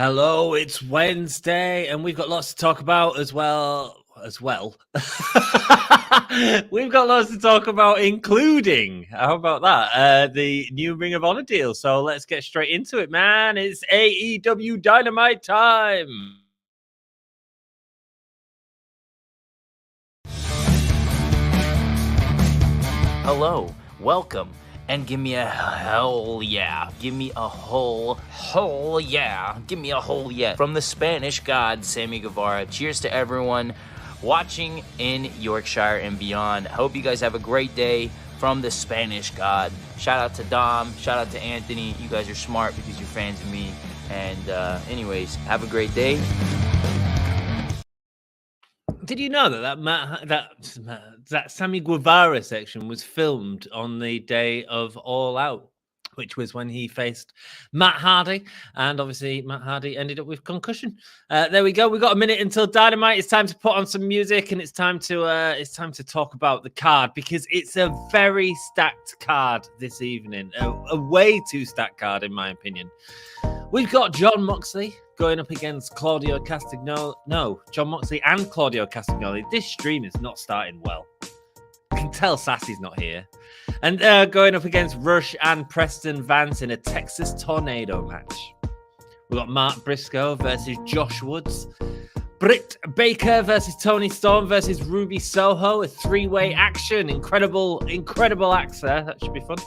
Hello, it's Wednesday, and we've got lots to talk about as well. We've got lots to talk about, including, how about that, the new Ring of Honor deal. So let's get straight into it, man. It's AEW Dynamite time. Hello, welcome, and give me a hell yeah. Give me a whole yeah. Give me a whole yeah. From the Spanish god, Sammy Guevara. Cheers to everyone watching in Yorkshire and beyond. Hope you guys have a great day from the Spanish god. Shout out to Dom. Shout out to Anthony. You guys are smart because you're fans of me. And anyways, have a great day. Did you know that Sammy Guevara section was filmed on the day of All Out, which was when he faced Matt Hardy, and obviously Matt Hardy ended up with concussion. There we go. We got a minute until Dynamite. It's time to put on some music, and it's time to talk about the card, because it's a very stacked card this evening. A way too stacked card, in my opinion. We've got Jon Moxley going up against Claudio Castagnoli. No, Jon Moxley and Claudio Castagnoli. This stream is not starting well. I can tell Sassy's not here. And going up against Rush and Preston Vance in a Texas Tornado match. We've got Mark Briscoe versus Josh Woods. Britt Baker versus Toni Storm versus Ruby Soho. A three-way action. Incredible acts there. That should be fun.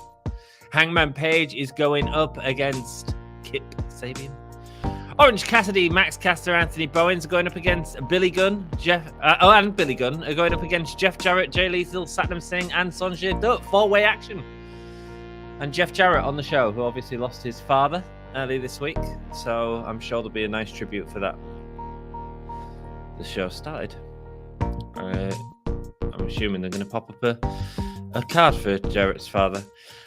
Hangman Page is going up against Kip Sabian. Orange Cassidy, Max Caster, Anthony Bowens are going up against Billy Gunn. Billy Gunn are going up against Jeff Jarrett, Jay Lethal, Satnam Singh, and Sonjay Dutt. Four-way action. And Jeff Jarrett on the show, who obviously lost his father early this week. So I'm sure there'll be a nice tribute for that. The show started. I'm assuming they're going to pop up a card for Jarrett's father.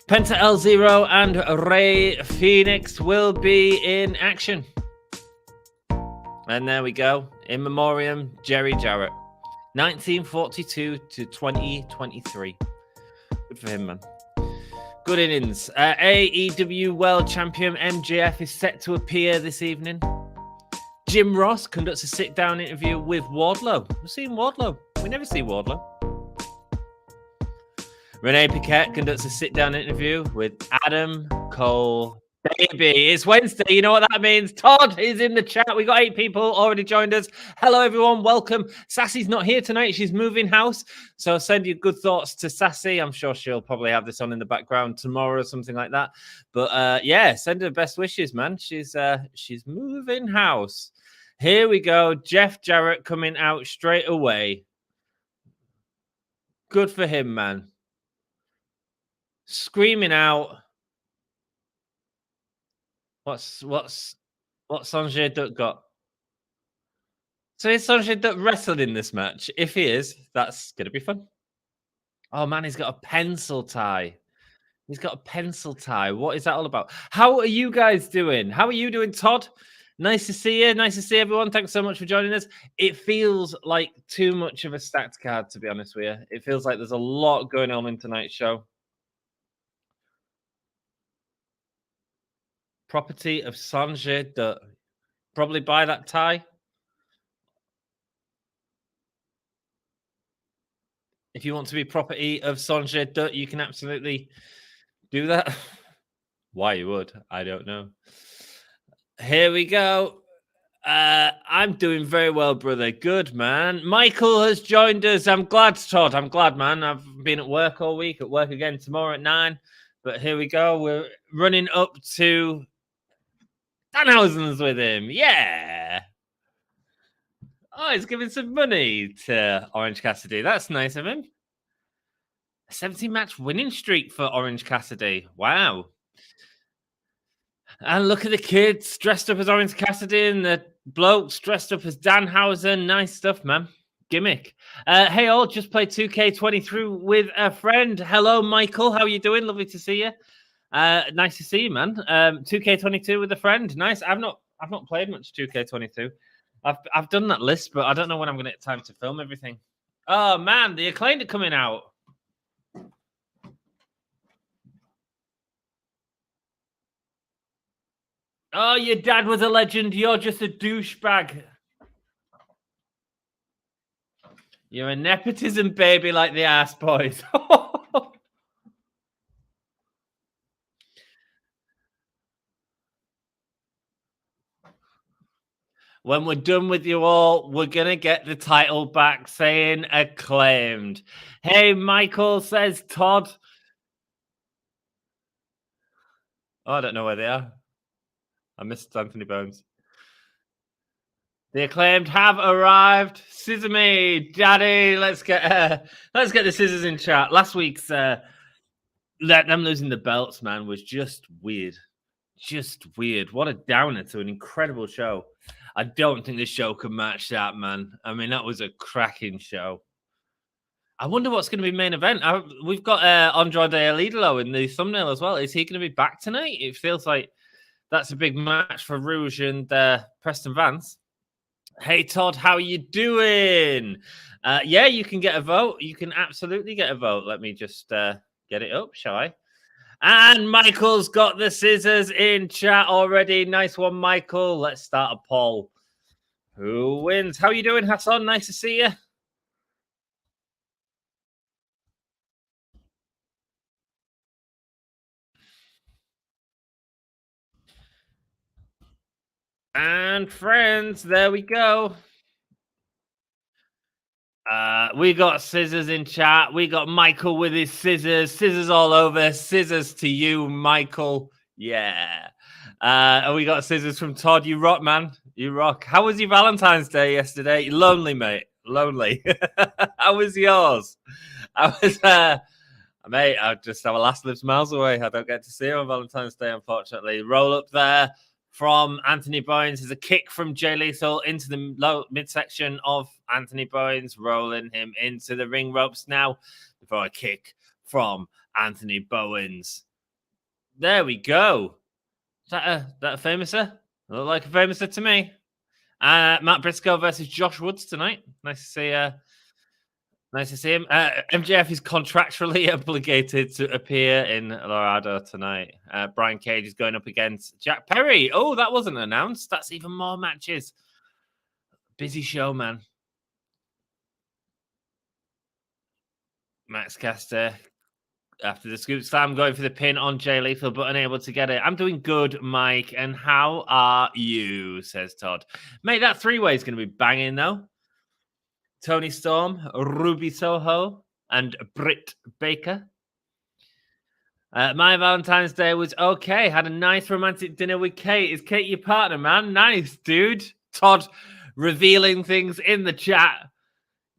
Penta L0 and Rey Fenix will be in action. And there we go. In memoriam, Jerry Jarrett. 1942 to 2023. Good for him, man. Good innings. AEW World Champion MJF is set to appear this evening. Jim Ross conducts a sit-down interview with Wardlow. We've seen Wardlow. We never see Wardlow. Renee Paquette conducts a sit-down interview with Adam Cole. Baby, it's Wednesday. You know what that means. Todd is in the chat. We got 8 people already joined us. Hello, everyone. Welcome. Sassy's not here tonight. She's moving house. So send your good thoughts to Sassy. I'm sure she'll probably have this on in the background tomorrow or something like that. But yeah, send her best wishes, man. She's moving house. Here we go. Jeff Jarrett coming out straight away. Good for him, man. Screaming out. What's Sonjay Dutt got? So is Sonjay Dutt wrestled in this match? If he is, that's gonna be fun. Oh man, he's got a pencil tie. He's got a pencil tie. What is that all about? How are you guys doing? How are you doing, Todd? Nice to see you. Nice to see everyone. Thanks so much for joining us. It feels like too much of a stacked card, to be honest with you. It feels like there's a lot going on in tonight's show. Property of Sonjay Dutt. Probably buy that tie. If you want to be property of Sonjay Dutt, you can absolutely do that. Why you would, I don't know. Here we go. I'm doing very well, brother. Good, man. Michael has joined us. I'm glad, Todd. I'm glad, man. I've been at work all week. At work again tomorrow at 9. But here we go. We're running up to Danhausen's with him. Yeah. Oh, he's giving some money to Orange Cassidy. That's nice of him. A 17-match winning streak for Orange Cassidy. Wow. And look at the kids dressed up as Orange Cassidy and the blokes dressed up as Danhausen. Nice stuff, man. Gimmick. Hey, all, just played 2K23 with a friend. Hello, Michael. How are you doing? Lovely to see you. Nice to see you, man. 2K22 with a friend. Nice. I've not played much 2K22. I've done that list, but I don't know when I'm going to get time to film everything. Oh, man, the Acclaimed are coming out. Oh, your dad was a legend. You're just a douchebag. You're a nepotism baby like the ass boys. When we're done with you all, we're going to get the title back saying acclaimed. Hey, Michael, says Todd. Oh, I don't know where they are. I missed Anthony Bowens. The acclaimed have arrived. Scissor me, daddy. Let's get the scissors in chat. Last week's them losing the belts, man, was just weird. Just weird. What a downer to an incredible show. I don't think this show can match that, man. I mean, that was a cracking show. I wonder what's going to be main event. We've got Andrade El Idolo in the thumbnail as well. Is he going to be back tonight? It feels like that's a big match for Rouge and Preston Vance. Hey, Todd, how you doing? Yeah, you can get a vote. You can absolutely get a vote. Let me just get it up, shall I? And Michael's got the scissors in chat already. Nice one, Michael. Let's start a poll. Who wins? How you doing, Hassan? Nice to see you. And friends, there we go. We got scissors in chat. We got Michael with his scissors. Scissors all over. Scissors to you, Michael. Yeah. And we got scissors from Todd. You rock, man. You rock. How was your Valentine's Day yesterday? Lonely, mate. Lonely. How was yours? I was, mate, I just our last lives miles away. I don't get to see him on Valentine's Day, unfortunately. Roll up there from Anthony Bowens is a kick from Jay Lethal into the low midsection of Anthony Bowens, rolling him into the ring ropes now before a kick from Anthony Bowens. There we go. Is that a famouser? Look like a famouser to me. Matt Briscoe versus Josh Woods tonight. Nice to see. Nice to see him. MJF is contractually obligated to appear in Laredo tonight. Brian Cage is going up against Jack Perry. Oh, that wasn't announced. That's even more matches. Busy show, man. Max Caster after the scoop slam going for the pin on Jay Lethal, but unable to get it. I'm doing good, Mike. And how are you? Says Todd. Mate, that three-way is going to be banging, though. Toni Storm, Ruby Soho, and Britt Baker. My Valentine's Day was okay. Had a nice romantic dinner with Kate. Is Kate your partner, man? Nice, dude. Todd revealing things in the chat.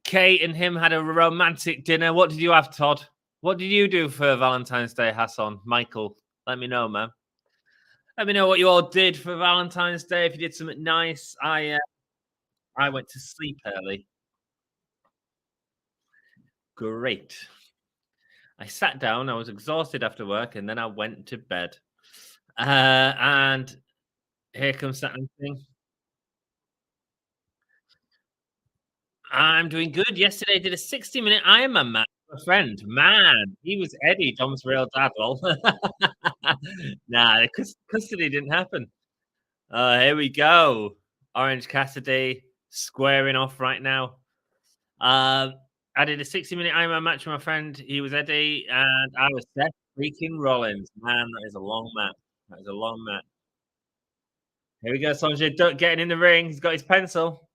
Kate and him had a romantic dinner. What did you have, Todd? What did you do for Valentine's Day, Hassan? Michael, let me know, man. Let me know what you all did for Valentine's Day. If you did something nice, I went to sleep early. Great. I sat down. I was exhausted after work, and then I went to bed. And here comes Satnam Singh. I'm doing good. Yesterday, I did a 60-minute Ironman match with a friend. Man, he was Eddie, Dom's real dad, lol. Nah, custody didn't happen. Here we go. Orange Cassidy squaring off right now. I did a 60-minute Ironman match with my friend. He was Eddie, and I was Seth freaking Rollins. Man, that is a long match. That is a long match. Here we go, Sonjay Dutt getting in the ring. He's got his pencil.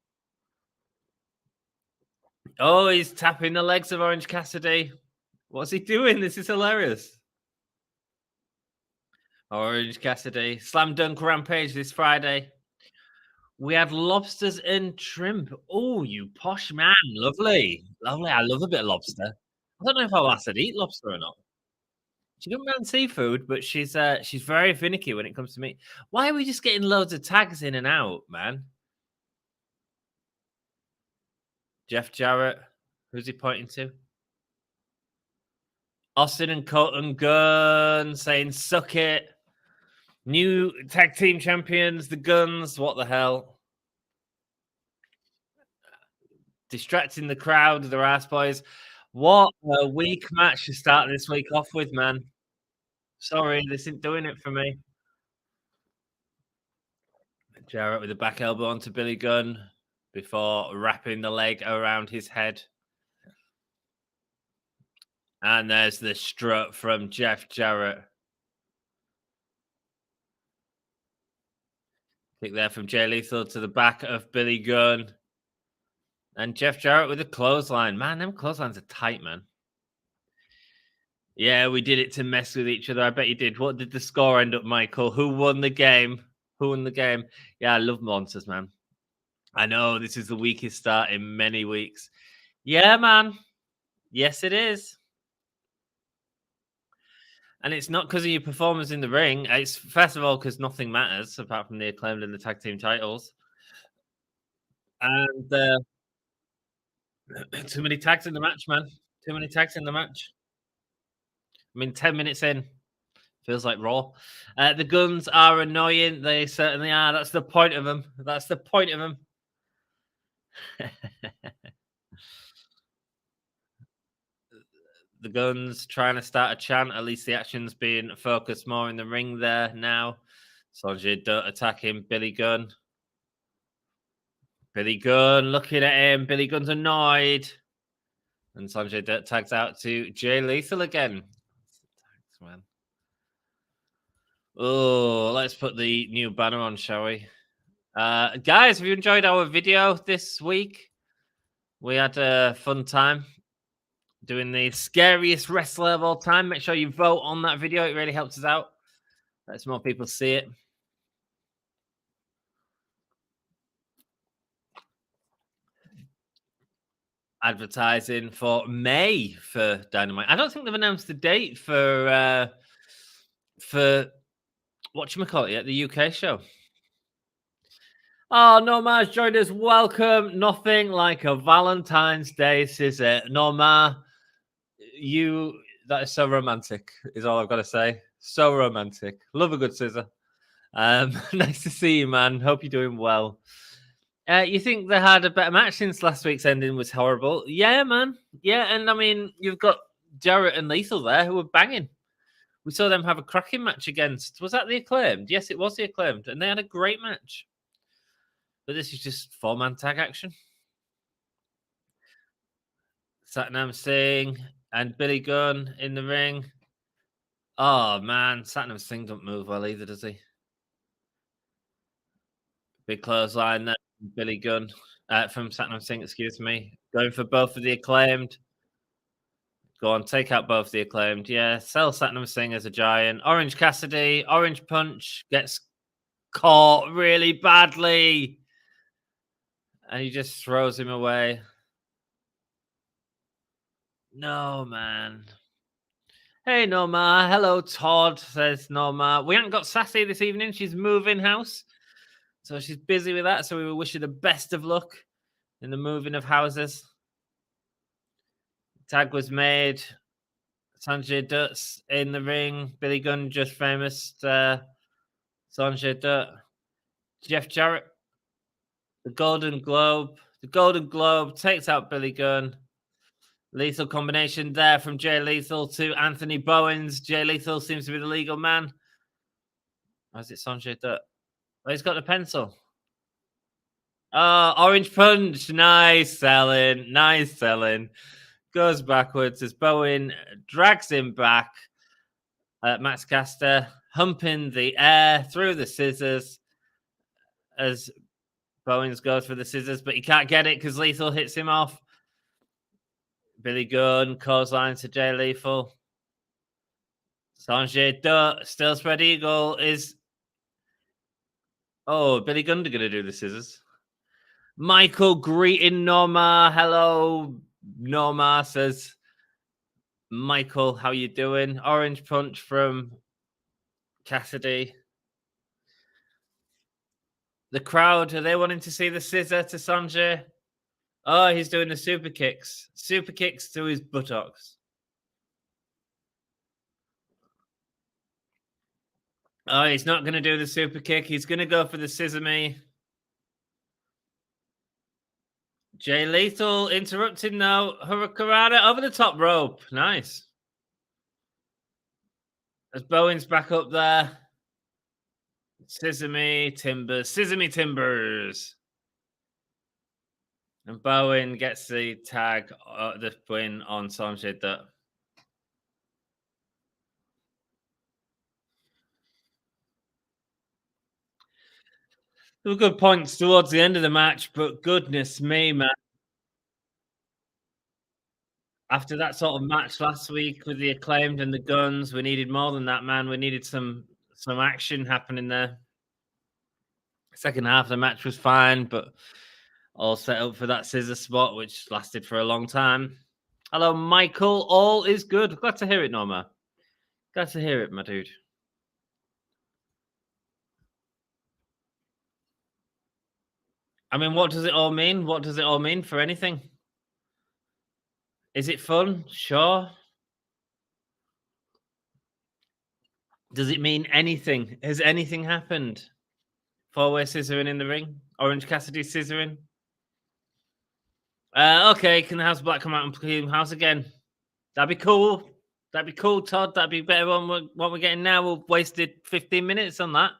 Oh, he's tapping the legs of Orange Cassidy. What's he doing? This is hilarious. Orange Cassidy. Slam Dunk Rampage this Friday. We had lobsters and shrimp. Oh, you posh man. Lovely. Lovely. I love a bit of lobster. I don't know if I'll ask her to eat lobster or not. She doesn't mind seafood, but she's very finicky when it comes to meat. Why are we just getting loads of tags in and out, man? Jeff Jarrett. Who's he pointing to? Austin and Colton Gunn saying, suck it. New tag team champions, the Guns. What the hell? Distracting the crowd, the ass boys. What a weak match to start this week off with, man. Sorry, this isn't doing it for me. Jarrett with a back elbow onto Billy Gunn before wrapping the leg around his head. And there's the strut from Jeff Jarrett. Kick there from Jay Lethal to the back of Billy Gunn. And Jeff Jarrett with a clothesline. Man, them clotheslines are tight, man. Yeah, we did it to mess with each other. I bet you did. What did the score end up, Michael? Who won the game? Who won the game? Yeah, I love monsters, man. I know this is the weakest start in many weeks. Yeah, man. Yes, it is. And it's not because of your performance in the ring. It's first of all because nothing matters apart from the Acclaimed and the tag team titles. And too many tags in the match, man. Too many tags in the match. I mean, 10 minutes in. Feels like Raw. The Guns are annoying. They certainly are. That's the point of them. That's the point of them. The Guns trying to start a chant. At least the action's being focused more in the ring there now. Sonjay Dutt attacking Billy Gunn. Billy Gunn looking at him. Billy Gunn's annoyed. And Sonjay Dutt tags out to Jay Lethal again. Thanks, man. Oh, let's put the new banner on, shall we? Guys, have you enjoyed our video this week? We had a fun time doing the scariest wrestler of all time. Make sure you vote on that video. It really helps us out. Lets more people see it. Advertising for May for Dynamite. I don't think they've announced the date for whatchamacallit at the UK show. Oh, Norma's joined us. Welcome. Nothing like a Valentine's Day scissor. Norma, that is so romantic, is all I've got to say. So romantic. Love a good scissor. Nice to see you, man. Hope you're doing well. You think they had a better match since last week's ending was horrible? Yeah, man. Yeah, and I mean, you've got Jarrett and Lethal there who were banging. We saw them have a cracking match against, was that the Acclaimed? Yes, it was the Acclaimed, and they had a great match. But this is just four-man tag action. Satnam Singh and Billy Gunn in the ring. Oh, man. Satnam Singh don't move well either, does he? Big clothesline there from Billy Gunn. From Satnam Singh, excuse me. Going for both of the Acclaimed. Go on, take out both the Acclaimed. Yeah, sell Satnam Singh as a giant. Orange Cassidy, Orange Punch gets caught really badly. And he just throws him away. No, man. Hey, Norma. Hello, Todd, says Norma. We haven't got Sassy this evening. She's moving house. So she's busy with that. So we will wish her the best of luck in the moving of houses. Tag was made. Sonjay Dutt's in the ring. Billy Gunn, just famous. Sonjay Dutt. Jeff Jarrett. The Golden Globe. The Golden Globe takes out Billy Gunn. Lethal combination there from Jay Lethal to Anthony Bowens. Jay Lethal seems to be the legal man. Or is it Sonjay Dutt? Oh, he's got the pencil. Oh, Orange Punch. Nice selling. Nice selling. Goes backwards as Bowen drags him back. Max Caster humping the air through the scissors as Bowens goes for the scissors, but he can't get it because Lethal hits him off. Billy Gunn clothesline to Jay Lethal. Sonjay Dutt, still spread eagle is. Oh, Billy Gunn going to do the scissors. Michael greeting Norma. Hello, Norma, says Michael. How you doing? Orange Punch from Cassidy. The crowd, are they wanting to see the scissor to Sonjay? Oh, he's doing the super kicks. Super kicks to his buttocks. Oh, he's not going to do the super kick. He's going to go for the sesame. Jay Lethal interrupting now. Hurricanrana over the top rope. Nice. As Bowens back up there. Scissor me timbers. And Bowen gets the tag, the win on Sonjay Dutt. There were good points towards the end of the match, but goodness me, man. After that sort of match last week with the Acclaimed and the Guns, we needed more than that, man. We needed some action happening there. Second half of the match was fine, but all set up for that scissor spot, which lasted for a long time. Hello, Michael. All is good. Glad to hear it, Norma. Glad to hear it, my dude. I mean, what does it all mean? What does it all mean for anything? Is it fun? Sure. Does it mean anything? Has anything happened? Four-way scissoring in the ring? Orange Cassidy scissoring? Okay, can the House of Black come out and play House again? That'd be cool. That'd be cool, Todd. That'd be better than what we're getting now. We've wasted 15 minutes on that.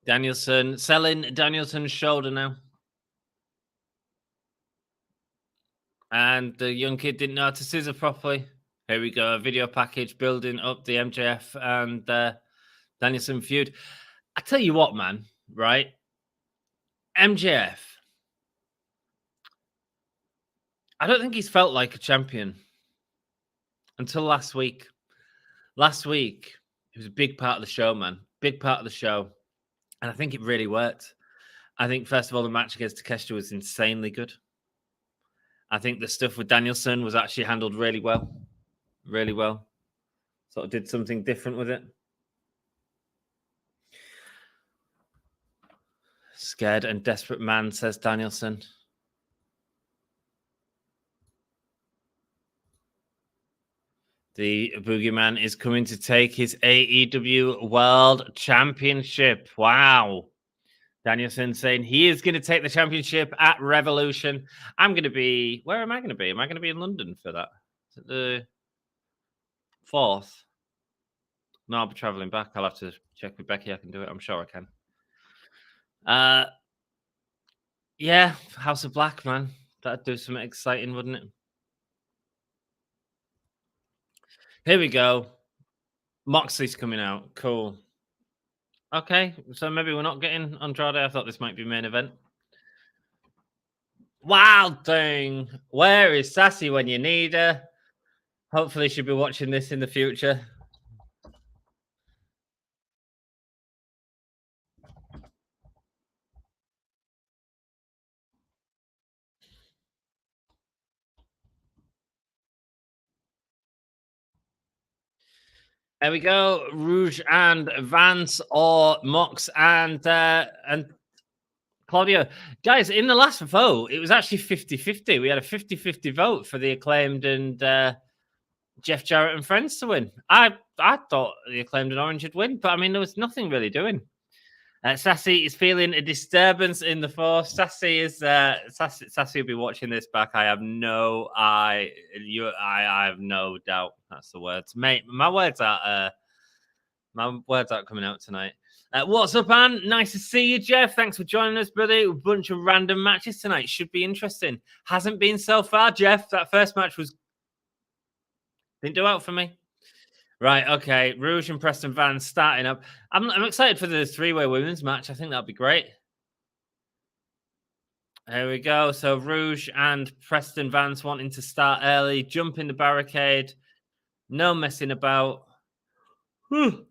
Danielson selling Danielson's shoulder now. And the young kid didn't know how to scissor properly. Here we go. A video package building up the MJF and Danielson feud. I tell you what, man, right? MJF. I don't think he's felt like a champion until last week. Last week, it was a big part of the show, man. Big part of the show. And I think it really worked. I think, first of all, the match against Takeshita was insanely good. I think the stuff with Danielson was actually handled really well. Really well. Sort of did something different with it. Scared and desperate man, says Danielson. The Boogeyman is coming to take his AEW World Championship. Wow. Danielson saying he is going to take the championship at Revolution. I'm going to be... Where am I going to be? Am I going to be in London for that? Is it the 4th? No, I'll be traveling back. I'll have to check with Becky. I can do it. I'm sure I can. Yeah, House of Black, man. That'd do something exciting, wouldn't it? Here we go. Moxley's coming out. Cool. Okay, so maybe we're not getting Andrade. I thought this might be main event. Wild Thing. Where is Sassy when you need her? Hopefully she'll be watching this in the future. There we go. Rouge and Vance, or Mox and Claudio. Guys, in the last vote, it was actually 50-50. We had a 50-50 vote for the Acclaimed and Jeff Jarrett and friends to win. I thought the Acclaimed and Orange would win, but I mean, there was nothing really doing. Sassy is feeling a disturbance in the force. Sassy is Sassy will be watching this back. I have no I have no doubt. That's the words, mate. My words aren't coming out tonight. What's up, Ann? Nice to see you, Jeff. Thanks for joining us, brother. A bunch of random matches tonight. Should be interesting. Hasn't been so far, Jeff. That first match didn't do out for me. Right, okay. Rouge and Preston Vance starting up. I'm excited for the three-way women's match. I think that'll be great. Here we go. So Rouge and Preston Vance wanting to start early, jump in the barricade. No messing about. Whew.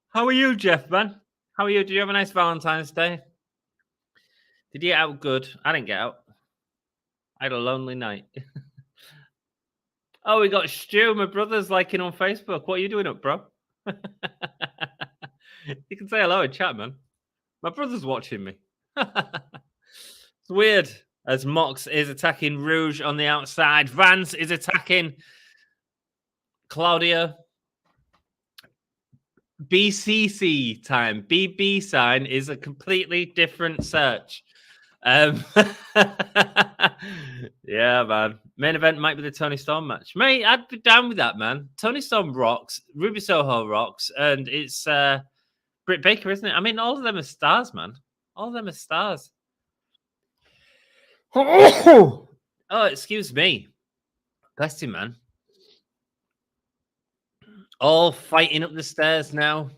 How are you, Jeff, man? How are you? Did you have a nice Valentine's Day? Did you get out good? I didn't get out. I had a lonely night. Oh, we got Stu, my brother's liking on Facebook. What are you doing up, bro? You can say hello in chat, man. My brother's watching me. It's weird as Mox is attacking Rouge on the outside. Vance is attacking Claudio. BCC time. BB sign is a completely different search. Um, yeah, man. Main event might be the Toni Storm match. Mate, I'd be down with that, man. Toni Storm rocks, Ruby Soho rocks, and it's Britt Baker, isn't it? I mean, all of them are stars, man. All of them are stars. Oh, excuse me. Bless you, man. All fighting up the stairs now.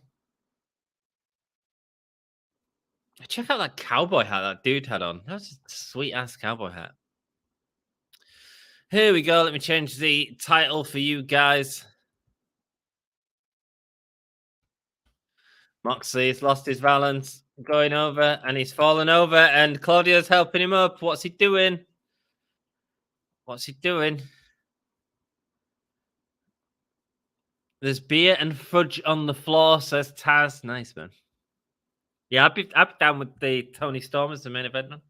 Check out that cowboy hat that dude had on. That was a sweet ass cowboy hat. Here we go. Let me change the title for you guys. Moxley's lost his balance going over and he's fallen over and Claudio's helping him up. What's he doing? What's he doing? There's beer and fudge on the floor, says Taz. Nice, man. Yeah, I'd be down with the Toni Storm as the main event, man.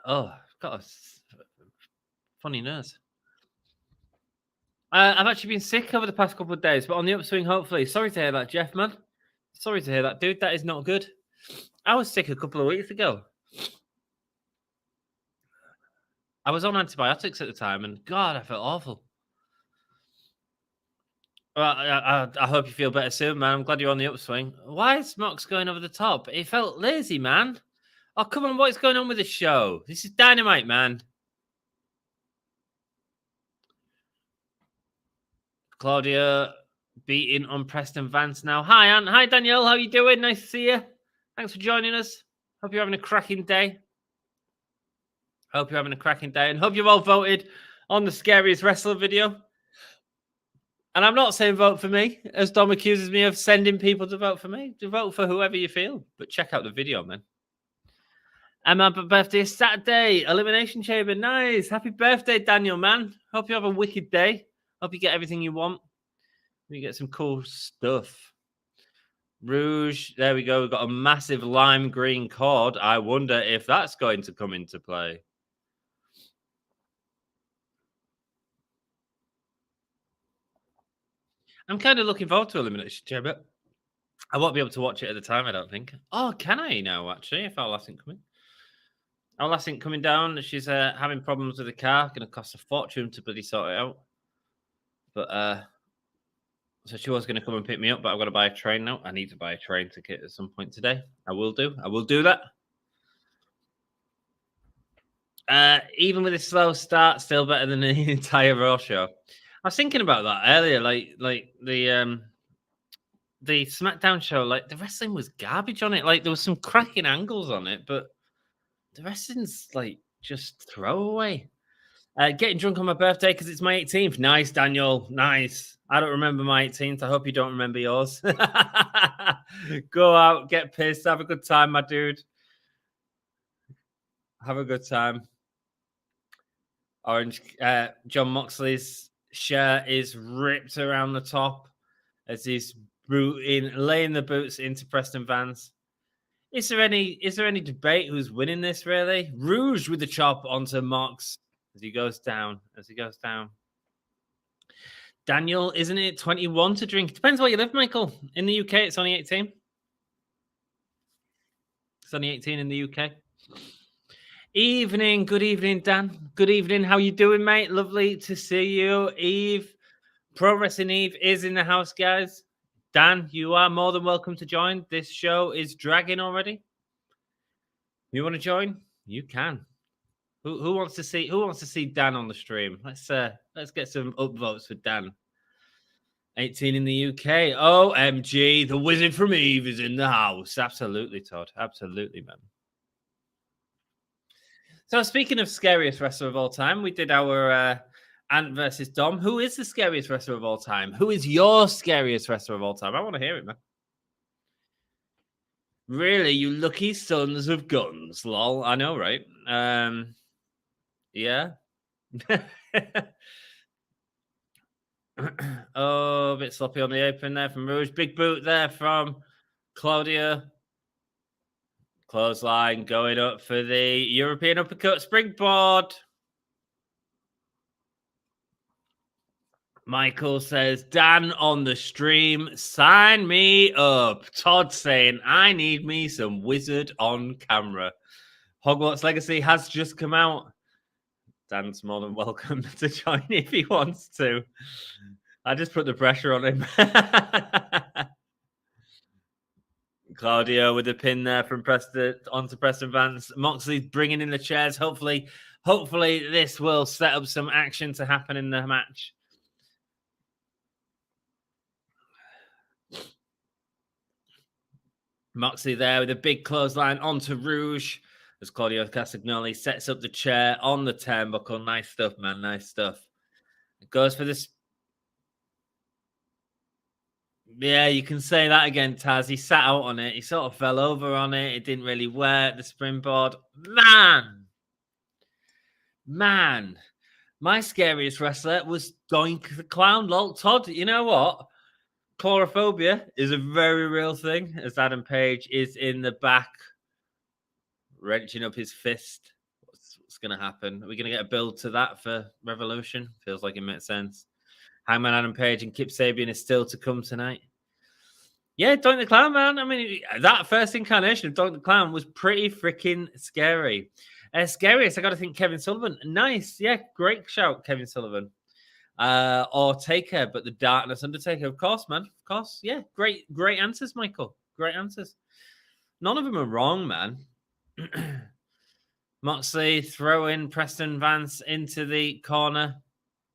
Oh, I've got a funny nose. I've actually been sick over the past couple of days, but on the upswing, hopefully. Sorry to hear that, Jeff, man. Sorry to hear that, dude. That is not good. I was sick a couple of weeks ago. I was on antibiotics at the time, and God, I felt awful. Well, I hope you feel better soon, man. I'm glad you're on the upswing. Why is Mox going over the top? It felt lazy, man. Oh, come on. What's going on with the show? This is Dynamite, man. Claudio beating on Preston Vance now. Hi, Ann. Hi, Danielle. How you doing? Nice to see you. Thanks for joining us. Hope you're having a cracking day. Hope you're having a cracking day. And hope you've all voted on the scariest wrestler video. And I'm not saying vote for me, as Dom accuses me of sending people to vote for me. To vote for whoever you feel. But check out the video, man. And my birthday is Saturday. Elimination Chamber. Nice. Happy birthday, Daniel, man. Hope you have a wicked day. Hope you get everything you want. You get some cool stuff. Rouge. There we go. We've got a massive lime green cord. I wonder if that's going to come into play. I'm kind of looking forward to Elimination Chamber. I won't be able to watch it at the time, I don't think. Oh, can I now, actually, if our last ain't coming? Our last ain't coming down. She's having problems with the car. Going to cost a fortune to bloody sort it out. But, so she was going to come and pick me up, but I've got to buy a train now. I need to buy a train ticket at some point today. I will do. I will do that. Even with a slow start, still better than the entire Raw show. I was thinking about that earlier, like the SmackDown show, like the wrestling was garbage on it. Like there was some cracking angles on it, but the wrestling's like just throwaway. Getting drunk on my birthday because it's my 18th. Nice, Daniel. Nice. I don't remember my 18th. I hope you don't remember yours. Go out, get pissed, have a good time, my dude. Have a good time. Orange. John Moxley's shirt is ripped around the top as he's laying the boots into Preston Vance. Is there any debate who's winning this, really? Rouge with the chop onto Mox as he goes down. Daniel, isn't it 21 to drink? Depends where you live, Michael. In the UK, it's only 18. It's only 18 in the UK. Evening. Good evening, Dan. Good evening. How you doing, mate? Lovely to see you. Eve. Pro Wrestling Eve is in the house, guys. Dan, you are more than welcome to join. This show is dragging already. You want to join? You can. Who wants to see Dan on the stream? Let's get some upvotes for Dan. 18 in the UK. OMG, the Wizard from Eve is in the house. Absolutely, Todd. Absolutely, man. So speaking of scariest wrestler of all time, we did our Ant versus Dom. Who is the scariest wrestler of all time? Who is your scariest wrestler of all time? I want to hear it, man. Really, you lucky sons of guns, lol. I know, right? Yeah. Oh, a bit sloppy on the apron there from Rouge. Big boot there from Claudio. Clothesline going up for the European uppercut springboard. Michael says, Dan on the stream, sign me up. Todd saying, I need me some wizard on camera. Hogwarts Legacy has just come out. Dan's more than welcome to join if he wants to. I just put the pressure on him. Claudio with the pin there from Preston onto Preston Vance. Moxley bringing in the chairs. Hopefully this will set up some action to happen in the match. Moxley there with a big clothesline onto Rouge as Claudio Castagnoli sets up the chair on the turnbuckle. Nice stuff, man. Nice stuff. It goes for this. Yeah, you can say that again, Taz. He sat out on it. He sort of fell over on it. It didn't really work. The springboard. Man. My scariest wrestler was Doink the Clown. Lol. Todd, you know what? Chlorophobia is a very real thing, as Adam Page is in the back wrenching up his fist. What's going to happen? Are we going to get a build to that for Revolution? Feels like it makes sense. Hangman Adam Page and Kip Sabian is still to come tonight. Yeah, Doink the Clown, man. I mean, that first incarnation of Doink the Clown was pretty freaking scary. Scariest, I got to think Kevin Sullivan. Nice. Yeah, great shout, Kevin Sullivan. Or Taker, but the Darkness Undertaker, of course, man. Of course. Yeah, great answers, Michael. Great answers. None of them are wrong, man. Moxley throwing Preston Vance into the corner.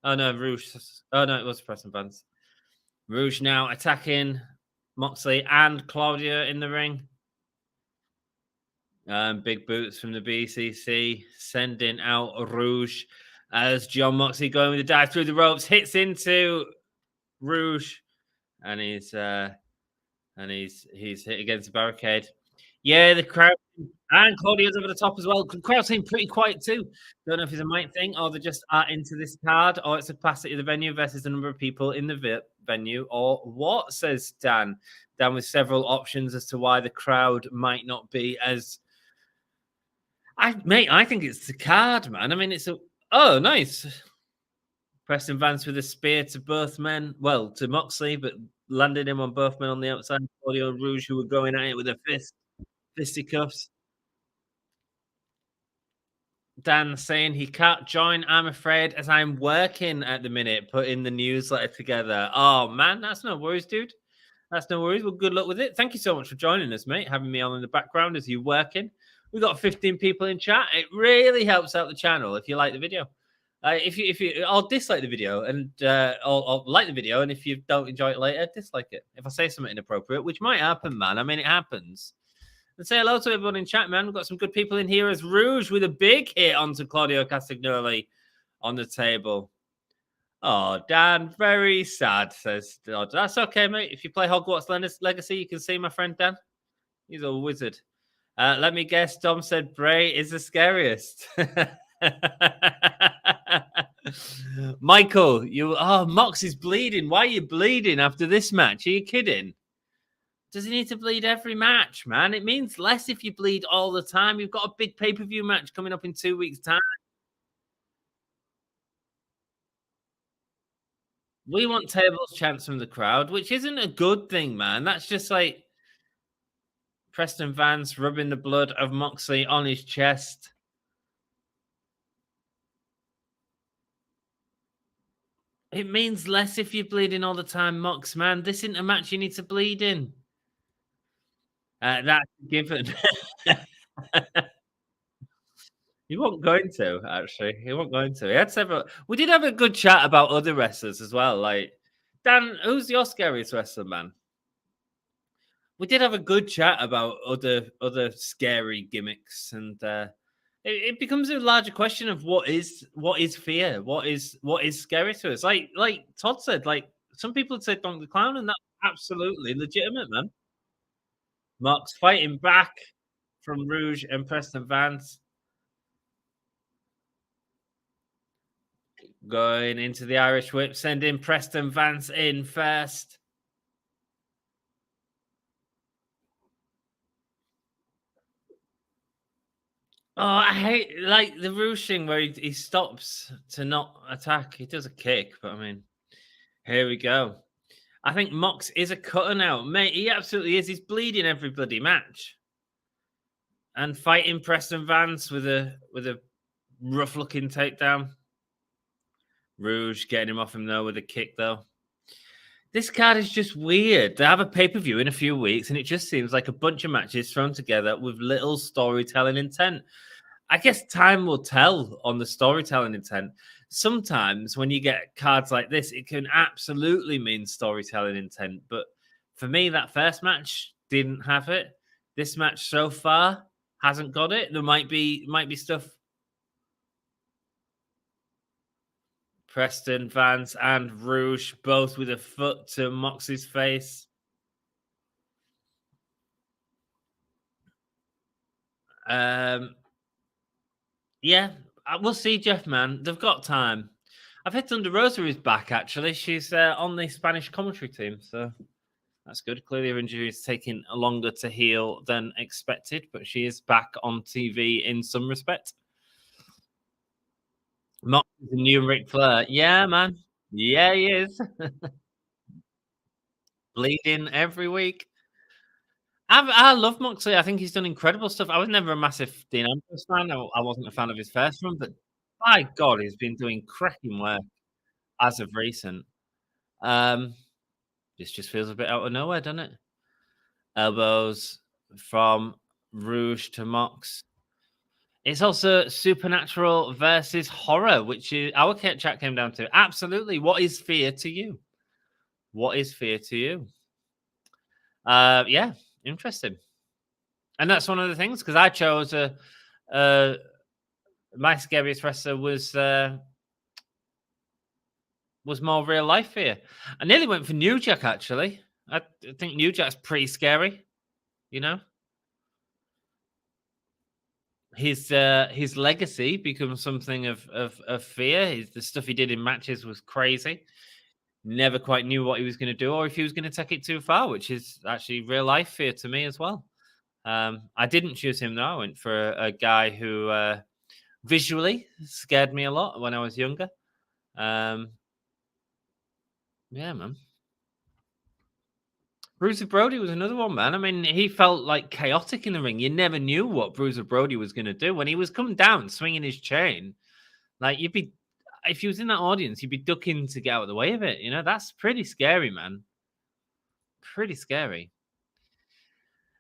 Oh, no, Rouge. Oh, no, it was Preston Vance. Rouge now attacking Moxley and Claudio in the ring. Big boots from the BCC, sending out Rouge as John Moxley going with a dive through the ropes, hits into Rouge, and he's hit against the barricade. Yeah, the crowd and Claudio's over the top as well. The crowd seemed pretty quiet too. Don't know if it's a mic thing or they just are into this card, or it's the capacity of the venue versus the number of people in the venue, or what, says Dan. Dan with several options as to why the crowd might not be as. I think it's the card, man. I mean, it's a. Oh, nice. Preston Vance with a spear to both men. Well, to Moxley, but landed him on both men on the outside. Claudio and Rouge, who were going at it with a fisticuffs. Dan saying he can't join, I'm afraid, as I'm working at the minute, putting the newsletter together. Oh, man, that's no worries, dude. That's no worries. Well, good luck with it. Thank you so much for joining us, mate, having me on in the background as you're working. We've got 15 people in chat. It really helps out the channel if you like the video. If you, I'll dislike the video and I'll like the video, and if you don't enjoy it later, dislike it. If I say something inappropriate, which might happen, man. I mean, it happens. And say hello to everyone in chat, man. We've got some good people in here as Rouge with a big hit onto Claudio Castagnoli on the table. Oh, Dan, very sad, says Dodd. That's okay, mate. If you play Hogwarts Legacy, you can see my friend Dan. He's a wizard. Let me guess, Dom said Bray is the scariest. Michael, Mox is bleeding. Why are you bleeding after this match? Are you kidding? Does he need to bleed every match, man? It means less if you bleed all the time. You've got a big pay-per-view match coming up in 2 weeks' time. We want tables chants from the crowd, which isn't a good thing, man. That's just like Preston Vance rubbing the blood of Moxley on his chest. It means less if you're bleeding all the time, Mox, man. This isn't a match you need to bleed in. That's given. He wasn't going to, actually. He wasn't going to. He had several. We did have a good chat about other wrestlers as well. Like, Dan, who's your scariest wrestler, man? We did have a good chat about other scary gimmicks, and it becomes a larger question of what is fear, what is scary to us. Like Todd said, like some people would say Doink the Clown, and that's absolutely legitimate, man. Mox fighting back from Rouge and Preston Vance. Going into the Irish whip, sending Preston Vance in first. Oh, I hate the Rouge thing where he stops to not attack. He does a kick, but I mean, Here we go. I think Mox is a cutter now. Mate, he absolutely is. He's bleeding every bloody match. And fighting Preston Vance with a rough looking takedown. Rouge getting him off him though with a kick though. This card is just weird. They have a pay-per-view in a few weeks, and it just seems like a bunch of matches thrown together with little storytelling intent. I guess time will tell on the storytelling intent. Sometimes when you get cards like this, it can absolutely mean storytelling intent. But for me, that first match didn't have it. This match so far hasn't got it. There might be stuff. Preston Vance and Rouge both with a foot to Moxley's face. Yeah, we'll see, Jeff, man. They've got time. I've heard Thunder Rosa is back, actually. She's on the Spanish commentary team, so that's good. Clearly, her injury is taking longer to heal than expected, but she is back on TV in some respect. Mox is the new Ric Flair. Yeah, man. Yeah, he is. Bleeding every week. I love Moxley. I think he's done incredible stuff. I was never a massive Dean Ambrose fan. I wasn't a fan of his first run, but by God, he's been doing cracking work as of recent. This just feels a bit out of nowhere, doesn't it? Elbows from Rouge to Mox. It's also supernatural versus horror, which is our chat came down to. Absolutely. What is fear to you? What is fear to you? Yeah, interesting. And that's one of the things, because I chose my scariest wrestler was more real life fear. I nearly went for New Jack, actually. I think New Jack's pretty scary, you know. His legacy becomes something of fear. The stuff he did in matches was crazy. Never quite knew what he was going to do or if he was going to take it too far, which is actually real life fear to me as well. I didn't choose him though. I went for a guy who visually scared me a lot when I was younger. Yeah, man. Bruiser Brody was another one, man. I mean, he felt like chaotic in the ring. You never knew what Bruiser Brody was going to do. When he was coming down, swinging his chain, like if you was in that audience, you'd be ducking to get out of the way of it. You know, that's pretty scary, man. Pretty scary.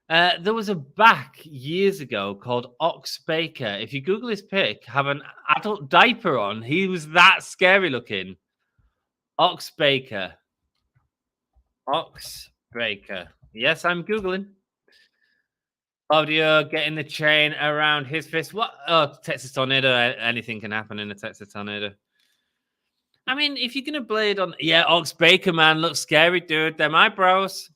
There was a back years ago called Ox Baker. If you Google his pic, have an adult diaper on. He was that scary looking. Ox Baker. Ox Baker. Yes, I'm Googling. Claudio getting the chain around his fist. What? Oh, Texas Tornado. Anything can happen in a Texas Tornado. I mean, if you're going to blade on... Yeah, Ox Baker, man. Looks scary, dude. Them eyebrows.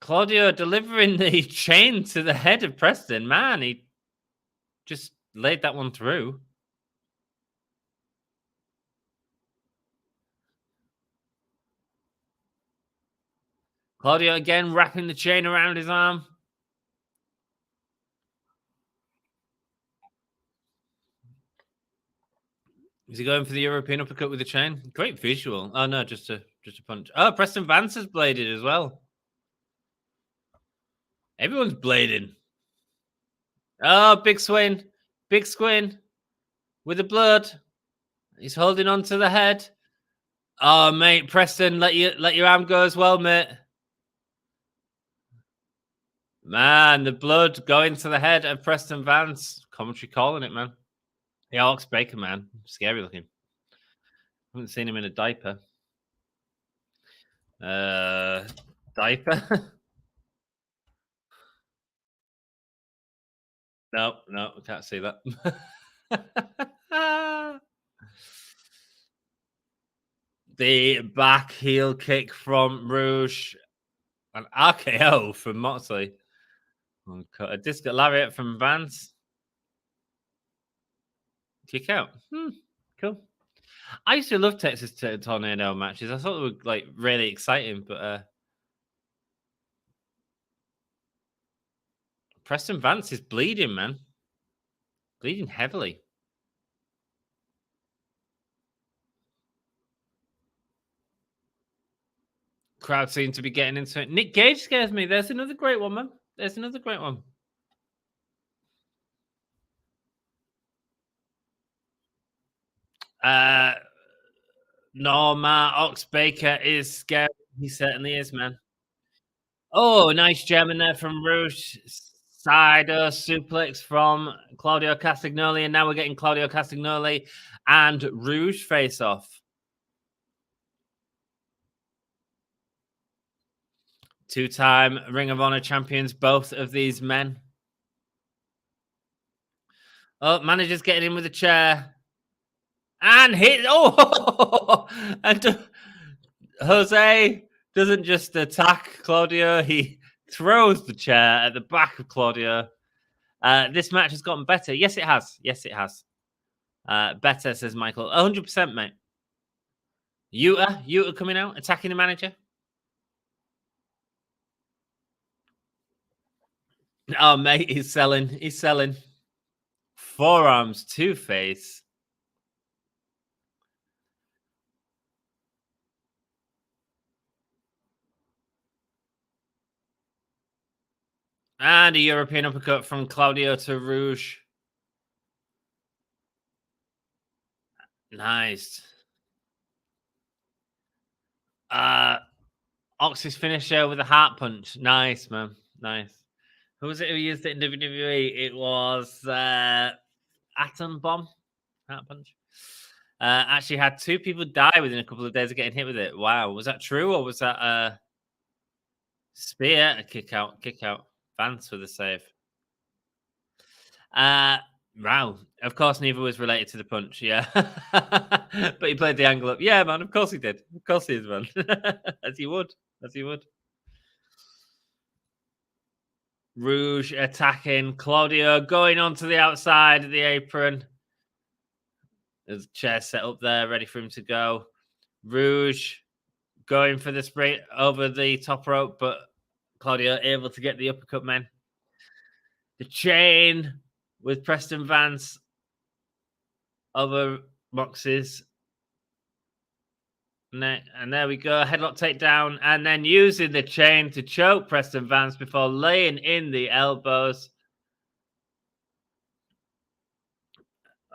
Claudio delivering the chain to the head of Preston. Man, he just laid that one through. Claudio again wrapping the chain around his arm. Is he going for the European uppercut with the chain? Great visual. Oh no, just a punch. Oh, Preston Vance has bladed as well. Everyone's blading. Oh, big swing. Big squin. With the blood. He's holding on to the head. Oh, mate, Preston, let your arm go as well, mate. Man, the blood going to the head of Preston Vance. Commentary calling it, man. The Ox Baker, man. Scary looking. Haven't seen him in a diaper. Diaper? No, I can't see that. The back heel kick from Rouge. An RKO from Moxley. A disco lariat from Vance. Kick out. Cool. I used to love Texas Tornado matches. I thought they were like really exciting, but Preston Vance is bleeding, man. Bleeding heavily. Crowd seem to be getting into it. Nick Gage scares me. There's another great one, man. There's another great one. No, Ox Baker is scary. He certainly is, man. Oh, nice gem in there from Rouge. Sider suplex from Claudio Castagnoli, and now we're getting Claudio Castagnoli and Rouge face off. Two-time Ring of Honor champions, both of these men. Oh, manager's getting in with a chair. And hit. Oh! And Jose doesn't just attack Claudio, he throws the chair at the back of Claudio. This match has gotten better. Yes, it has. Yes, it has. Better, says Michael. 100%, mate. Yuta coming out, attacking the manager. Oh, mate, he's selling. He's selling. Forearms to face. And a European uppercut from Claudio to Rouge. Nice. Ox's finisher with a heart punch. Nice, man. Nice. Who was it who used it in WWE? It was Atom Bomb. Heart punch. Actually had two people die within a couple of days of getting hit with it. Wow. Was that true or was that spear? A kick out. Vance with a save. Wow. Of course, neither was related to the punch. Yeah. But he played the angle up. Yeah, man. Of course he did. Of course he is, man. As he would. Rouge attacking. Claudio going onto the outside of the apron. There's a chair set up there, ready for him to go. Rouge going for the spray over the top rope, but Claudio able to get the uppercut, man. The chain with Preston Vance over Mox's neck. And there we go. Headlock takedown. And then using the chain to choke Preston Vance before laying in the elbows.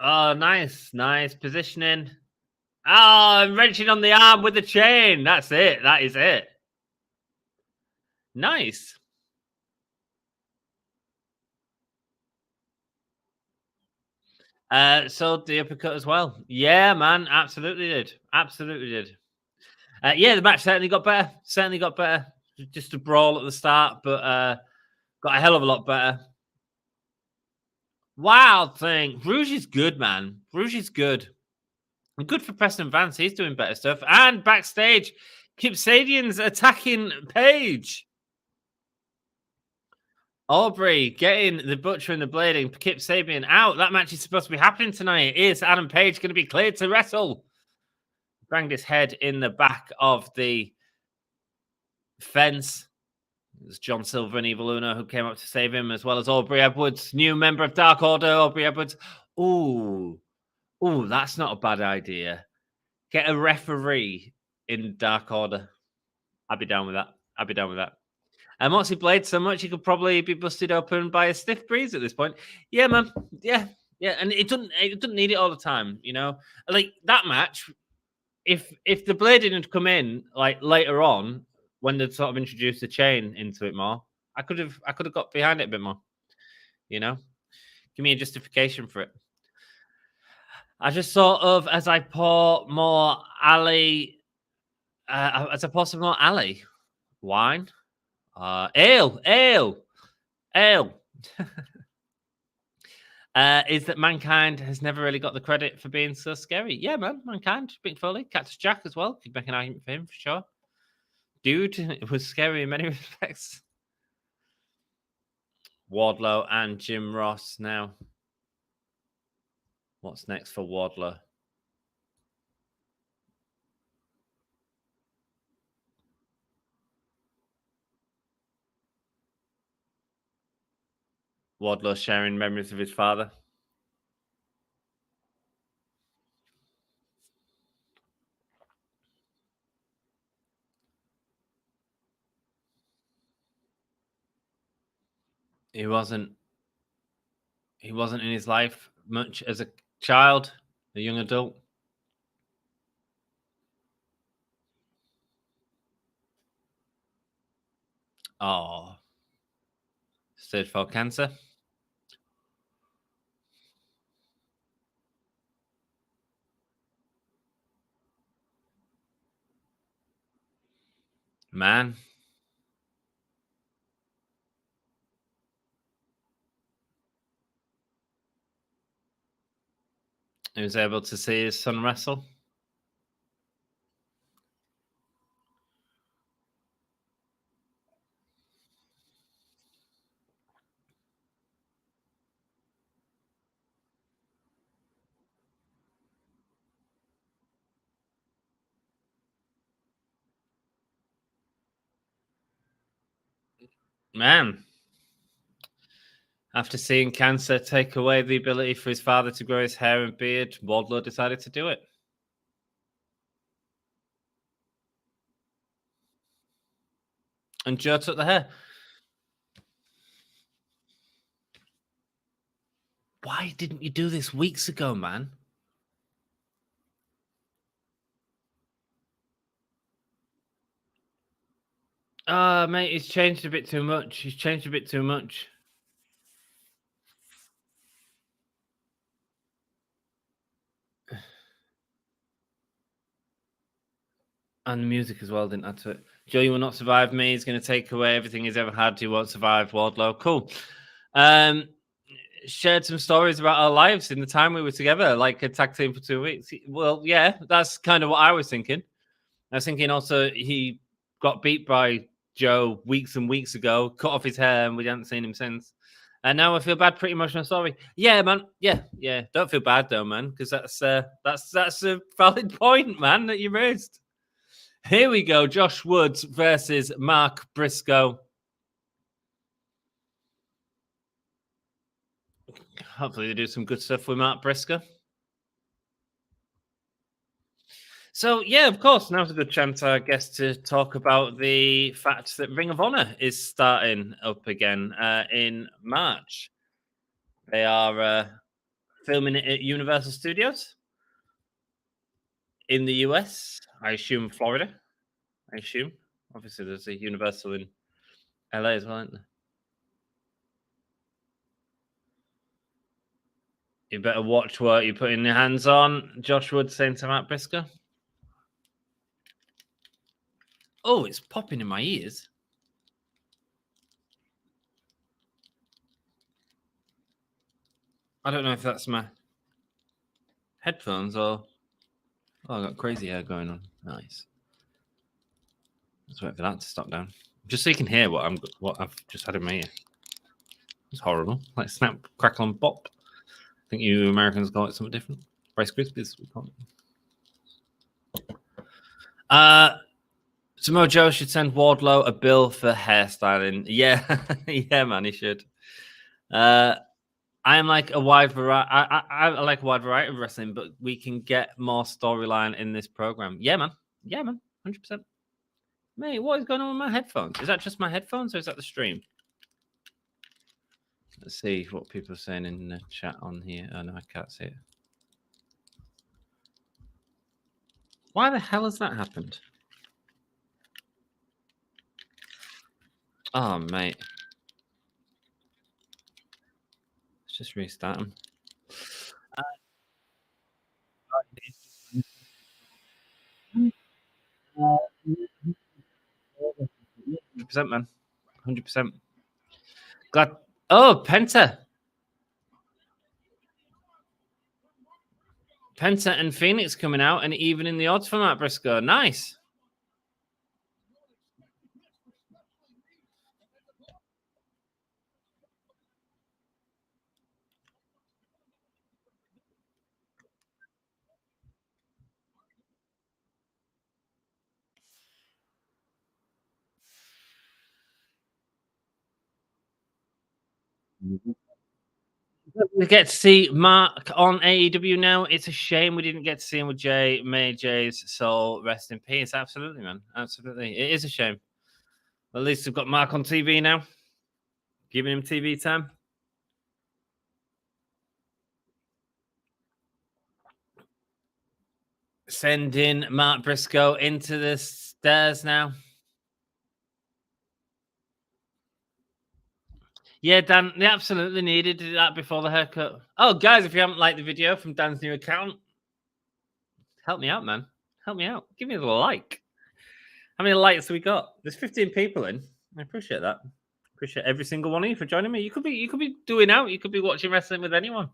Oh, nice positioning. Oh, and wrenching on the arm with the chain. That's it. That is it. Nice. Sold the uppercut as well. Yeah, man. Absolutely did. Yeah, the match certainly got better. Just a brawl at the start, but got a hell of a lot better. Wild thing. Rouge is good, man. Rouge is good. And good for Preston Vance. He's doing better stuff. And backstage, Kip Sabian's attacking Paige. Aubrey getting the Butcher and the Blade and Kip Sabian out. That match is supposed to be happening tonight. Is Adam Page going to be cleared to wrestle? Banged his head in the back of the fence. It was John Silver and Evil Uno who came up to save him, as well as Aubrey Edwards, new member of Dark Order, Aubrey Edwards. Ooh, that's not a bad idea. Get a referee in Dark Order. I'd be down with that. And Moxley played so much he could probably be busted open by a stiff breeze at this point. Yeah, man. Yeah. And it doesn't need it all the time, you know. Like that match, if the Blade didn't come in like later on when they'd sort of introduced the chain into it more, I could have got behind it a bit more. You know, give me a justification for it. I just sort of, as I pour more alley, wine, ale. Is that Mankind has never really got the credit for being so scary. Yeah, man, Mankind, Big Foley, Cactus Jack as well. Could make an argument for him for sure. Dude, it was scary in many respects. Wardlow and Jim Ross now. What's next for Wardlow? Wardlow sharing memories of his father. He wasn't in his life much as a child, a young adult. Oh, stage 4 cancer. Man. He was able to see his son wrestle. Man. After seeing cancer take away the ability for his father to grow his hair and beard, Wardlow decided to do it. And Joe took the hair. Why didn't you do this weeks ago, man? Mate, he's changed a bit too much. He's changed a bit too much. And the music as well didn't add to it. Joe, you will not survive me. He's going to take away everything he's ever had. He won't survive Wardlow. Cool. Shared some stories about our lives in the time we were together, like a tag team for 2 weeks. Well, yeah, that's kind of what I was thinking. I was thinking also he got beat by Joe weeks and weeks ago, cut off his hair, and we haven't seen him since. And now I feel bad. Pretty much my story. Yeah, man. Yeah. Don't feel bad though, man, because that's a valid point, man, that you raised. Here we go. Josh Woods versus Mark Briscoe. Hopefully they do some good stuff with Mark Briscoe. So, yeah, of course, now's a good chance, I guess, to talk about the fact that Ring of Honor is starting up again in March. They are filming it at Universal Studios in the US. I assume Florida. Obviously, there's a Universal in LA as well, isn't there? You better watch what you're putting your hands on. Josh Wood saying to Matt Briscoe. Oh, it's popping in my ears. I don't know if that's my headphones or... Oh, I got crazy hair going on. Nice. Let's wait for that to stop down. Just so you can hear what I've just had in my ear. It's horrible. Like snap, crackle, and bop. I think you Americans call it something different. Rice Krispies, we call it. Samoa Joe should send Wardlow a bill for hairstyling. Yeah, yeah, man, he should. I am like a wide variety. I like a wide variety of wrestling, but we can get more storyline in this program. Yeah, man. 100%. Mate, what is going on with my headphones? Is that just my headphones or is that the stream? Let's see what people are saying in the chat on here. Oh, no, I can't see it. Why the hell has that happened? Oh, mate. Let's just restart them. %, man. 100%. Glad. Oh, Penta. Penta and Fenix coming out and even in the odds for Matt Briscoe. Nice. We get to see Mark on AEW now. It's a shame we didn't get to see him with Jay. May Jay's soul rest in peace. Absolutely, man. Absolutely. It is a shame. At least we've got Mark on TV now. Giving him TV time. Sending Mark Briscoe into the stairs now. Yeah, Dan, they absolutely needed to do that before the haircut. Oh, guys, if you haven't liked the video from Dan's new account, help me out, man. Help me out. Give me a like. How many likes have we got? There's 15 people in. I appreciate that. Appreciate every single one of you for joining me. You could be doing out. You could be watching wrestling with anyone.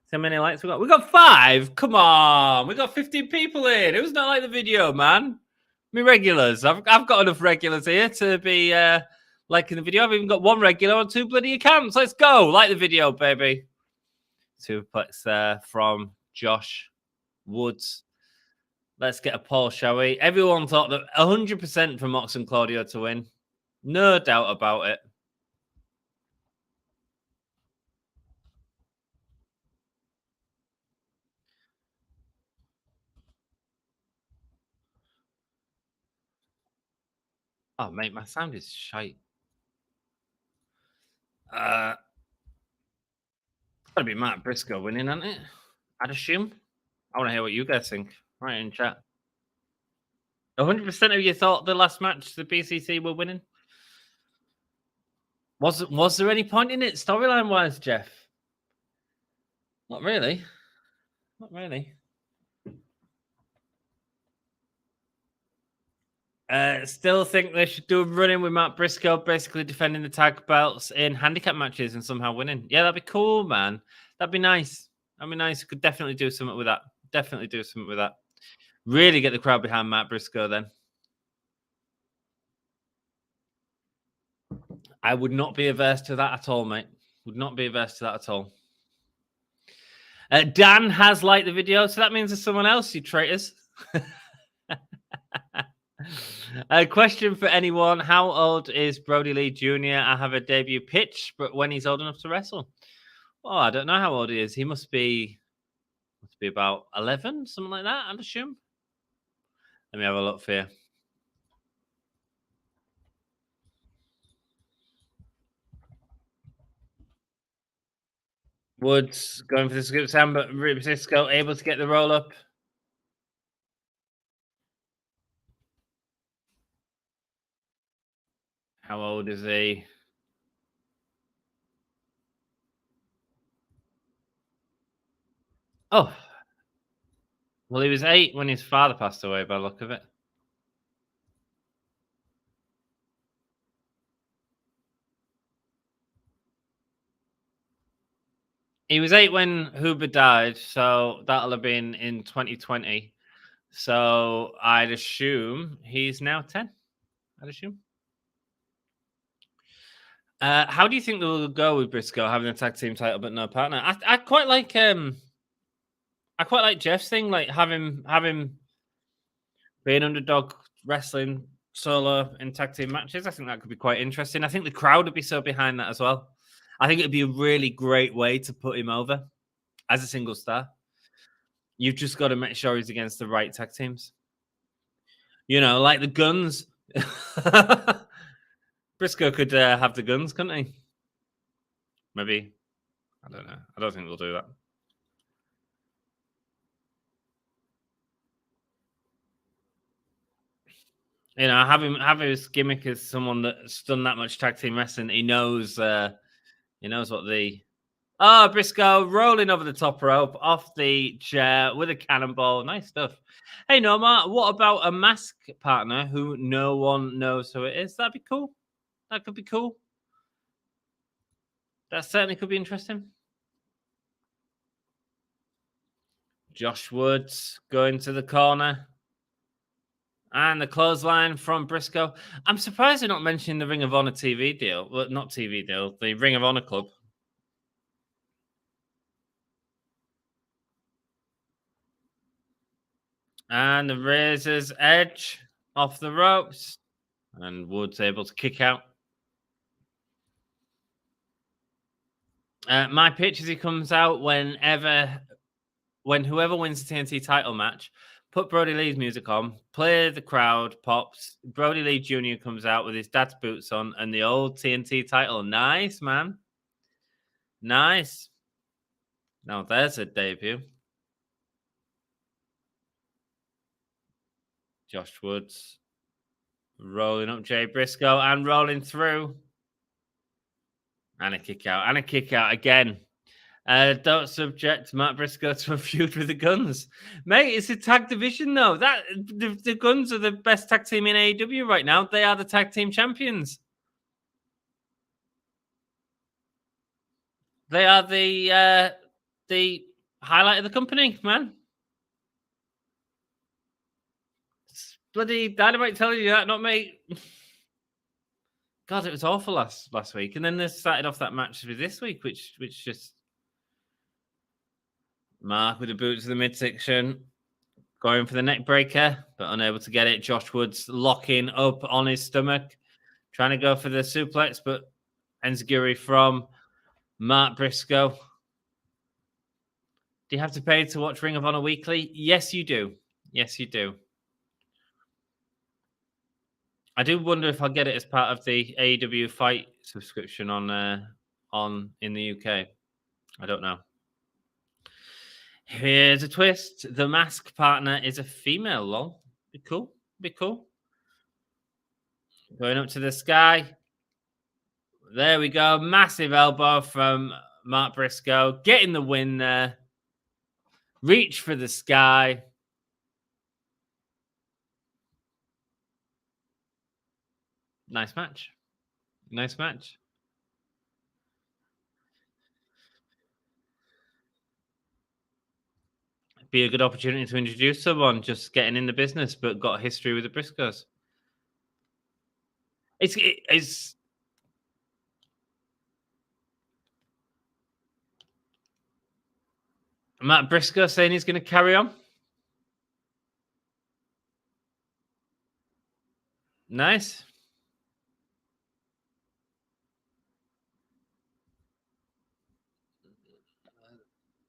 See how many likes we got? We got 5. Come on. We got 15 people in. Who's not like the video, man? Me regulars. I've got enough regulars here to be liking the video. I've even got 1 regular on 2 bloody accounts. Let's go. Like the video, baby. Superplex there from Josh Woods. Let's get a poll, shall we? Everyone thought that 100% for Mox and Claudio to win. No doubt about it. Oh, mate, my sound is shite. Gotta be Matt Briscoe winning, hasn't it? I'd assume. I want to hear what you guys think. Right in chat. 100% of you thought the last match the BCC were winning? Was there any point in it storyline wise, Jeff? Not really. Not really. Still think they should do a run-in with Matt Briscoe, basically defending the tag belts in handicap matches and somehow winning. Yeah, that'd be cool, man. That'd be nice. That'd be nice. Could definitely do something with that. Definitely do something with that. Really get the crowd behind Matt Briscoe then. I would not be averse to that at all, mate. Would not be averse to that at all. Dan has liked the video, so that means there's someone else, you traitors. A question for anyone. How old is Brody Lee Jr.? I have a debut pitch, but when he's old enough to wrestle? Oh, I don't know how old he is. He must be about 11, something like that, I'd assume. Let me have a look for you. Woods going for the scoop Sam, but Briscoe able to get the roll up. How old is he? Oh, well, he was 8 when his father passed away, by the look of it. He was 8 when Huber died, so that'll have been in 2020. So I'd assume he's now 10. I'd assume. How do you think they'll go with Briscoe having a tag team title but no partner? I quite like Jeff's thing, like having being underdog wrestling solo in tag team matches. I think that could be quite interesting. I think the crowd would be so behind that as well. I think it'd be a really great way to put him over as a single star. You've just got to make sure he's against the right tag teams. You know, like the Guns. Briscoe could have the Guns, couldn't he? Maybe. I don't know. I don't think they'll do that. You know, have his gimmick as someone that's done that much tag team wrestling. He knows what the Briscoe rolling over the top rope off the chair with a cannonball. Nice stuff. Hey, Norma, what about a mask partner who no one knows who it is? That'd be cool. That could be cool. That certainly could be interesting. Josh Woods going to the corner. And the clothesline from Briscoe. I'm surprised they're not mentioning the Ring of Honor TV deal. Well, not TV deal, the Ring of Honor Club. And the Razor's Edge off the ropes. And Woods able to kick out. My pitch as he comes out when whoever wins the TNT title match put Brody Lee's music on, play the crowd, pops. Brody Lee Jr. comes out with his dad's boots on and the old TNT title. Nice, man. Nice. Now there's a debut. Josh Woods rolling up Jay Briscoe and rolling through. And a kick out. And a kick out again. Don't subject Matt Briscoe to a feud with the Guns. Mate, it's a tag division, though. The Guns are the best tag team in AEW right now. They are the tag team champions. They are the highlight of the company, man. It's bloody Dynamite telling you that, not me. God, it was awful last week. And then they started off that match with this week, which just... Mark with the boot to the midsection, going for the neck breaker, but unable to get it. Josh Woods locking up on his stomach, trying to go for the suplex, but enziguri from Matt Briscoe. Do you have to pay to watch Ring of Honor weekly? Yes, you do. Yes, you do. I do wonder if I'll get it as part of the AEW Fight subscription on in the UK. I don't know. Here's a twist. The mask partner is a female, lol. Be cool. Be cool. Going up to the sky. There we go. Massive elbow from Matt Briscoe. Getting the win there. Reach for the sky. Nice match. Nice match. Be a good opportunity to introduce someone just getting in the business, but got a history with the Briscoes. It's Matt Briscoe saying he's going to carry on. Nice.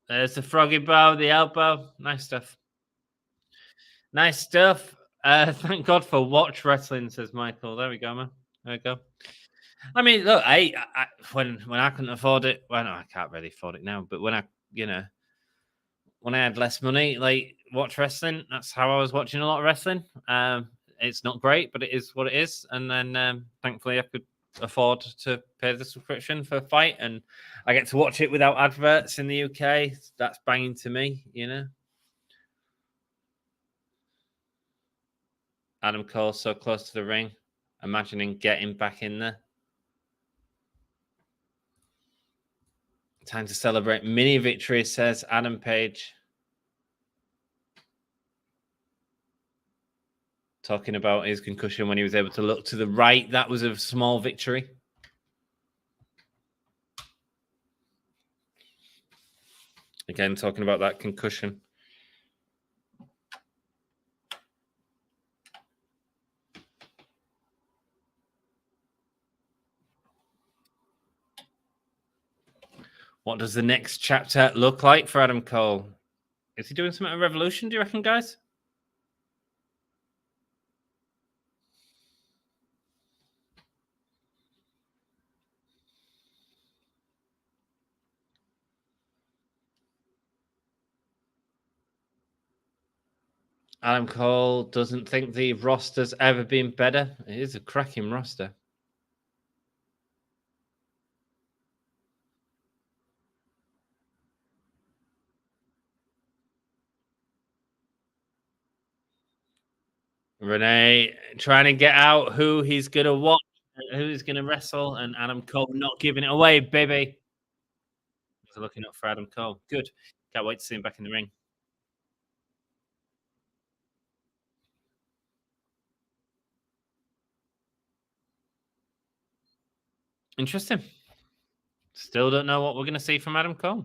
There's the froggy bow, the elbow. Nice stuff. Nice stuff. Thank God for Watch Wrestling, says Michael. There we go, man. There we go. I mean, look, I when I couldn't afford it, well, no, I can't really afford it now, but when I had less money, like watch wrestling, that's how I was watching a lot of wrestling. It's not great, but it is what it is. And then thankfully I could afford to pay the subscription for Fight, and I get to watch it without adverts in the UK. That's banging to me, Adam Cole so close to the ring, imagining getting back in there. Time to celebrate mini victory, says Adam Page. Talking about his concussion when he was able to look to the right. That was a small victory. Again, talking about that concussion. What does the next chapter look like for Adam Cole? Is he doing something at Revolution, do you reckon, guys? Adam Cole doesn't think the roster's ever been better. It is a cracking roster. Renee trying to get out who he's going to watch, who he's going to wrestle, and Adam Cole not giving it away, baby. He's looking up for Adam Cole. Good. Can't wait to see him back in the ring. Interesting. Still don't know what we're going to see from Adam Cole.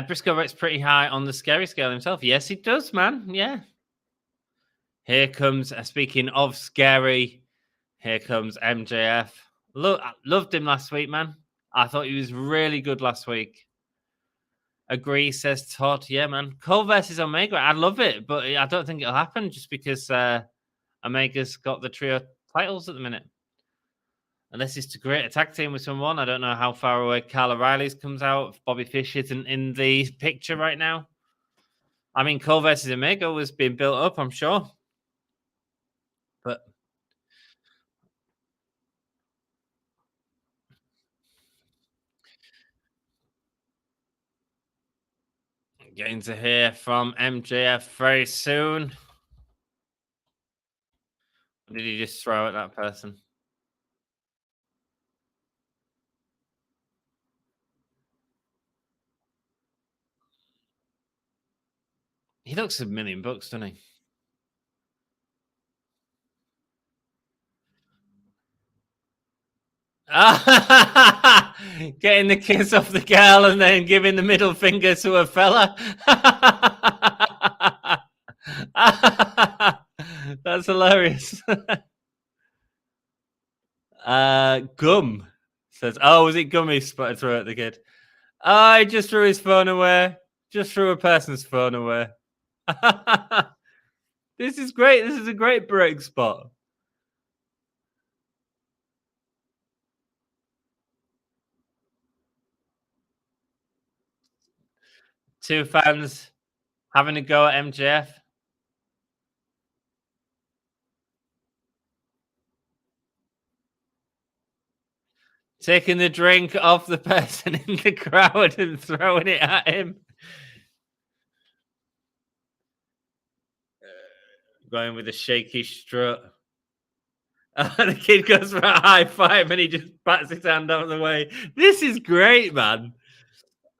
Briscoe rates pretty high on the scary scale himself. Yes, he does, man. Yeah. Here comes, speaking of scary, here comes MJF. Look, I loved him last week, man. I thought he was really good last week. Agree, says Todd. Yeah, man. Cole versus Omega. I love it, but I don't think it'll happen just because Omega's got the trio titles at the minute. Unless it's to create a tag team with someone. I don't know how far away Kyle O'Reilly's comes out. If Bobby Fish isn't in the picture right now. I mean, Cole versus Omega was being built up, I'm sure. But getting to hear from MJF very soon. Or did he just throw at that person? He looks $1 million, doesn't he? Getting the kiss off the girl and then giving the middle finger to a fella. That's hilarious. Gum says, "Oh, was it Gummy spotted throw at the kid? I just threw his phone away. Just threw a person's phone away." This is great. This is a great break spot. Two fans having a go at MJF. Taking the drink off the person in the crowd and throwing it at him. Going with a shaky strut. The kid goes for a high five and he just bats his hand out of the way. This is great, man.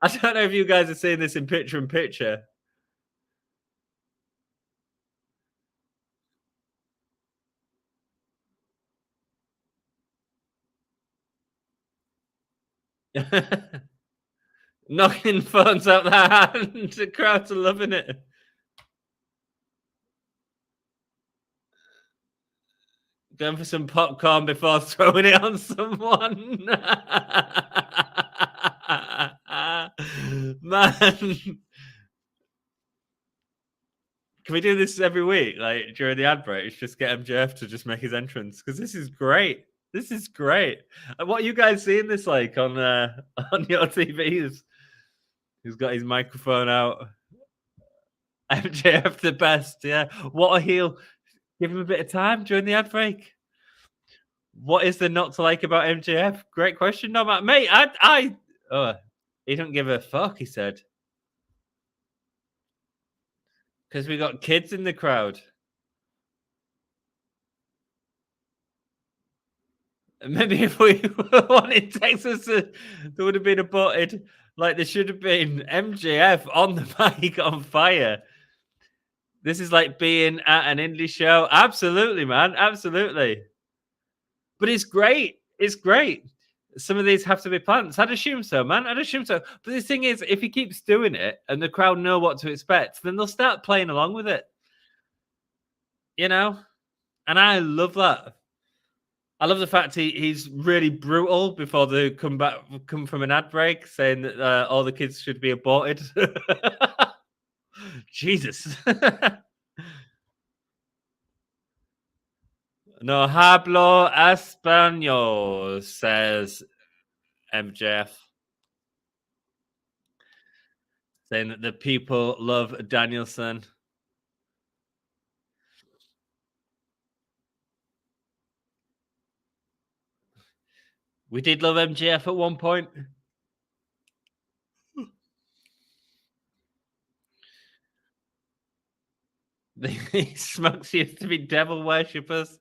I don't know if you guys are seeing this in picture. Knocking phones out their hand. The crowds are loving it. Going for some popcorn before throwing it on someone. Man. Can we do this every week? Like during the ad breaks, just get MJF to just make his entrance because this is great. This is great. What are you guys seeing this like on your TVs? He's got his microphone out. MJF the best, yeah. What a heel. Give him a bit of time during the ad break. What is there not to like about MJF? Great question. No, mate, he don't give a fuck, he said. Because we got kids in the crowd. Maybe if we wanted Texas, there would have been aborted. Like there should have been MJF on the mic on fire. This is like being at an indie show. Absolutely, man. Absolutely. But it's great. It's great. Some of these have to be plants. I'd assume so, man. I'd assume so. But the thing is, if he keeps doing it and the crowd know what to expect, then they'll start playing along with it. You know? And I love that. I love the fact he's really brutal before they come from an ad break saying that all the kids should be aborted. Jesus. No hablo español, says MJF. Saying that the people love Danielson. We did love MJF at one point. The Smokes used to be devil worshippers.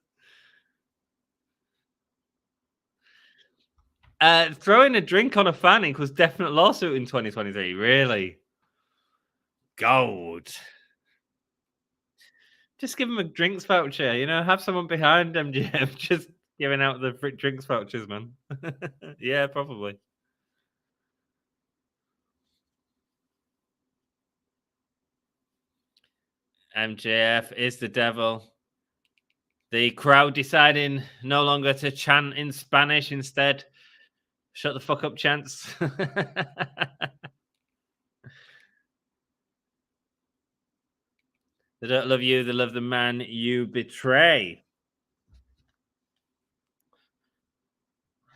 Throwing a drink on a fan equals definite lawsuit in 2023. Really? Gold. Just give him a drinks voucher, you know, have someone behind MJF just giving out the drinks vouchers, man. Yeah, probably. MJF is the devil. The crowd deciding no longer to chant in Spanish instead. Shut the fuck up, chants. They don't love you, they love the man you betray.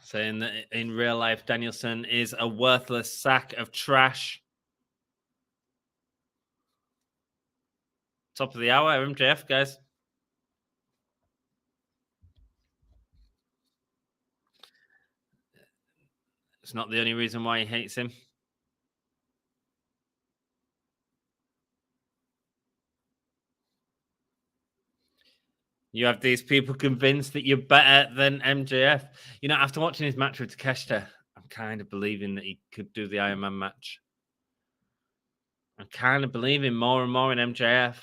Saying that in real life, Danielson is a worthless sack of trash. Top of the hour, MJF, guys. It's not the only reason why he hates him. You have these people convinced that you're better than MJF. You know, after watching his match with Takeshita, I'm kind of believing that he could do the Iron Man match. I'm kind of believing more and more in MJF.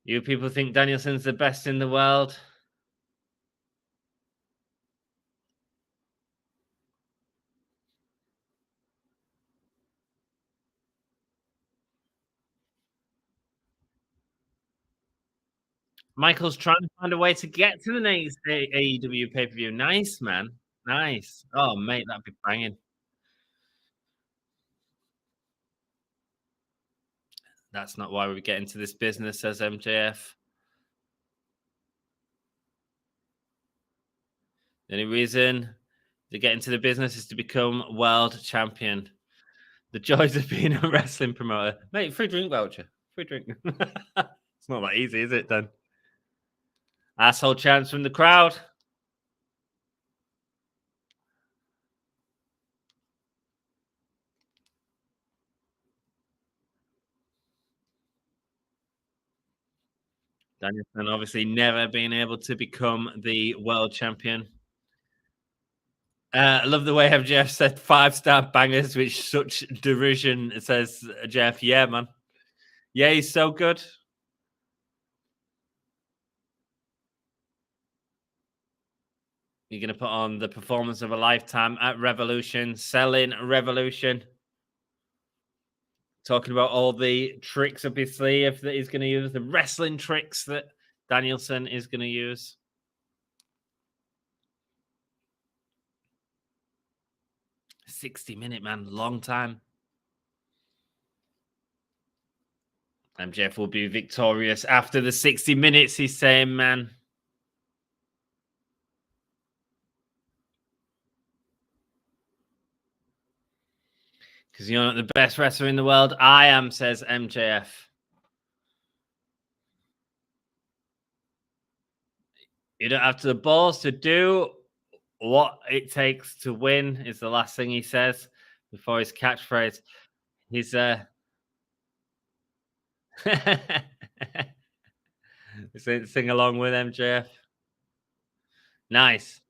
You people think Danielson's the best in the world? Michael's trying to find a way to get to the next AEW pay-per-view. Nice, man. Nice. Oh, mate, that'd be banging. That's not why we get into this business, says MJF. The only reason to get into the business is to become world champion. The joys of being a wrestling promoter. Mate, free drink voucher. Free drink. It's not that easy, is it, Dan? Asshole chants from the crowd. Danielson obviously never been able to become the world champion. I love the way Jeff said 5-star bangers, which such derision. It says Jeff, yeah, man. Yeah, he's so good. You're going to put on the performance of a lifetime at Revolution, selling Revolution. Talking about all the tricks up his sleeve that he's going to use, the wrestling tricks that Danielson is going to use. $60-minute, man. Long time. MJF will be victorious after the 60 minutes, he's saying, man. Because you're not the best wrestler in the world. I am, says MJF. You don't have the balls to do what it takes to win, is the last thing he says before his catchphrase. He's sing along with MJF. Nice.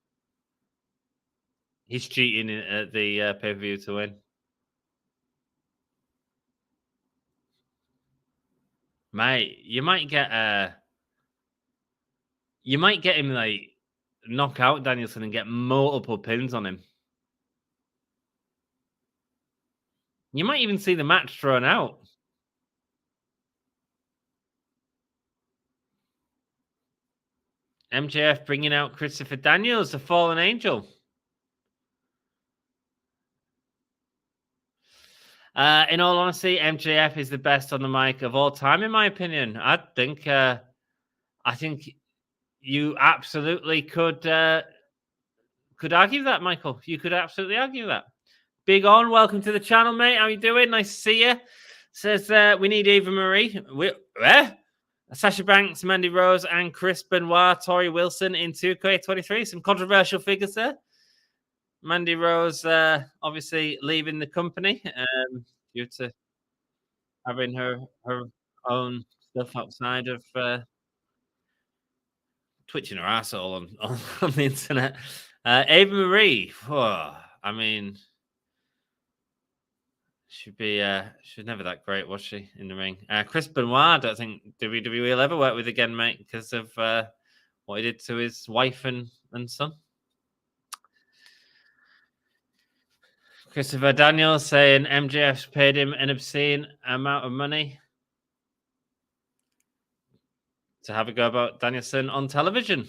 He's cheating at the pay-per-view to win. Mate, you might get him like knock out Danielson and get multiple pins on him. You might even see the match thrown out. MJF bringing out Christopher Daniels, the fallen angel. In all honesty, MJF is the best on the mic of all time, in my opinion. I think you absolutely could argue that, Michael. You could absolutely argue that. Big On, welcome to the channel, mate. How you doing? Nice to see you. Says we need Eva Marie. Sasha Banks, Mandy Rose, and Chris Benoit, Tori Wilson in 2K23. Some controversial figures there. Mandy Rose obviously leaving the company due to having her own stuff outside of twitching her asshole on the internet. Ava Marie, I mean, she's never that great, was she, in the ring? Chris Benoit, I don't think WWE will ever work with again, mate, because of what he did to his wife and son. Christopher Daniels saying MJF's paid him an obscene amount of money to have a go about Danielson on television.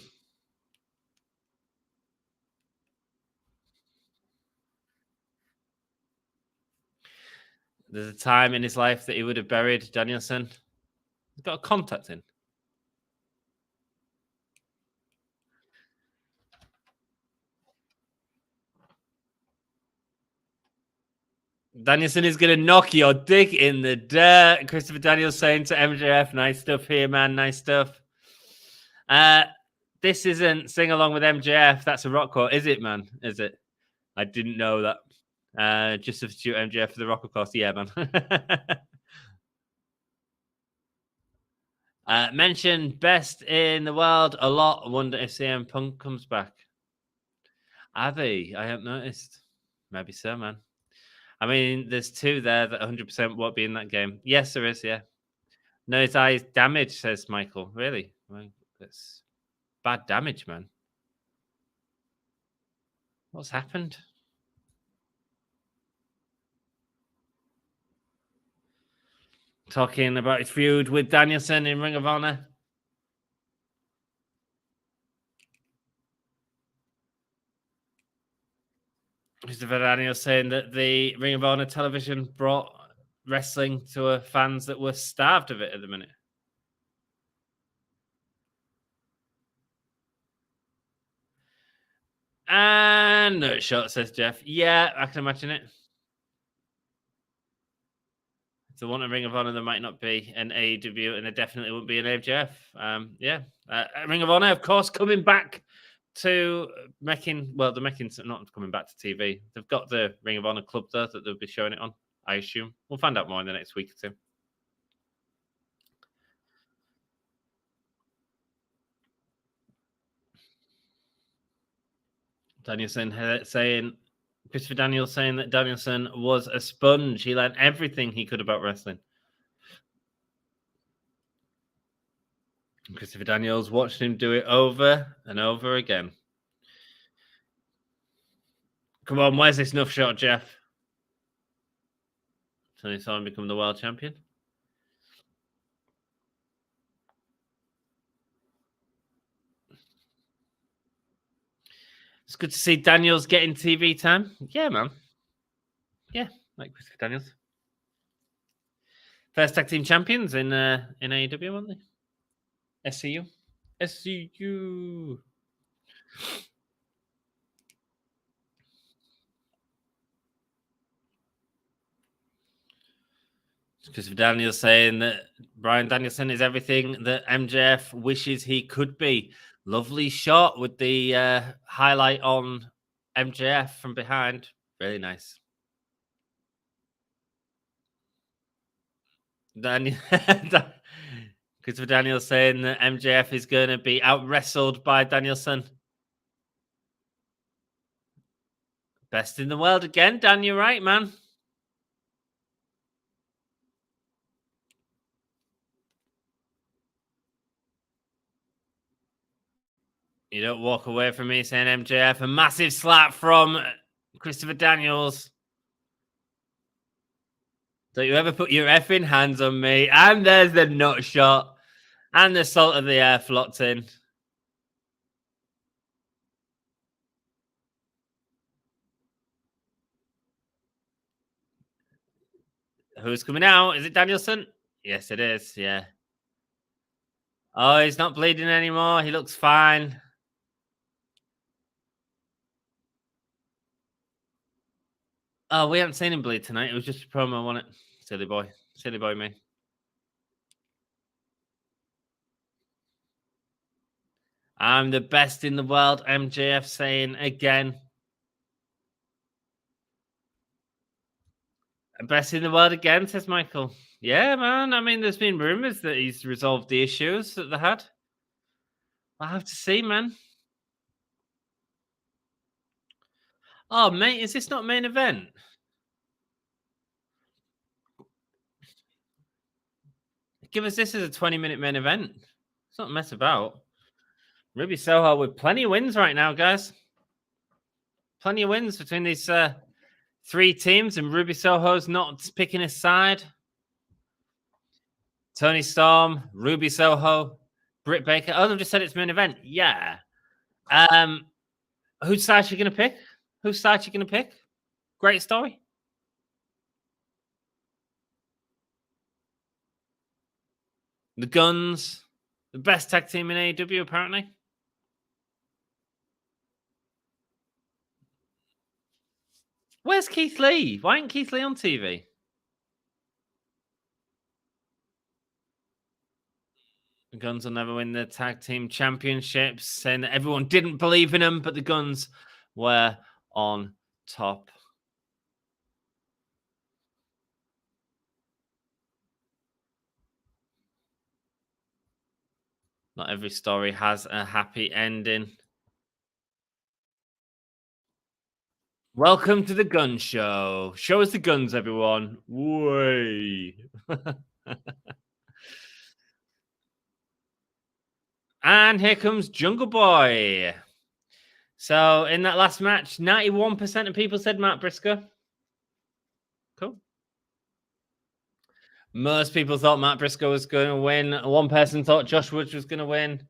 There's a time in his life that he would have buried Danielson. He's got a contact in. Danielson is going to knock your dick in the dirt. Christopher Daniels saying to MJF, nice stuff here, man. Nice stuff. This isn't Sing Along with MJF. That's a rock quote. Is it, man? Is it? I didn't know that. Just substitute MJF for the rock, of course. Yeah, man. Mentioned best in the world a lot. I wonder if CM Punk comes back. Are they? I haven't noticed. Maybe so, man. I mean, there's two there that 100% won't be in that game. Yes, there is, yeah. No, his eye's damaged, says Michael. Really? Well, that's bad damage, man. What's happened? Talking about his feud with Danielson in Ring of Honor. Christopher Daniels saying that the Ring of Honor television brought wrestling to fans that were starved of it at the minute. And no shot, says Jeff. Yeah, I can imagine it. If there want a Ring of Honor, there might not be an AEW, and there definitely wouldn't be an AJF. Ring of Honor, of course, coming back to making, well, they're making, not coming back to TV. They've got the Ring of Honor club there that they'll be showing it on, I assume. We'll find out more in the next week or two. Danielson saying, Christopher Daniels saying that Danielson was a sponge. He learned everything he could about wrestling. And Christopher Daniels watched him do it over and over again. Come on, where's this enough shot, Jeff? Toni saw him become the world champion. It's good to see Daniels getting TV time. Yeah, man. Yeah, like Christopher Daniels. First tag team champions in AEW, weren't they? SCU. SCU. Christopher Daniels saying that Bryan Danielson is everything that MJF wishes he could be. Lovely shot with the highlight on MJF from behind. Really nice. Christopher Daniels saying that MJF is going to be out wrestled by Danielson. Best in the world again, Dan. You're right, man. You don't walk away from me saying MJF. A massive slap from Christopher Daniels. Don't you ever put your effing hands on me. And there's the nut shot. And the salt of the earth locked in. Who's coming out? Is it Danielson? Yes, it is. Yeah. Oh, he's not bleeding anymore. He looks fine. Oh, we haven't seen him bleed tonight. It was just a promo, wasn't it? Silly boy. Silly boy, me. I'm the best in the world, MJF saying again. Best in the world again, says Michael. Yeah, man. I mean, there's been rumors that he's resolved the issues that they had. I'll have to see, man. Oh, mate, is this not main event? Give us this as a 20-minute main event. It's not mess about. Ruby Soho with plenty of wins right now, guys. Plenty of wins between these three teams, and Ruby Soho's not picking a side. Toni Storm, Ruby Soho, Britt Baker. Oh, they've just said it's main event. Yeah. Whose side you going to pick? Whose side you going to pick? Great story. The Guns, the best tag team in AEW, apparently. Where's Keith Lee? Why ain't Keith Lee on TV? The Guns will never win the tag team championships, saying that everyone didn't believe in them, but the Guns were on top. Not every story has a happy ending. Welcome to the Gun Show. Show us the guns, everyone. Way. And here comes Jungle Boy. So in that last match, 91% of people said Matt Briscoe. Cool. Most people thought Matt Briscoe was going to win. One person thought Josh Woods was going to win.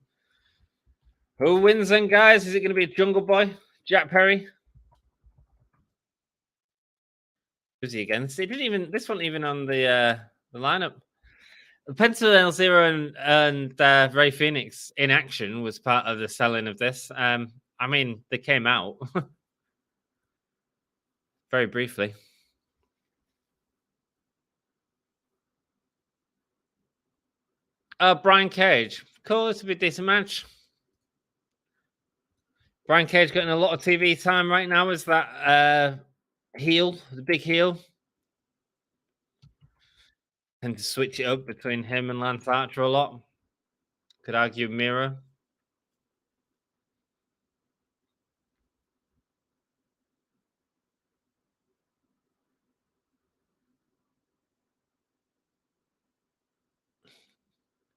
Who wins then, guys? Is it going to be Jungle Boy? Jack Perry? Who's he again? This wasn't even on the lineup. Penta El Zero and Ray Phoenix in action was part of the selling of this. I mean, they came out very briefly. Brian Cage. Cool, this would be a decent match. Brian Cage getting a lot of TV time right now as that heel, the big heel. Tend to switch it up between him and Lance Archer a lot. Could argue Miro.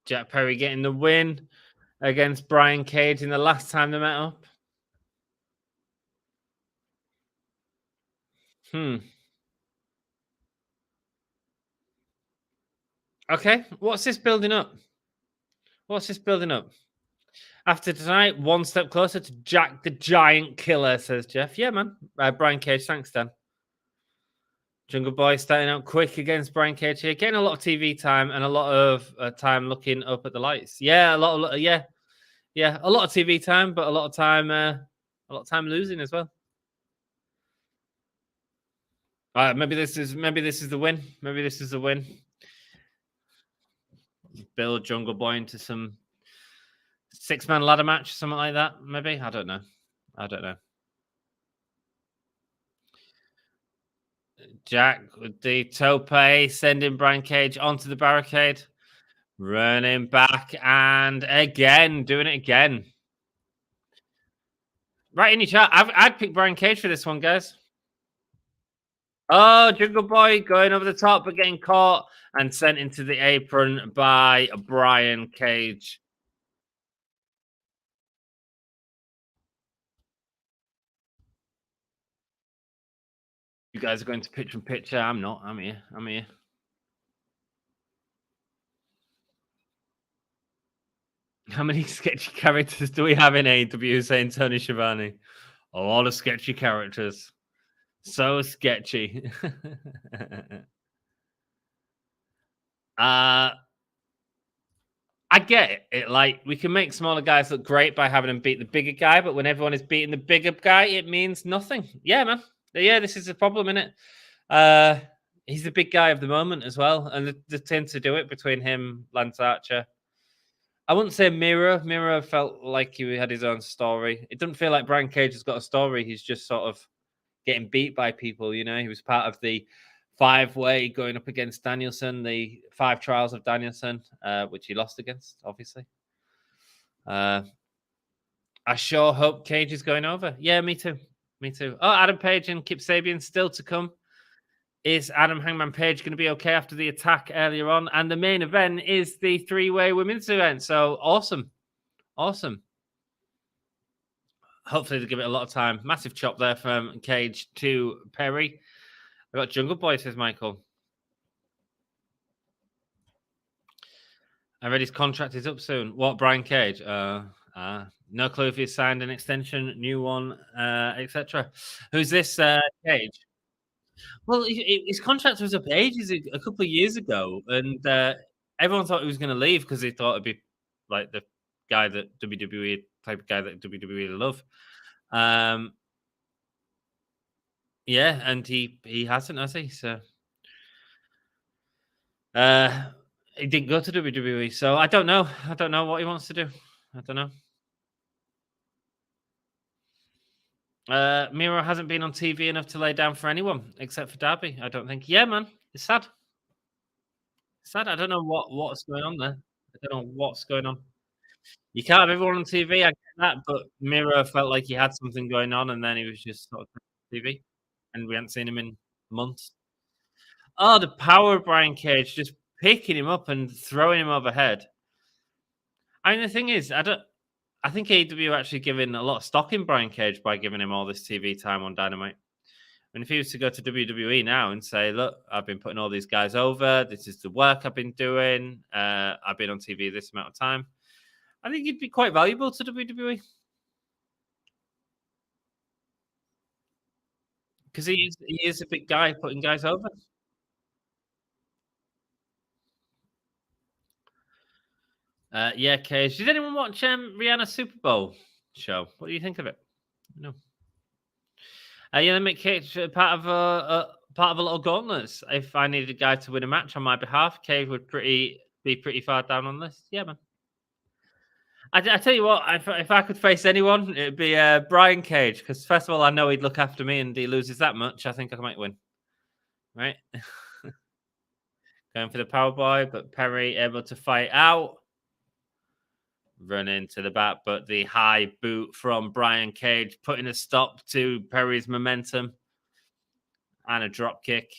Jack Perry getting the win against Brian Cage in the last time they met up. Okay, what's this building up? What's this building up? After tonight, one step closer to Jack the Giant Killer, says Jeff. Yeah, man. Brian Cage, thanks, Dan. Jungle Boy starting out quick against Brian Cage here, getting a lot of TV time and a lot of time looking up at the lights. Yeah, a lot of TV time, but a lot of time losing as well. Maybe this is the win. Maybe this is the win. Build Jungle Boy into some 6-man ladder match, something like that. Maybe, I don't know. Jack with the tope, sending Brian Cage onto the barricade, running back, and again doing it again. Right in your chat, I'd pick Brian Cage for this one, guys. Oh, Jungle Boy going over the top but getting caught and sent into the apron by Brian Cage. You guys are going to picture in picture. I'm not. I'm here. How many sketchy characters do we have in AEW, saying Tony Schiavone? A lot of sketchy characters. So sketchy. I get it. Like, we can make smaller guys look great by having them beat the bigger guy, but when everyone is beating the bigger guy, it means nothing. Yeah, man. Yeah, this is a problem, isn't it? He's the big guy of the moment as well, and they tend to do it between him, Lance Archer. I wouldn't say Miro. Miro felt like he had his own story. It doesn't feel like Brian Cage has got a story. He's just sort of getting beat by people, you know. He was part of the 5-way going up against Danielson, the 5 trials of Danielson, which he lost against, obviously. I sure hope Cage is going over. Yeah, me too. Oh, Adam Page and Kip Sabian still to come. Is Adam Hangman Page going to be okay after the attack earlier on? And the main event is the 3-way women's event. So awesome. Hopefully they give it a lot of time. Massive chop there from Cage to Perry. I got Jungle Boy, says Michael. I read his contract is up soon. What, Brian Cage? No clue if he's signed an extension, new one, etc. Who's this Cage? Well, his contract was up ages, a couple of years ago, and everyone thought he was going to leave because they thought it'd be like the guy that WWE type of guy that WWE love. Um, yeah, and he hasn't, has he? So uh, he didn't go to WWE. So I don't know. I don't know what he wants to do. I don't know. Miro hasn't been on TV enough to lay down for anyone except for Darby. I don't think. Yeah, man, it's sad. Sad. I don't know what's going on there. I don't know what's going on. You can't have everyone on TV. I get that, but Miro felt like he had something going on, and then he was just sort of on TV, and we hadn't seen him in months. Oh, the power of Brian Cage just picking him up and throwing him overhead. I mean, the thing is, I think AEW actually giving a lot of stock in Brian Cage by giving him all this TV time on Dynamite. And if he was to go to WWE now and say, "Look, I've been putting all these guys over. This is the work I've been doing. I've been on TV this amount of time," I think he'd be quite valuable to WWE because he is a big guy putting guys over. Yeah, Cage. Did anyone watch Rihanna's Super Bowl show? What do you think of it? No. Yeah, make Cage part of a little gauntlets. If I needed a guy to win a match on my behalf, Cage would be pretty far down on the list. Yeah, man. I tell you what, if I could face anyone, it'd be Brian Cage. Because first of all, I know he'd look after me, and he loses that much. I think I might win. Right, going for the power boy, but Perry able to fight out. Run into the back, but the high boot from Brian Cage putting a stop to Perry's momentum, and a drop kick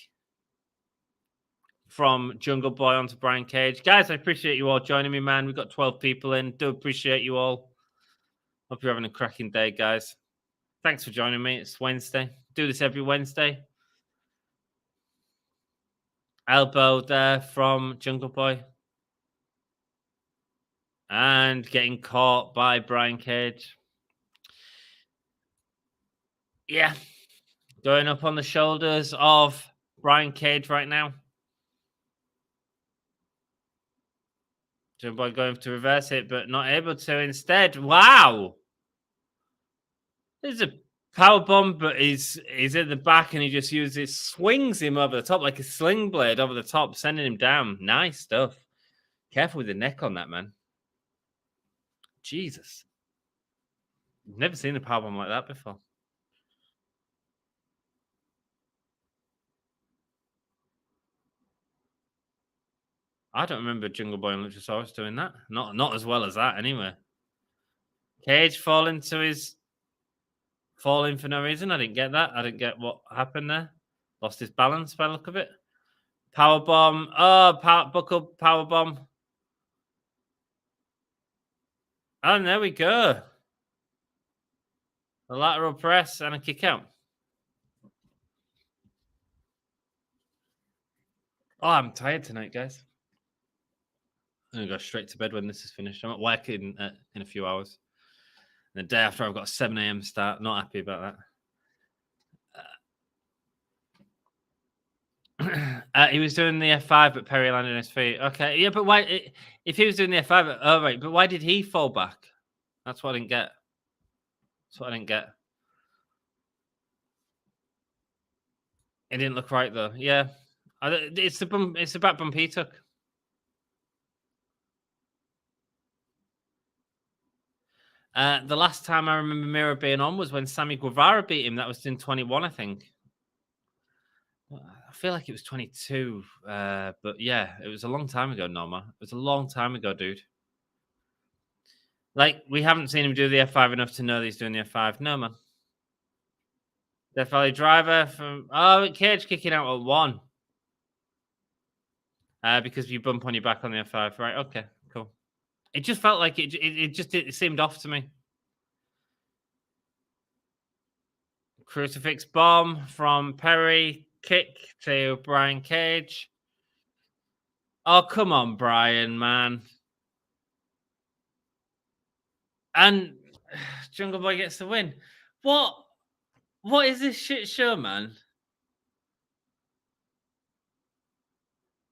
from Jungle Boy onto Brian Cage. Guys, I appreciate you all joining me, man. We've got 12 people in. Do appreciate you all. Hope you're having a cracking day, guys. Thanks for joining me. It's Wednesday. Do this every Wednesday. Elbow there from Jungle Boy. And getting caught by Brian Cage. Yeah. Going up on the shoulders of Brian Cage right now. Jungle Boy going to reverse it, but not able to instead. Wow. There's a power bomb, but he's at the back and he just swings him over the top like a sling blade over the top, sending him down. Nice stuff. Careful with the neck on that, man. Jesus. Never seen a power bomb like that before. I don't remember Jungle Boy and Luchasaurus doing that. Not as well as that, anyway. Cage falling for no reason. I didn't get that. I didn't get what happened there. Lost his balance by the look of it. Power bomb. Oh, buckle power bomb. And there we go. A lateral press and a kick out. Oh, I'm tired tonight, guys. I'm going to go straight to bed when this is finished. I'm at work in a few hours. And the day after, I've got a 7 a.m. start. Not happy about that. He was doing the F5, but Perry landed on his feet. Okay, yeah, but why? If he was doing the F5, oh, right, but why did he fall back? That's what I didn't get. It didn't look right, though. Yeah. It's the back bump he took. The last time I remember Miro being on was when Sammy Guevara beat him. That was in 21, I think. I feel like it was 22. But yeah, it was a long time ago, Norma. It was a long time ago, dude. Like, we haven't seen him do the F5 enough to know that he's doing the F5. No, man. Death Valley Driver from... Oh, Cage kicking out at 1. Because you bump on your back on the F5. Right, okay, cool. It just felt like it seemed off to me. Crucifix bomb from Perry. Kick to Brian Cage. Oh, come on, Brian, man. And Jungle Boy gets the win. What is this shit show, man?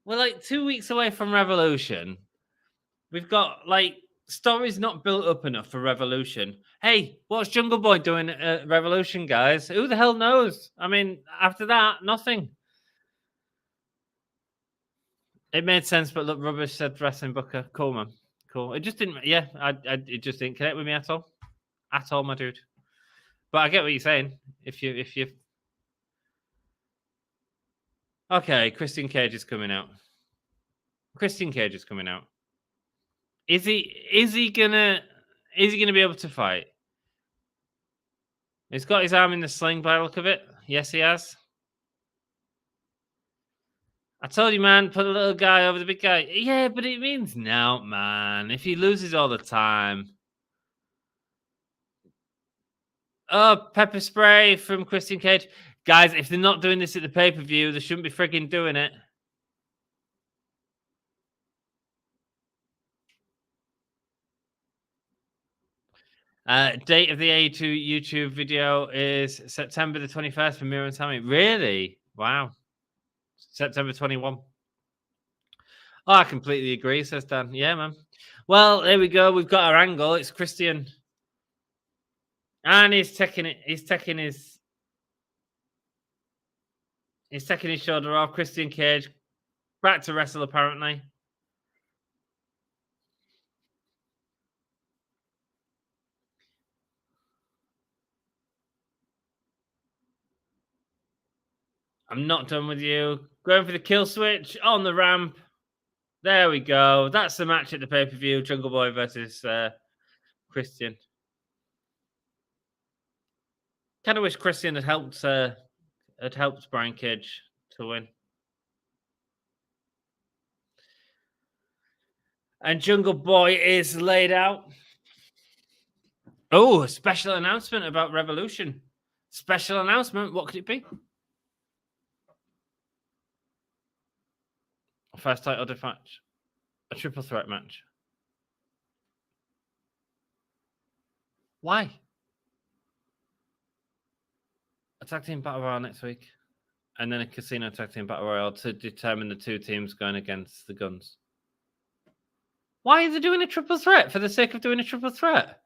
We're like 2 weeks away from Revolution. We've got like stories not built up enough for Revolution. Hey, what's Jungle Boy doing at Revolution, guys? Who the hell knows? I mean, after that, nothing. It made sense, but look, rubbish, said Wrestling Booker. Cool, man. Cool. It just didn't, yeah, it just didn't connect with me at all. At all, my dude. But I get what you're saying. If you Okay, Christian Cage is coming out. Christian Cage is coming out. Is he gonna be able to fight? He's got his arm in the sling by the look of it. Yes, he has. I told you, man, put the little guy over the big guy. Yeah, but it means no, man. If he loses all the time. Oh, pepper spray from Christian Cage. Guys, if they're not doing this at the pay-per-view, they shouldn't be frigging doing it. Date of the AEW YouTube video is September the 21st for Miro and Tammy. Really? Wow. September 21. Oh, I completely agree, says Dan. Yeah, man. Well, there we go. We've got our angle. It's Christian. And he's taking his shoulder off. Christian Cage back to wrestle, apparently. I'm not done with you. Going for the kill switch on the ramp. There we go. That's the match at the pay-per-view. Jungle Boy versus Christian. Kind of wish Christian had helped Brian Cage to win. And Jungle Boy is laid out. Oh, a special announcement about Revolution. Special announcement. What could it be? A first title match. A triple threat match. Why? A tag team battle royale next week. And then a casino tag team battle royale to determine the two teams going against the Guns. Why are they doing a triple threat for the sake of doing a triple threat?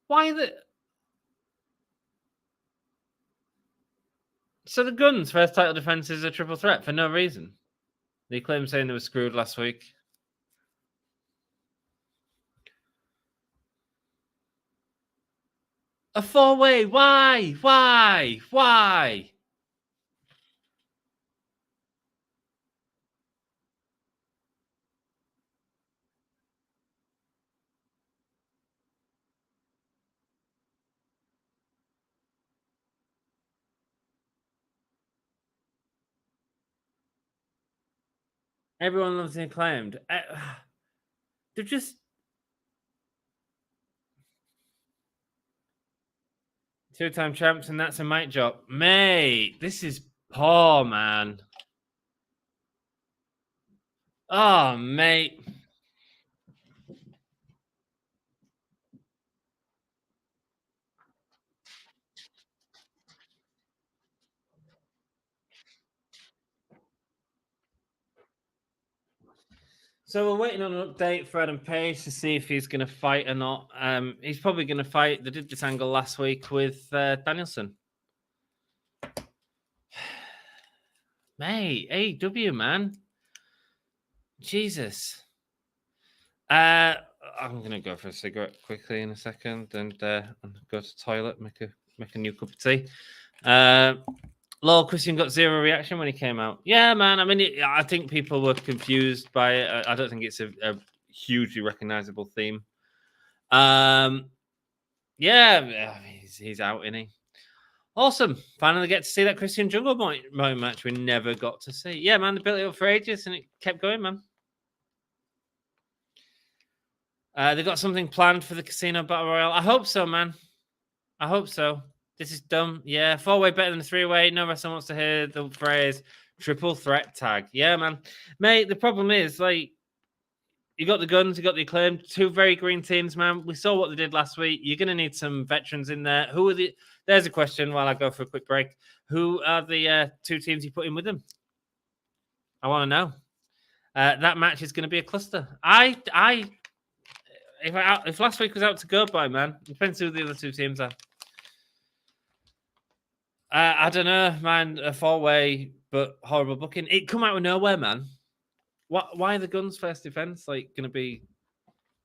Why the... So the Guns' first title defense is a triple threat for no reason. They claim saying they were screwed last week. A four-way. Why? Everyone loves the Acclaimed. They're just... two-time champs, and that's a mic drop. Mate, this is poor, man. Oh, mate. So we're waiting on an update for Adam Page to see if he's going to fight or not. He's probably going to fight. They did this angle last week with Danielson. Mate, AEW, man. Jesus. I'm going to go for a cigarette quickly in a second and go to the toilet, make a new cup of tea. Lord Christian got zero reaction when he came out. Yeah, man. I mean, I think people were confused by it. I don't think it's a hugely recognizable theme. Yeah, he's out, isn't he? Awesome. Finally get to see that Christian Jungle Boy match we never got to see. Yeah, man. They built it up for ages and it kept going, man. They got something planned for the Casino Battle Royale. I hope so, man. I hope so. This is dumb. Yeah, four-way better than three-way. No wrestler wants to hear the phrase triple threat tag. Yeah, man. Mate, the problem is, like, You got the Guns, you got the Acclaimed, two very green teams, man. We saw what they did last week. You're going to need some veterans in there. Who are the? There's a question while I go for a quick break. Who are the two teams you put in with them? I want to know. That match is going to be a cluster. If last week was out to go by, man, depends who the other two teams are. I don't know, man. A 4-way, but horrible booking. It come out of nowhere, man. Why are the Guns first defense going to be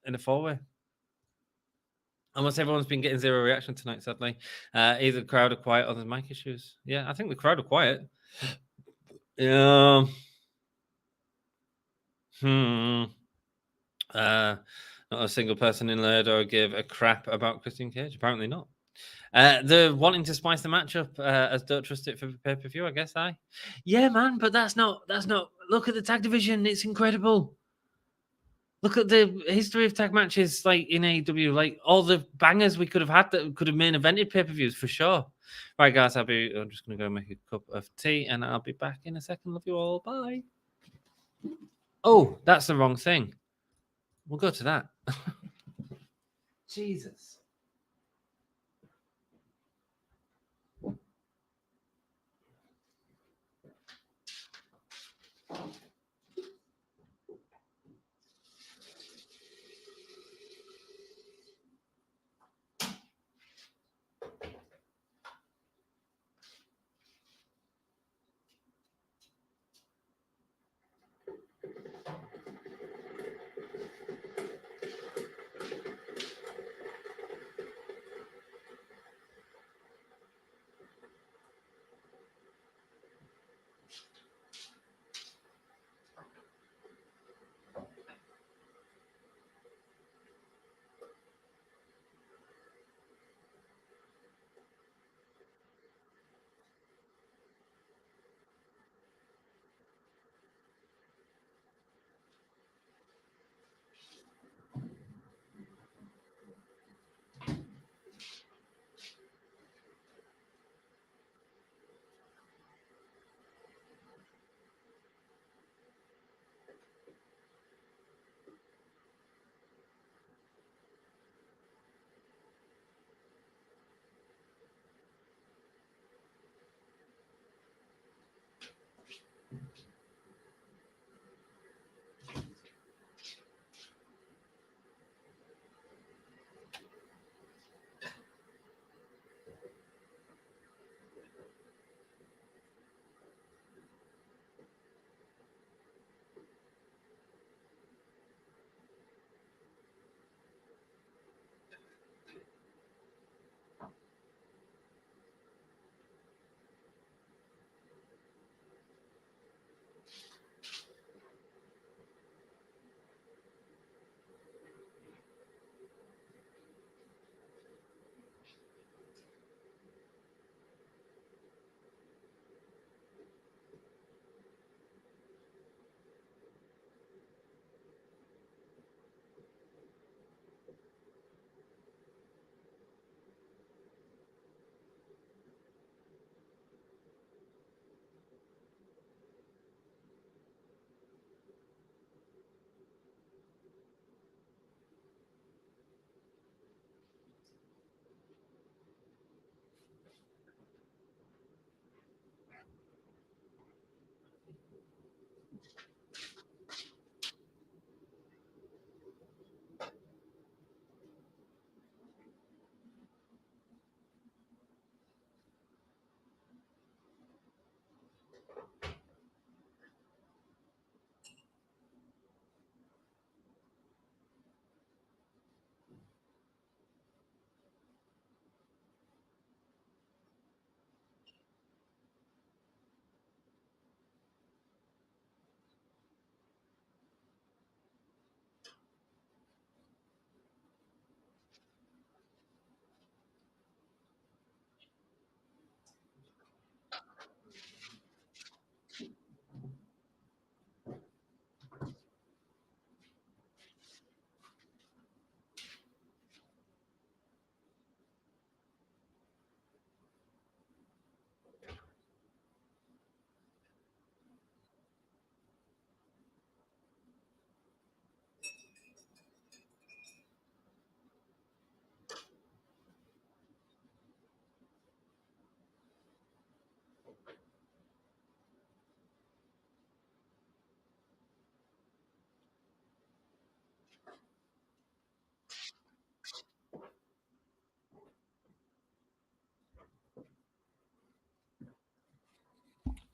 in a 4-way? Almost everyone's been getting zero reaction tonight, sadly. Either the crowd are quiet or there's mic issues. Yeah, I think the crowd are quiet. Yeah. Not a single person in Laredo gave a crap about Christian Cage. Apparently not. They're wanting to spice the matchup as don't trust it for pay-per-view, I guess. Yeah, man, but that's not. Look at the tag division; it's incredible. Look at the history of tag matches, in AEW, all the bangers we could have had that could have main evented pay-per-views for sure. Right, guys, I'm just gonna go make a cup of tea, and I'll be back in a second. Love you all. Bye. Oh, that's the wrong thing. We'll go to that. Jesus.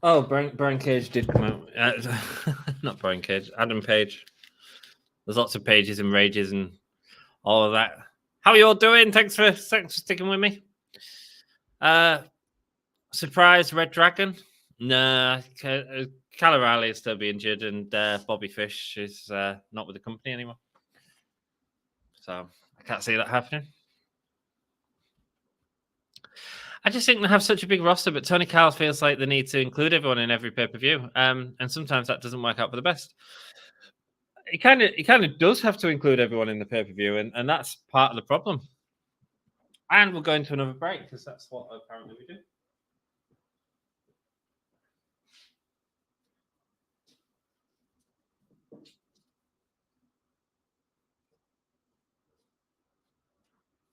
Oh, Brian Cage did come out. Not Brian Cage, Adam Page. There's lots of pages and rages and all of that. How are you all doing? Thanks for sticking with me. Surprise, Red Dragon. Nah, Cal O'Reilly is still be injured, and Bobby Fish is not with the company anymore. So I can't see that happening. I just think they have such a big roster, but Tony Khan feels like they need to include everyone in every pay-per-view, and sometimes that doesn't work out for the best. He kind of does have to include everyone in the pay-per-view, and that's part of the problem. And we'll go into another break because that's what apparently we do.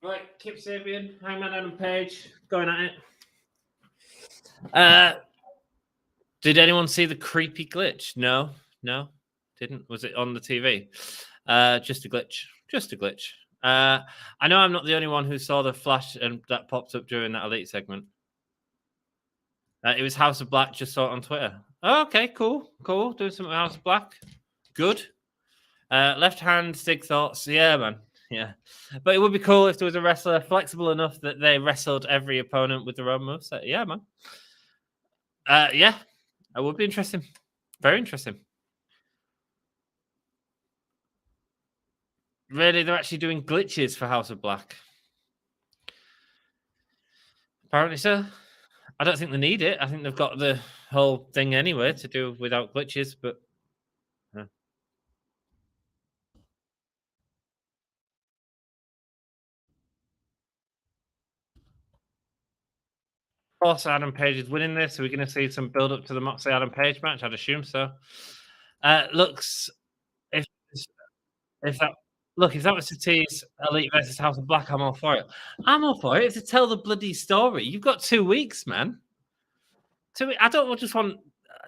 Right, Kip Sabian, Hangman Adam Page, going at it. Did anyone see the creepy glitch? No, didn't. Was it on the TV? Just a glitch. I know I'm not the only one who saw the flash and that popped up during that Elite segment. It was House of Black. Just saw it on Twitter. Oh, okay, cool. Doing some House of Black. Good. Left hand, Stig thoughts. Yeah, man. Yeah. But it would be cool if there was a wrestler flexible enough that they wrestled every opponent with their own moveset. Yeah, man. Yeah. That would be interesting. Very interesting. Really, they're actually doing glitches for House of Black. Apparently so. I don't think they need it. I think they've got the whole thing anyway to do without glitches, but yeah. Of course, Adam Page is winning this. Are we going to see some build up to the Moxley Adam Page match? I'd assume so. Looks if that was to tease Elite versus House of Black, I'm all for it. I'm all for it to tell the bloody story. You've got 2 weeks, man. I don't just want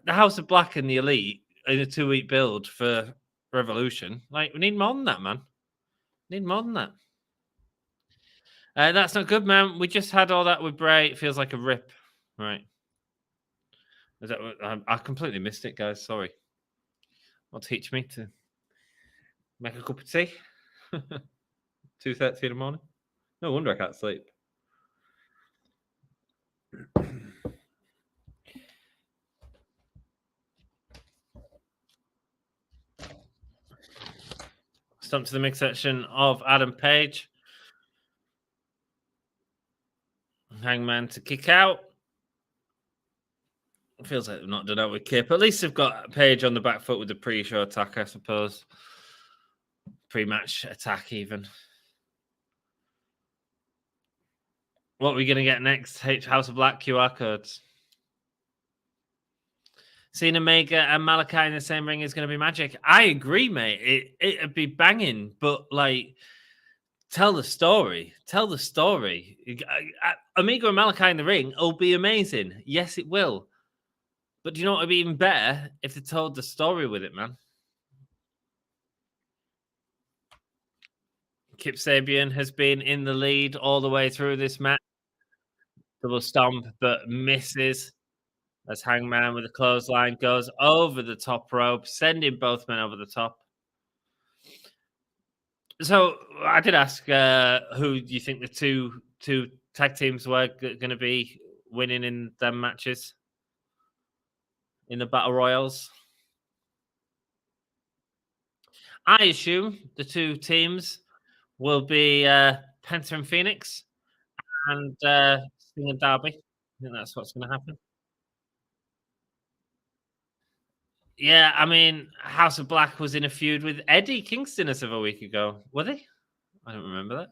the House of Black and the Elite in a 2-week build for Revolution. Like, we need more than that, man. Need more than that. That's not good, man. We just had all that with Bray. It feels like a rip. Right. I completely missed it, guys. Sorry. Will teach me to make a cup of tea. 2:30 in the morning. No wonder I can't sleep. Stump to the mid section of Adam Page. Hangman to kick out. It feels like they've not done that with Kip. At least they've got Page on the back foot with the pre-show attack, I suppose. Pre-match attack, even. What are we going to get next? House of Black QR codes. Seeing Omega and Malachi in the same ring is going to be magic. I agree, mate. It'd be banging, but like, tell the story. Omega and Malachi in the ring will be amazing. Yes, it will. But do you know what would be even better if they told the story with it, man? Kip Sabian has been in the lead all the way through this match. Double stomp, but misses. As Hangman with a clothesline goes over the top rope, sending both men over the top. So I did ask who do you think the two tag teams were going to be winning in them matches in the Battle Royals. I assume the two teams will be Penta and Fenix and Singh and Darby. I think that's what's going to happen. Yeah, I mean, House of Black was in a feud with Eddie Kingston as of a week ago. Were they? I don't remember that.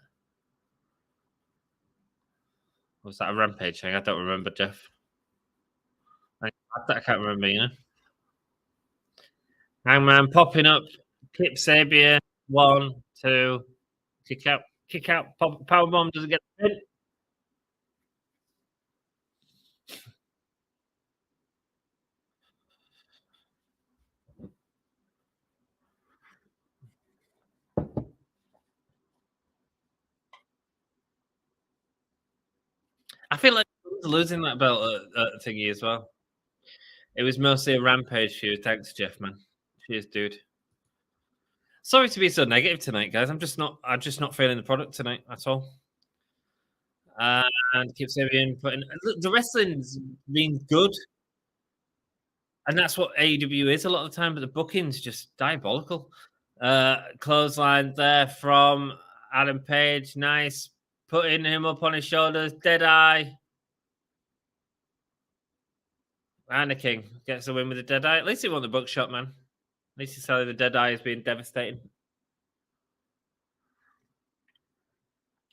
Was that a Rampage thing? I don't remember, Jeff. I can't remember, you know. Hangman popping up. Kip Sabian. 1, 2. Kick out. Powerbomb doesn't get the pin. I feel like losing that belt at thingy as well. It was mostly a Rampage feud. Thanks, Jeff, man. Cheers, dude. Sorry to be so negative tonight, guys. I'm just not feeling the product tonight at all. And keep Sabian putting look, the wrestling's been good, and that's what AEW is a lot of the time. But the booking's just diabolical. Clothesline there from Adam Page, nice, putting him up on his shoulders, dead eye. And the King gets the win with the dead eye. At least he won the buckshot, man. At least he's telling the dead eye has been devastating.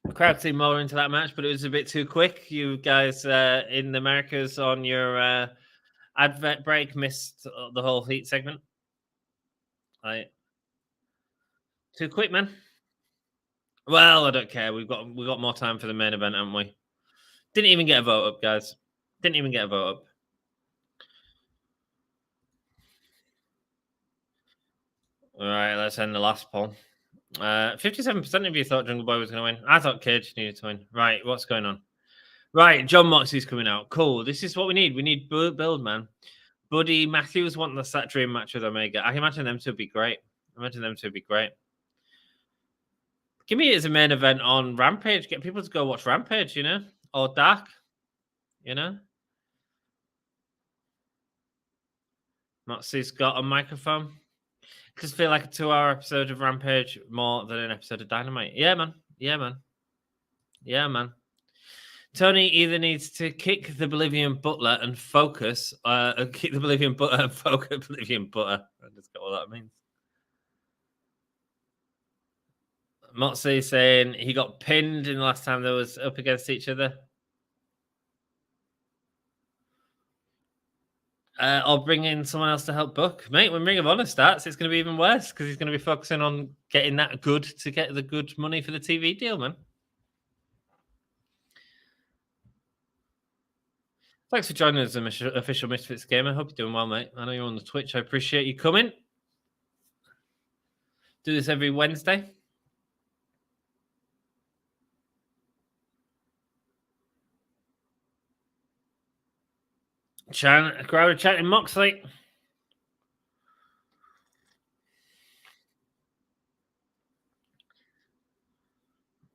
The crowd seemed more into that match, but it was a bit too quick. You guys in the Americas on your advert break missed the whole heat segment. Too quick, man. Well, I don't care. We've got more time for the main event, haven't we? Didn't even get a vote up, guys. Didn't even get a vote up. All right, let's end the last poll. 57% of you thought Jungle Boy was going to win. I thought Cage needed to win. Right, what's going on? Right, John Moxley's coming out. Cool. This is what we need. We need build, man. Buddy Matthews wanting the dream match with Omega. I imagine them to be great. Give me it as a main event on Rampage. Get people to go watch Rampage, you know? Or Dark, you know? Moxley's got a microphone. Just feel like a 2-hour episode of Rampage more than an episode of Dynamite. Yeah, man. Toni either needs to kick the Bolivian butler and focus, kick the Bolivian butler and focus Bolivian butter. I just got what that means. Moxley saying he got pinned in the last time they was up against each other. Or bring in someone else to help book. Mate, when Ring of Honor starts, it's going to be even worse because he's going to be focusing on getting that good to get the good money for the TV deal, man. Thanks for joining us, official Misfits game. I hope you're doing well, mate. I know you're on the Twitch. I appreciate you coming. Do this every Wednesday. Crowd chatting Moxley.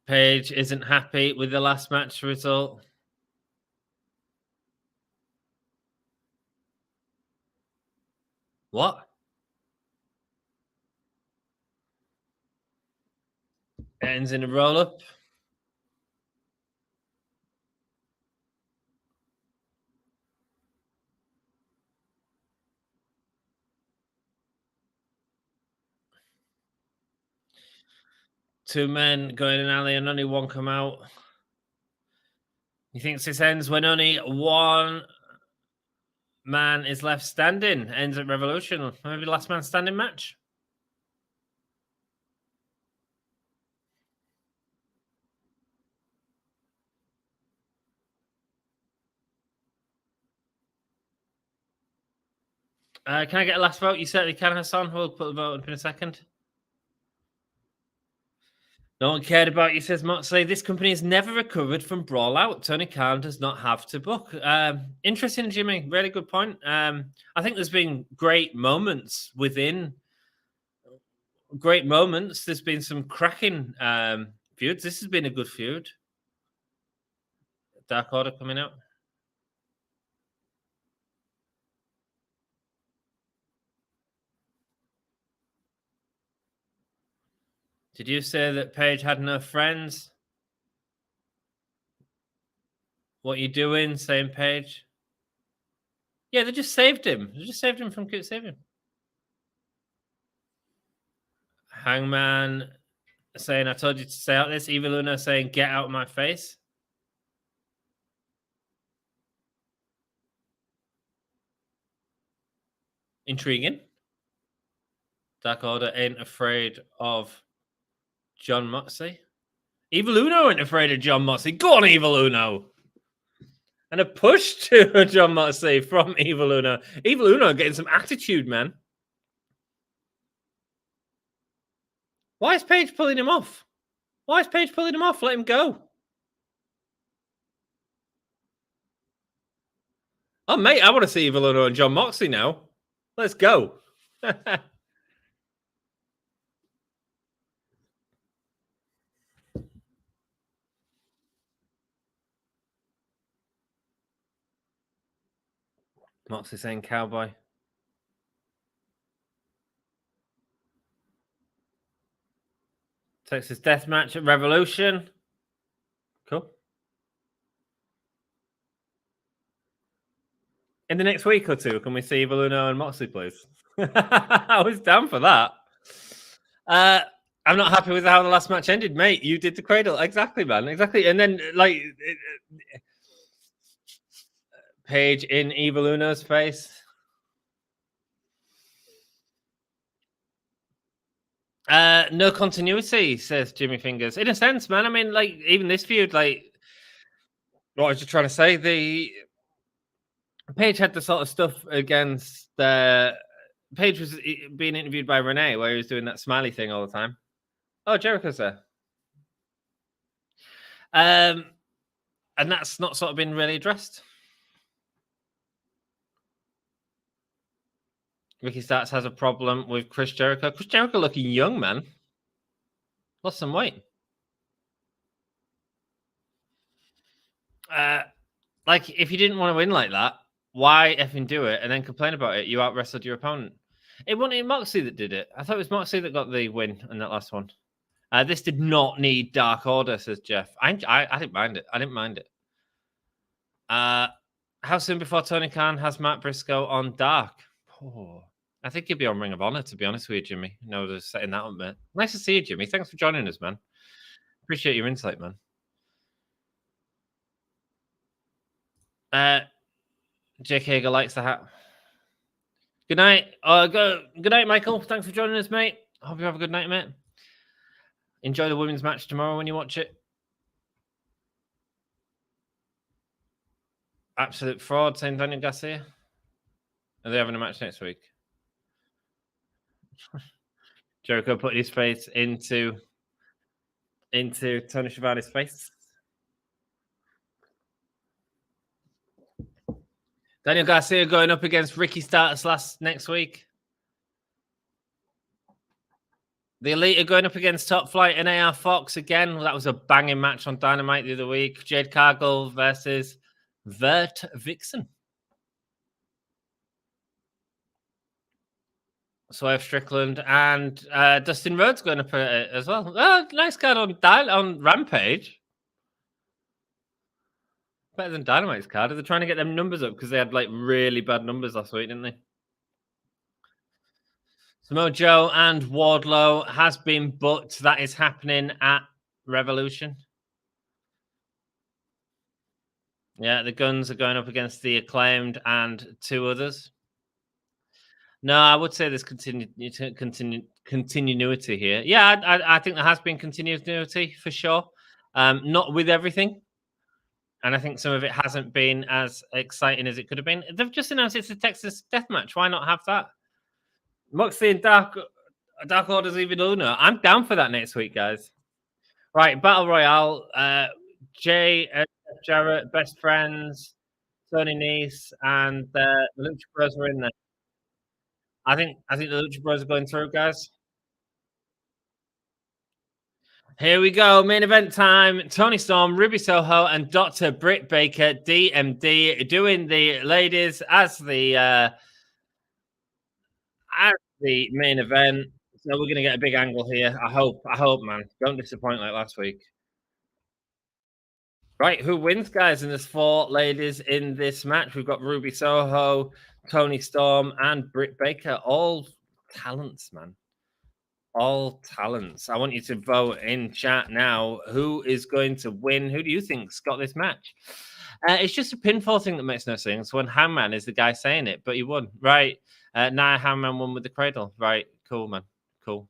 Page isn't happy with the last match result. What? Ends in a roll-up. Two men going in alley and only one come out. He thinks this ends when only one man is left standing. Ends at Revolution. Maybe last man standing match. Can I get a last vote? You certainly can, Hassan. We'll put the vote up in a second. No one cared about you, says Moxley. This company has never recovered from Brawl Out. Tony Khan does not have to book. Interesting, Jimmy. Really good point. I think there's been great moments within. Great moments. There's been some cracking feuds. This has been a good feud. Dark Order coming out. Did you say that Paige had no friends? What you doing, saying Paige? Yeah, they just saved him. They just saved him from Kurt Sabian. Hangman saying, I told you to stay out this. Evil Luna saying, get out of my face. Intriguing. Dark Order ain't afraid of John Moxley. Evil Uno ain't afraid of John Moxley. Go on, Evil Uno. And a push to John Moxley from Evil Uno. Evil Uno getting some attitude, man. Why is Paige pulling him off? Let him go. Oh, mate, I want to see Evil Uno and John Moxley now. Let's go. Moxley saying cowboy. Texas death match at Revolution. Cool. In the next week or two, can we see Evil Uno and Moxley, please? I was down for that. I'm not happy with how the last match ended, mate. You did the cradle. Exactly, man. Exactly. And then, like, Paige in Evil Uno's face. No continuity, says Jimmy Fingers. In a sense, man. I mean, like, even this feud, like, what I was just trying to say, the Paige had the sort of stuff against Paige was being interviewed by Renee, where he was doing that smiley thing all the time. Oh, Jericho's there. And that's not sort of been really addressed. Ricky Starks has a problem with Chris Jericho. Chris Jericho looking young, man. Lost some weight. Like, if you didn't want to win like that, why effing do it and then complain about it? You out wrestled your opponent. It wasn't even Moxley that did it. I thought it was Moxley that got the win in that last one. This did not need Dark Order, says Jeff. I didn't mind it. I didn't mind it. How soon before Tony Khan has Matt Briscoe on Dark? Oh, I think he'll be on Ring of Honor, to be honest with you, Jimmy. No, just setting that up, mate. Nice to see you, Jimmy. Thanks for joining us, man. Appreciate your insight, man. Jake Hager likes the hat. Good night. Good night, Michael. Thanks for joining us, mate. I hope you have a good night, mate. Enjoy the women's match tomorrow when you watch it. Absolute fraud, saying Daniel Garcia. Are they having a match next week? Jericho put his face into Tony Schiavone's face. Daniel Garcia going up against Ricky Starks next week. The Elite are going up against Top Flight and AR Fox again. That was a banging match on Dynamite the other week. Jade Cargill versus Vert Vixen. Swerve Strickland and Dustin Rhodes going up as well. Oh, nice card on Rampage. Better than Dynamite's card. They're trying to get them numbers up because they had like really bad numbers last week, didn't they? Samoa Joe and Wardlow has been booked. That is happening at Revolution. Yeah, the Guns are going up against the Acclaimed and two others. No, I would say there's continuity here. Yeah, I think there has been continuity for sure. Not with everything. And I think some of it hasn't been as exciting as it could have been. They've just announced it's a Texas death match. Why not have that? Moxley and Dark Order's Evil Uno. I'm down for that next week, guys. Right, Battle Royale. Jay and Jarrett, best friends, Tony Nese, and the Lucha Bros are in there. I think the Lucha Bros are going through, guys. Here we go. Main event time. Toni Storm, Ruby Soho, and Dr. Britt Baker, DMD, doing the ladies as the main event. So we're going to get a big angle here. I hope, man. Don't disappoint like last week. Right, who wins, guys? And there's four ladies in this match. We've got Ruby Soho, Toni Storm, and Britt Baker. All talents, man. All talents. I want you to vote in chat now. Who is going to win? Who do you think's got this match? It's just a pinfall thing that makes no sense when Hangman is the guy saying it, but he won. Right. Now Hangman won with the cradle. Right. Cool, man. Cool.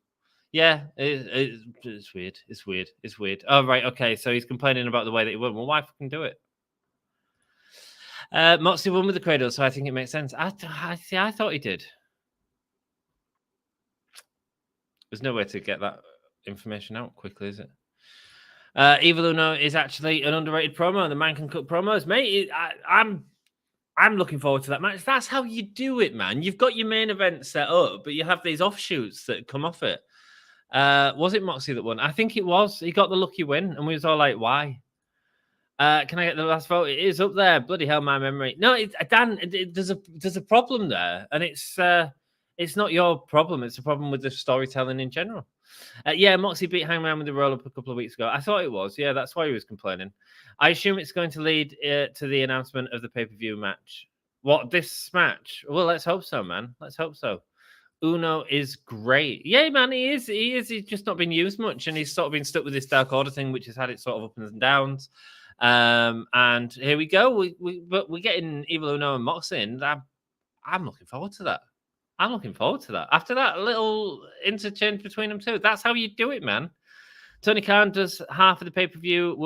Yeah, it's weird. It's weird. It's weird. Oh, right. Okay. So he's complaining about the way that he won. Well, why fucking do it? Moxley won with the cradle, so I think it makes sense. I thought he did. There's no way to get that information out quickly, is it? Evil Uno is actually an underrated promo. The man can cut promos, mate. I'm looking forward to that match. That's how you do it, man. You've got your main event set up, but you have these offshoots that come off it. Was it Moxley that won? I think it was. He got the lucky win, and we was all like, why? Can I get the last vote? It is up there. Bloody hell, my memory. No, Dan, there's a problem there, and it's not your problem. It's a problem with the storytelling in general. Yeah, Moxley beat Hangman with the roll-up a couple of weeks ago. I thought it was. Yeah, that's why he was complaining. I assume it's going to lead to the announcement of the pay-per-view match. What, this match? Well, let's hope so, man. Let's hope so. Uno is great. Yeah, man, he is. He's just not been used much, and he's sort of been stuck with this Dark Order thing, which has had its sort of ups and downs. And here we go. But we're getting Evil Uno and Moxley in. I'm looking forward to that. I'm looking forward to that. After that little interchange between them two, that's how you do it, man. Tony Khan does half of the pay-per-view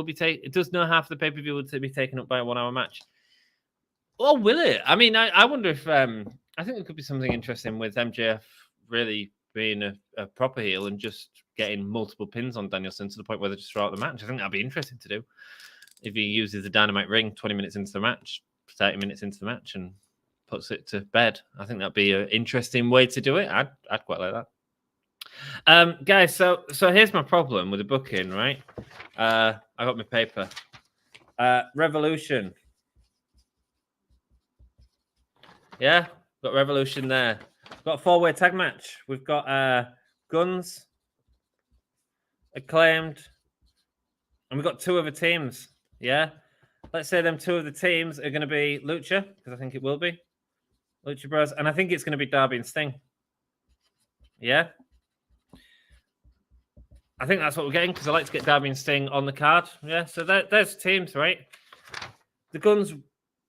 does know half of the pay-per-view will be taken up by a 1 hour match. Well, will it? I mean, I wonder if I think there could be something interesting with MJF really being a proper heel and just getting multiple pins on Danielson to the point where they just throw out the match. I think that'd be interesting to do. If he uses the Dynamite ring 20 minutes into the match, 30 minutes into the match, and puts it to bed, I think that'd be an interesting way to do it. I'd quite like that. Guys, so here's my problem with the booking, right? I got my paper. Revolution. Yeah, got Revolution there. Got a 4-way tag match. We've got Guns, Acclaimed, and we've got 2 other teams. Yeah, let's say them 2 of the teams are going to be Lucha, because I think it will be Lucha Bros, and I think it's going to be Darby and Sting. Yeah, I think that's what we're getting, because I like to get Darby and Sting on the card. Yeah, so there's teams, right? The Guns,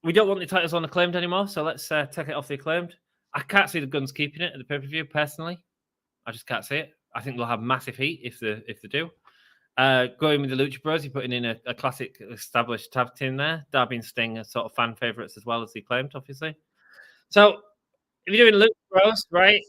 we don't want the titles on Acclaimed anymore, so let's take it off the Acclaimed. I can't see the Guns keeping it at the pay-per-view, personally. I just can't see it. I think they'll have massive heat if they do. Going with the Lucha Bros, you're putting in a classic established tag team there. Darby and Sting are sort of fan favorites as well as the Acclaimed, obviously. So if you're doing Lucha Bros, right,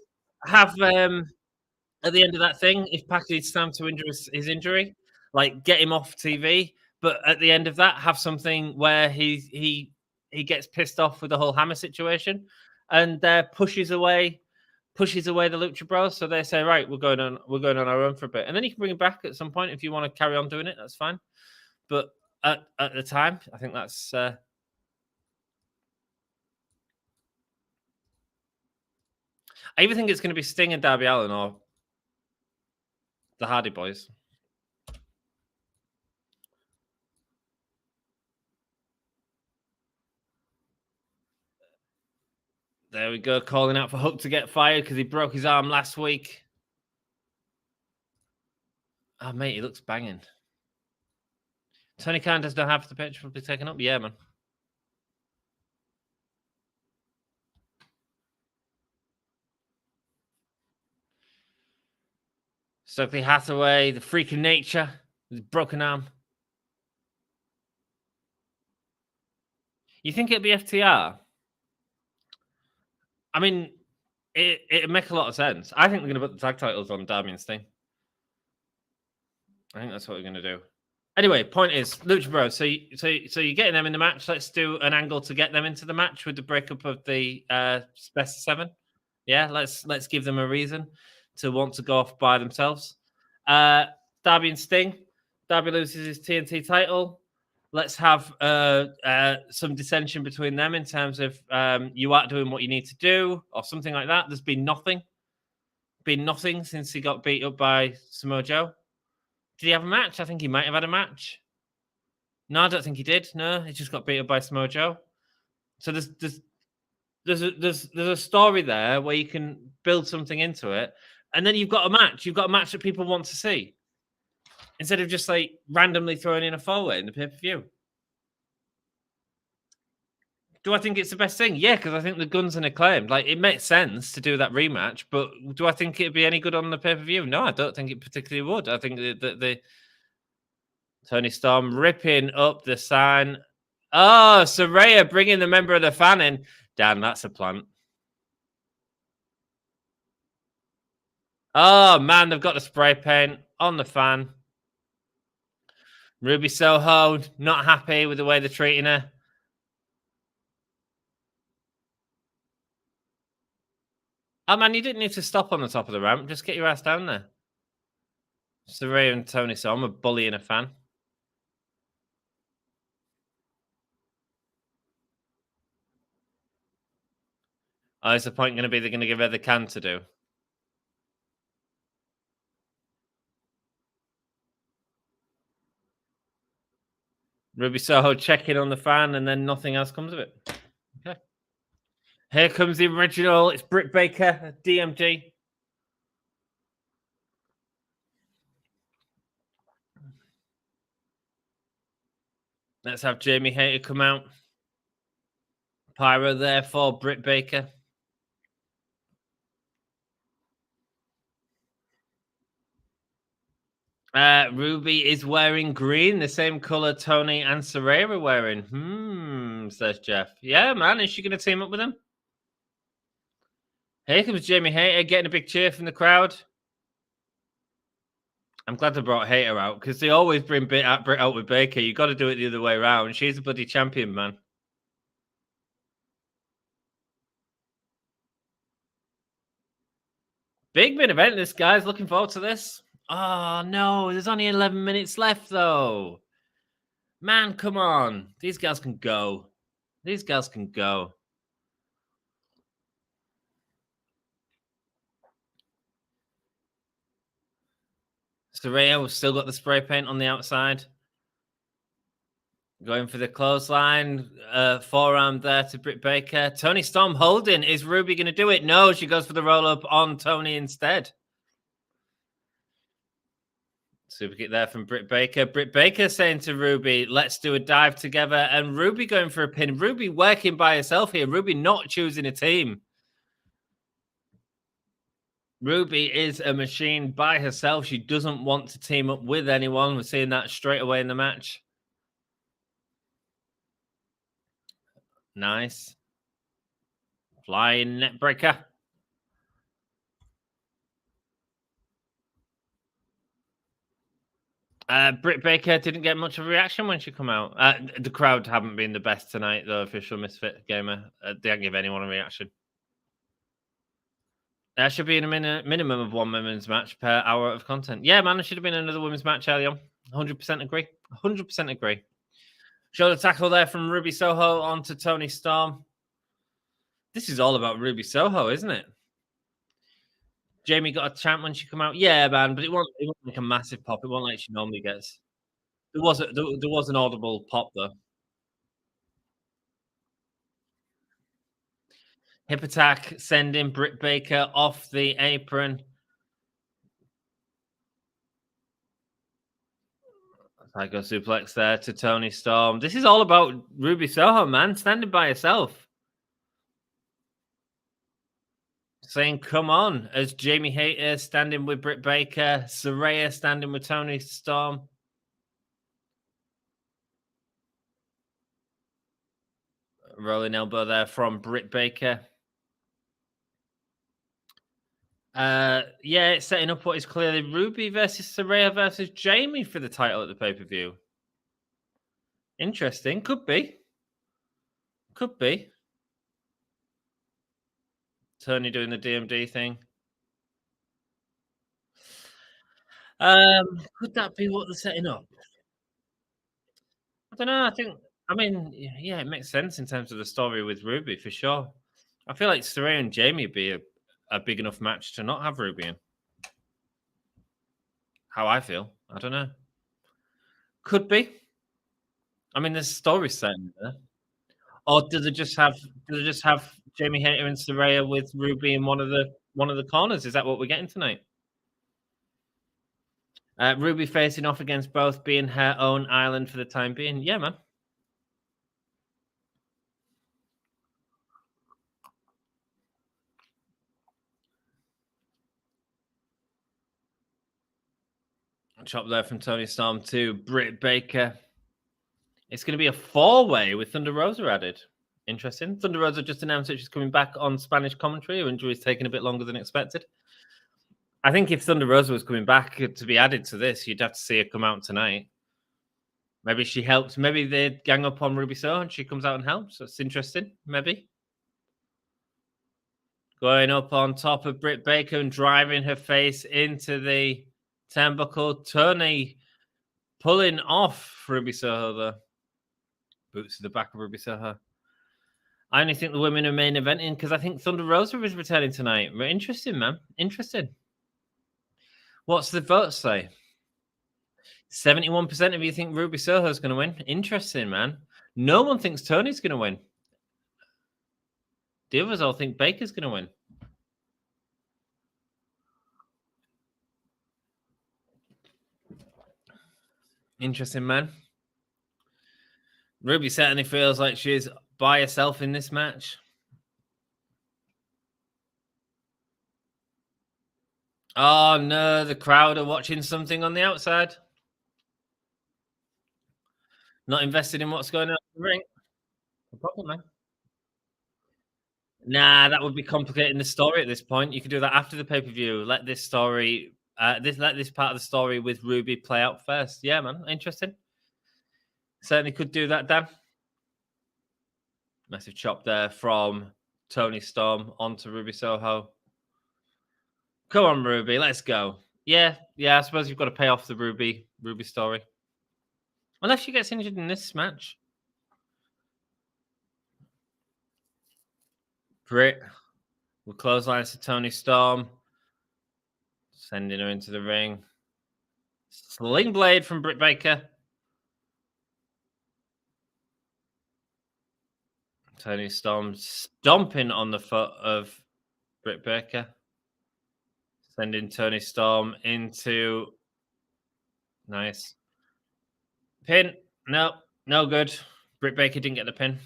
have at the end of that thing, if Pac needs time to injure his injury, like get him off TV. But at the end of that, have something where he gets pissed off with the whole hammer situation and pushes away the Lucha Bros. So they say, right, we're going on our own for a bit, and then you can bring it back at some point if you want to carry on doing it. That's fine. But at the time, I think that's. I even think it's going to be Sting and Darby Allin or the Hardy Boys. There we go, calling out for Hook to get fired because he broke his arm last week. Oh, mate, he looks banging. Tony Khan does not have the pitch will be taken up. Yeah, man. Stokely Hathaway, the freak of nature, his broken arm. You think it'd be FTR? I mean, it'd make a lot of sense. I think they're going to put the tag titles on Darby and Sting. I think that's what we're going to do. Anyway, point is, Lucha Bros. So you're getting them in the match. Let's do an angle to get them into the match with the breakup of the best of 7. Yeah, let's give them a reason to want to go off by themselves. Darby and Sting. Darby loses his TNT title. Let's have some dissension between them in terms of you aren't doing what you need to do or something like that. There's been nothing since he got beat up by Samoa Joe. Did he have a match? I think he might have had a match. No, I don't think he did. No, he just got beat up by Samoa Joe. So there's a story there where you can build something into it, and then you've got a match. You've got a match that people want to see, instead of just like randomly throwing in a 4-way in the pay-per-view. Do I think it's the best thing? Yeah, because I think the Guns and Acclaimed, like, it makes sense to do that rematch, but do I think it'd be any good on the pay-per-view? No, I don't think it particularly would. I think that the Tony Storm ripping up the sign. Oh, Saraya bringing the member of the fan in. Dan, that's a plant. Oh, man, they've got the spray paint on the fan. Ruby Soho, not happy with the way they're treating her. Oh, man, you didn't need to stop on the top of the ramp. Just get your ass down there. Saraya and Toni, so I'm a bully and a fan. Oh, is the point going to be they're going to give her the can to do? Ruby Soho checking on the fan, and then nothing else comes of it. Okay. Here comes the original. It's Britt Baker, DMG. Let's have Jamie Hayter come out. Pyro there for Britt Baker. Ruby is wearing green, the same color Toni and Saraya are wearing. Says Jeff. Yeah, man, is she going to team up with him? Here comes Jamie Hayter getting a big cheer from the crowd. I'm glad they brought Hayter out because they always bring Britt out with Baker. You got to do it the other way around. She's a bloody champion, man. Big main event, this guy's looking forward to this. Oh, no, there's only 11 minutes left, though. Man, come on. These guys can go. These guys can go. Saraya, we've still got the spray paint on the outside. Going for the clothesline. Forearm there to Britt Baker. Toni Storm holding. Is Ruby going to do it? No, she goes for the roll-up on Toni instead. Super kick there from Britt Baker. Britt Baker saying to Ruby, let's do a dive together. And Ruby going for a pin. Ruby working by herself here. Ruby not choosing a team. Ruby is a machine by herself. She doesn't want to team up with anyone. We're seeing that straight away in the match. Nice. Flying neckbreaker. Britt Baker didn't get much of a reaction when she come out. The crowd haven't been the best tonight, though. Official Misfit Gamer. They didn't give anyone a reaction. There should be a minimum of one women's match per hour of content. Yeah, man, there should have been another women's match early on. 100% agree. 100% agree. Shoulder tackle there from Ruby Soho onto Toni Storm. This is all about Ruby Soho, isn't it? Jamie got a chant when she come out. Yeah, man, but it wasn't like a massive pop. It wasn't like she normally gets. There was an audible pop, though. Hip attack, sending Britt Baker off the apron. Psycho suplex there to Toni Storm. This is all about Ruby Soho, man, standing by herself. Saying, come on, as Jamie Hayter standing with Britt Baker, Saraya standing with Toni Storm. Rolling elbow there from Britt Baker. Yeah, it's setting up what is clearly Ruby versus Saraya versus Jamie for the title at the pay-per-view. Interesting. Could be. Could be. Toni doing the DMD thing. Could that be what they're setting up? I don't know. I mean, yeah, it makes sense in terms of the story with Ruby for sure. I feel like Saraya and Jamie would be a big enough match to not have Ruby in. How I feel. I don't know. Could be. I mean, there's story setting there. Or do they just have Jamie Hayter and Saraya with Ruby in one of the corners? Is that what we're getting tonight? Ruby facing off against both, being her own island for the time being. Yeah, man. Chop there from Toni Storm to Britt Baker. It's going to be a four-way with Thunder Rosa added. Interesting. Thunder Rosa just announced that she's coming back on Spanish commentary. Her injury is taking a bit longer than expected. I think if Thunder Rosa was coming back to be added to this, you'd have to see her come out tonight. Maybe she helps. Maybe they gang up on Ruby Soho and she comes out and helps. That's interesting. Maybe. going up on top of Britt Baker and driving her face into the turnbuckle. Toni pulling off Ruby Soho, though. Boots to the back of Ruby Soho. I only think the women are main eventing because I think Thunder Rosa is returning tonight. Interesting, man. Interesting. What's the vote say? 71% of you think Ruby Soho is going to win. Interesting, man. No one thinks Tony's going to win. The others all think Baker's going to win. Interesting, man. Ruby certainly feels like she's by herself in this match. Oh, no. The crowd are watching something on the outside. Not invested in what's going on in the ring. No problem, man. Nah, that would be complicating the story at this point. You could do that after the pay-per-view. Let this story, let this part of the story with Ruby play out first. Yeah, man. Interesting. Certainly could do that, Dan. Massive chop there from Toni Storm onto Ruby Soho. Come on, Ruby. Let's go. Yeah. I suppose you've got to pay off the Ruby story. Unless she gets injured in this match. Britt will clotheslines to Toni Storm. Sending her into the ring. Sling blade from Britt Baker. Toni Storm stomping on the foot of Britt Baker. Sending Toni Storm into... Nice. Pin. No good. Britt Baker didn't get the pin.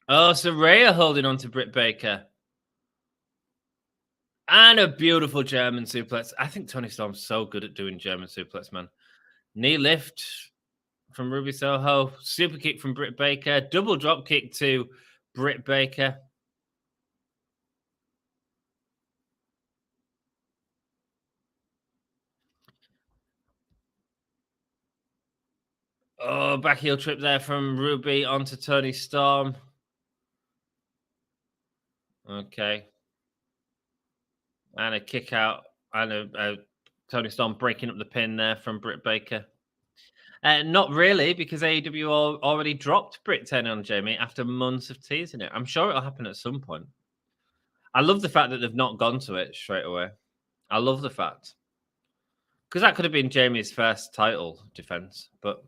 Oh, so Rhea holding on to Britt Baker. And a beautiful German suplex. I think Toni Storm's so good at doing German suplex, man. Knee lift from Ruby Soho. Super kick from Britt Baker. Double drop kick to Britt Baker. Oh, back heel trip there from Ruby onto Toni Storm. Okay. And a kick out. And a Toni Storm breaking up the pin there from Britt Baker. Not really, because AEW already dropped Britt turning on Jamie after months of teasing it. I'm sure it'll happen at some point. I love the fact that they've not gone to it straight away. I love the fact. Because that could have been Jamie's first title defense, but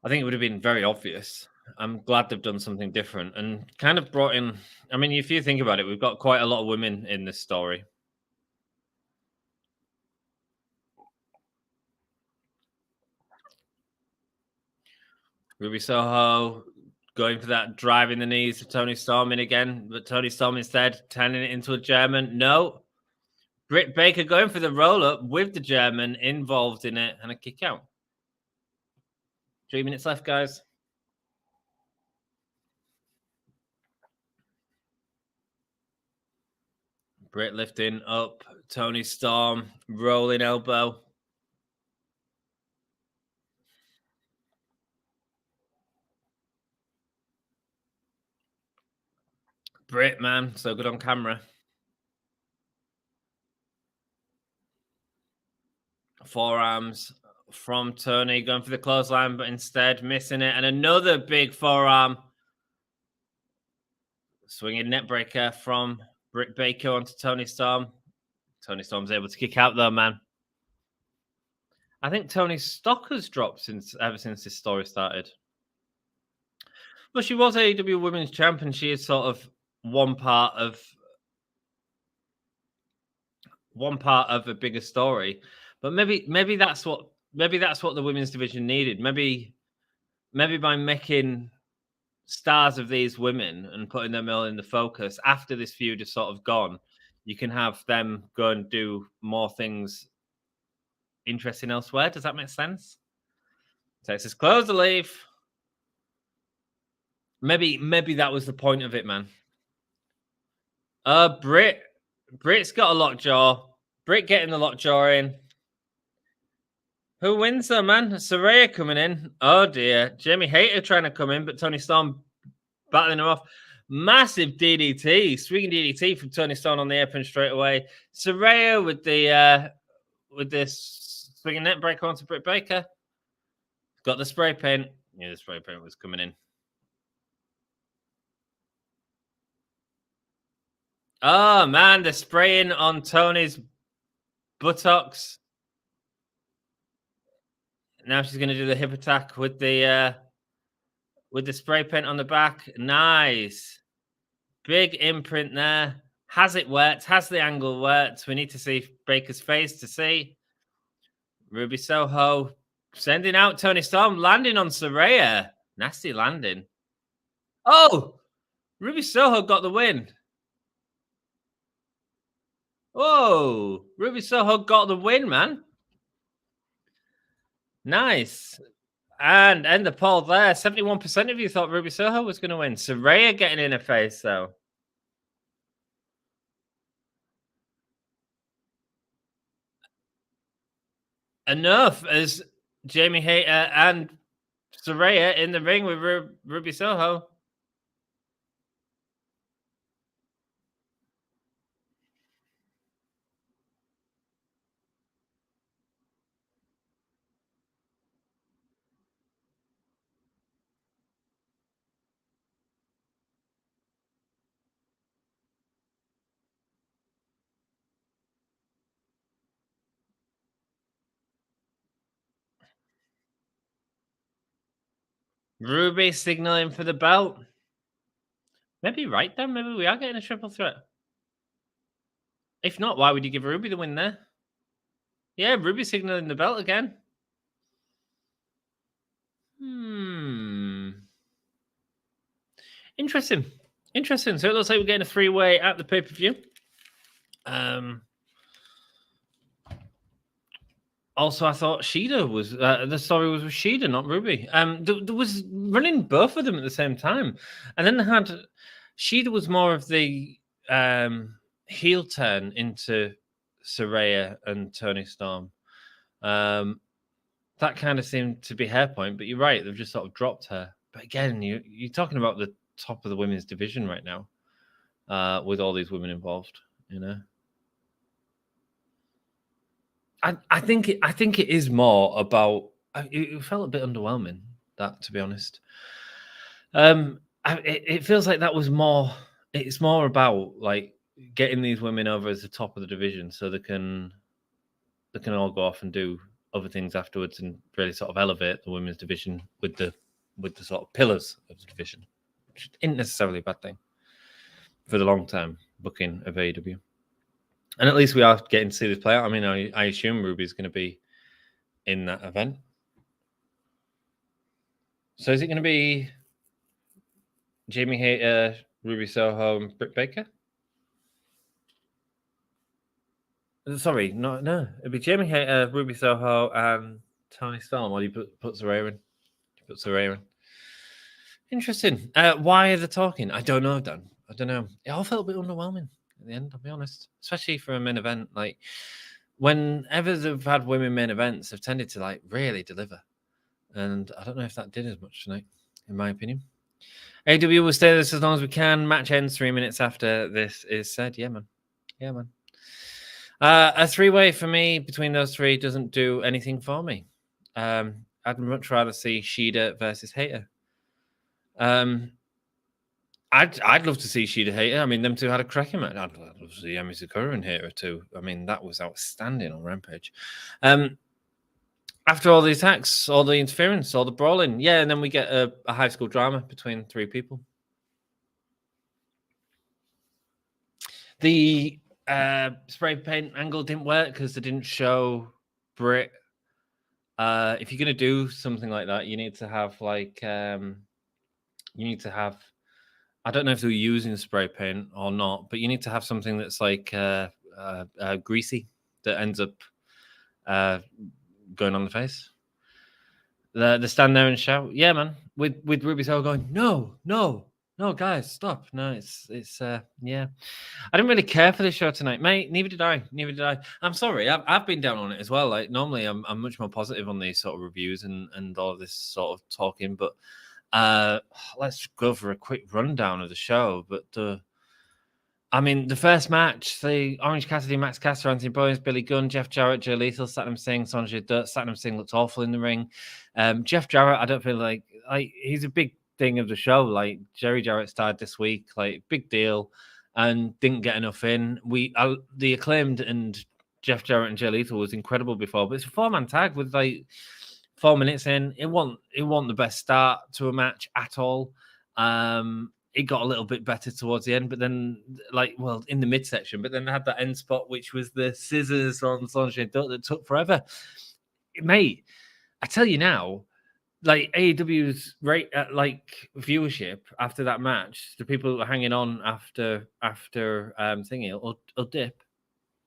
I think it would have been very obvious. I'm glad they've done something different and kind of brought in... I mean, if you think about it, we've got quite a lot of women in this story. Ruby Soho going for that, driving the knees to Toni Storm in again, but Toni Storm instead turning it into a German. No. Britt Baker going for the roll-up with the German involved in it and a kick out. 3 minutes left, guys. Britt lifting up. Toni Storm rolling elbow. Britt, man, so good on camera. Forearms from Toni going for the clothesline, but instead missing it. And another big forearm. Swinging net breaker from Britt Baker onto Toni Storm. Toni Storm's able to kick out though, man. I think Toni's stock has dropped ever since this story started. Well, she was AEW Women's Champion. She is sort of one part of a bigger story. But maybe that's what the women's division needed. Maybe by making stars of these women and putting them all in the focus after this feud is sort of gone, you can have them go and do more things interesting elsewhere. Does that make sense? Texas close the leaf. Maybe that was the point of it, man. Britt's got a lockjaw. Britt getting the lockjaw in. Who wins though, man? Saraya coming in. Oh dear. Jamie Hayter trying to come in, but Toni Storm battling her off. Massive DDT, swinging DDT from Toni Storm on the apron straight away. Saraya with this swinging net break onto Britt Baker. Got the spray paint. Yeah, the spray paint was coming in. Oh man, they're spraying on Toni's buttocks. Now she's going to do the hip attack with the spray paint on the back. Nice. Big imprint there. Has it worked? Has the angle worked? We need to see Baker's face to see. Ruby Soho sending out Toni Storm, landing on Saraya. Nasty landing. Oh! Ruby Soho got the win. Oh! Ruby Soho got the win, man. Nice. And end the poll there. 71% of you thought Ruby Soho was going to win. Saraya getting in her face, though. Enough as Jamie Hayter and Saraya in the ring with Ruby Soho. Ruby signaling for the belt. Maybe right then. Maybe we are getting a triple threat. If not, why would you give Ruby the win there? Yeah, Ruby signaling the belt again. Interesting. Interesting. So it looks like we're getting a three-way at the pay-per-view. Also, I thought Shida was the story was with Shida, not Ruby. There was running both of them at the same time, and then they had Shida was more of the heel turn into Saraya and Toni Storm. That kind of seemed to be her point, but you're right; they've just sort of dropped her. But again, you're talking about the top of the women's division right now, with all these women involved. You know. I think it is more about. It felt a bit underwhelming, that, to be honest. It feels like that was more. It's more about like getting these women over as the top of the division, so they can all go off and do other things afterwards, and really sort of elevate the women's division with the sort of pillars of the division, which isn't necessarily a bad thing for the long term booking of AEW. And at least we are getting to see this play out. I mean, I assume Ruby's going to be in that event. So is it going to be Jamie Hayter, Ruby Soho, and Britt Baker? Sorry, no. It'd be Jamie Hayter, Ruby Soho, and Toni Storm. Or do you put Saraya in? You put Saraya in. Interesting. Why are they talking? I don't know, Dan. I don't know. It all felt a bit underwhelming at the end, I'll be honest. Especially for a main event. Like, whenever they've had women main events, they've tended to, like, really deliver. And I don't know if that did as much tonight, in my opinion. AEW will stay this as long as we can. Match ends 3 minutes after this is said. Yeah, man. A three-way for me between those three doesn't do anything for me. I'd much rather see Shida versus Hayter. I'd love to see Shida Hayter. I mean, them two had a cracking match. I'd love to see Emi Sakura and Hayter too. I mean, that was outstanding on Rampage. After all the attacks, all the interference, all the brawling, yeah, and then we get a high school drama between three people. The spray paint angle didn't work because they didn't show Britt. If you're going to do something like that, you need to have like I don't know if they're using spray paint or not, but you need to have something that's like greasy that ends up going on the face. The stand there and shout, yeah, man, with Ruby Soho going, no, No, guys, stop. No, it's yeah. I didn't really care for this show tonight, mate. Neither did I. I'm sorry. I've been down on it as well. Like normally, I'm much more positive on these sort of reviews and all of this sort of talking. But let's go for a quick rundown of the show. But I mean, the first match, the Orange Cassidy, Max Caster, Anthony Bowens, Billy Gunn, Jeff Jarrett, Jay Lethal, Satnam Singh, Sonjay Dutt. Satnam Singh looks awful in the ring. Jeff Jarrett, I don't feel like he's a big thing of the show. Like Jerry Jarrett started this week, like big deal, and didn't get enough in. The Acclaimed and Jeff Jarrett and Jay Lethal was incredible before, but it's a 4-man tag with like 4 minutes in. It wasn't the best start to a match at all. It got a little bit better towards the end, but then, in the midsection, but then they had that end spot, which was the scissors on Sonjay Dutt that took forever. Mate, I tell you now, like AEW's rate, viewership after that match, the people that were hanging on after thingy will dip.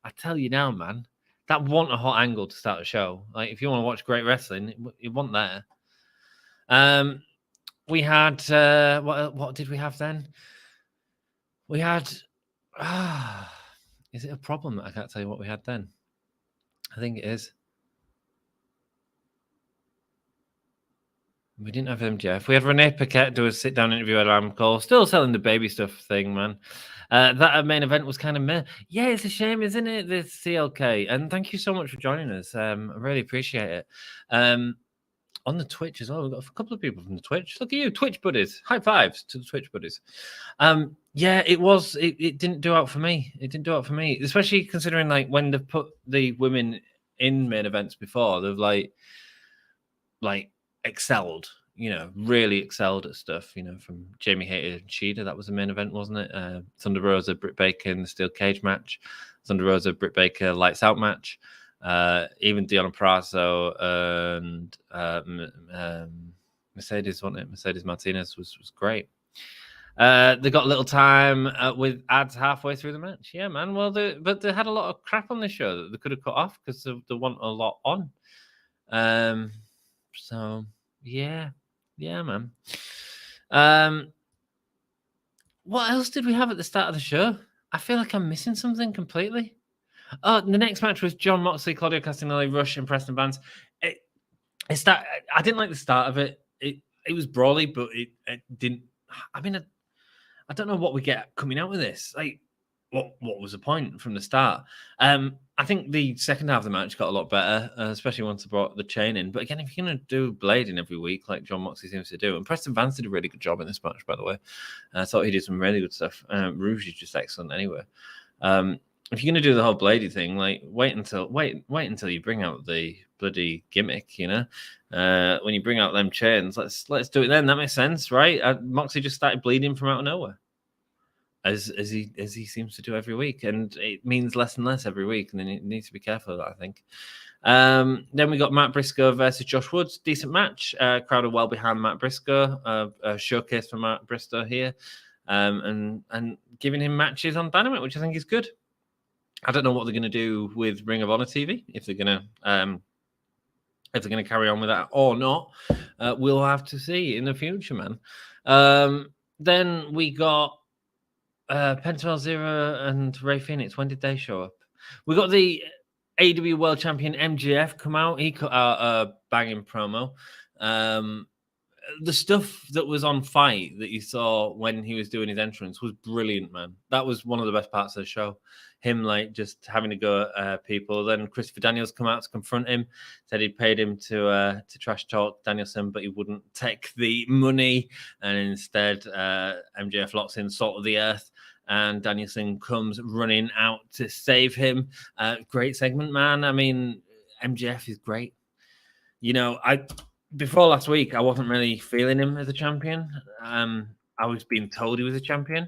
I tell you now, man, that wasn't a hot angle to start the show. Like, if you want to watch great wrestling, it wasn't there. We had what did we have then? We had is it a problem that I can't tell you what we had then? I think it is. We didn't have MJF. We had Renee Paquette do a sit-down interview at Amcor. Still selling the baby stuff thing, man. That main event was kind of meh. Yeah, it's a shame, isn't it? The CLK. And thank you so much for joining us. I really appreciate it. On the Twitch as well. We've got a couple of people from the Twitch. Look at you, Twitch buddies. High fives to the Twitch buddies. Yeah, it didn't do out for me. It didn't do out for me, especially considering like when they've put the women in main events before, they've like excelled, really excelled at stuff, from Jamie Hayter and Shida. That was the main event, wasn't it? Thunder Rosa, Britt Baker in the steel cage match. Thunder Rosa, Britt Baker lights out match. Even Deonna Purrazzo and Mercedes, wasn't it? Mercedes Martinez was great. They got a little time with ads halfway through the match. Yeah, man. Well, but they had a lot of crap on this show that they could have cut off because they want a lot on. So yeah, man. What else did we have at the start of the show? I feel like I'm missing something completely. Oh, the next match was John Moxley, Claudio Castagnoli, Rush, and Preston Vance. I didn't like the start of it. It was brawly, but it didn't. I mean, I don't know what we get coming out of this. Like, what was the point from the start? I think the second half of the match got a lot better, especially once they brought the chain in. But again, if you're going to do blading every week, like John Moxley seems to do, and Preston Vance did a really good job in this match, by the way. I thought he did some really good stuff. Rouge is just excellent anyway. If you're going to do the whole blading thing, like wait until you bring out the bloody gimmick, when you bring out them chains, let's do it then. That makes sense, right? Moxley just started bleeding from out of nowhere, as he seems to do every week, and it means less and less every week, and then you need to be careful of that, I think. Then we got Matt Briscoe versus Josh Woods. Decent match. Crowd are well behind Matt Briscoe. A showcase for Matt Briscoe here, and giving him matches on Dynamite, which I think is good. I don't know what they're going to do with Ring of Honor TV, if they're going to carry on with that or not. We'll have to see in the future, man. Then we got Penta Zero and Ray Phoenix. When did they show up? We got the AEW World Champion MJF come out. He cut out a banging promo. The stuff that was on Fight that you saw when he was doing his entrance was brilliant, man. That was one of the best parts of the show. Him just having to go at people. Then Christopher Daniels come out to confront him. Said he'd paid him to trash talk Danielson, but he wouldn't take the money. And instead, MJF locks in Salt of the Earth, and Danielson comes running out to save him. Great segment, man. I mean, MJF is great. Before last week, I wasn't really feeling him as a champion. I was being told he was a champion.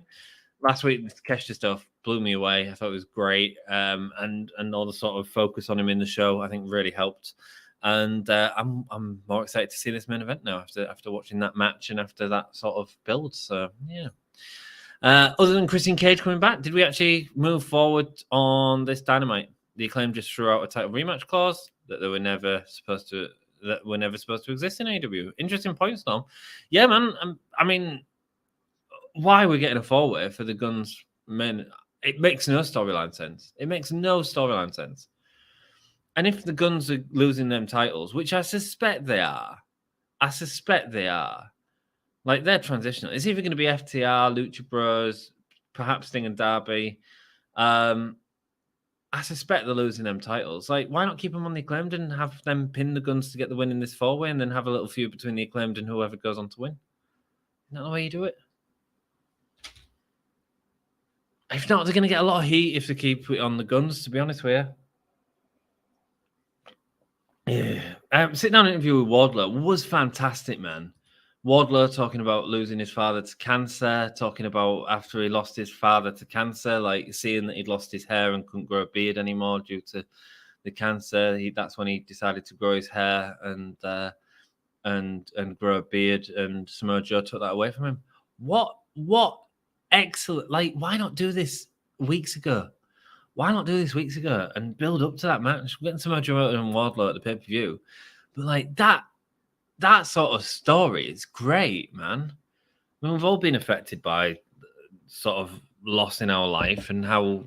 Last week, the Kesha stuff blew me away. I thought it was great. And all the sort of focus on him in the show, I think really helped. And I'm more excited to see this main event now after watching that match and after that sort of build. So, yeah. Other than Christian Cage coming back, did we actually move forward on this Dynamite? The Acclaim just threw out a title rematch clause that they were never supposed to exist in AEW. Interesting point, Storm. Yeah, man. I mean, why we're getting a 4-way for the Guns men, it makes no storyline sense. It makes no storyline sense. And if the Guns are losing them titles, which I suspect they are, like they're transitional. It's either going to be FTR, Lucha Bros, perhaps Sting and Darby. I suspect they're losing them titles. Like, why not keep them on the Acclaimed and have them pin the Guns to get the win in this 4-way and then have a little feud between the Acclaimed and whoever goes on to win? Isn't that the way you do it? If not, they're going to get a lot of heat if they keep it on the Guns, to be honest with you. Yeah. Sit down interview with Wardlow was fantastic, man. Wardlow talking about losing his father to cancer, talking about after he lost his father to cancer, like seeing that he'd lost his hair and couldn't grow a beard anymore due to the cancer. That's when he decided to grow his hair and grow a beard, and Samoa Joe took that away from him. What excellent! Like, why not do this weeks ago? Why not do this weeks ago and build up to that match? We're getting Samoa Joe and Wardlow at the pay-per-view, but like that sort of story is great, man. I mean, we've all been affected by sort of loss in our life and how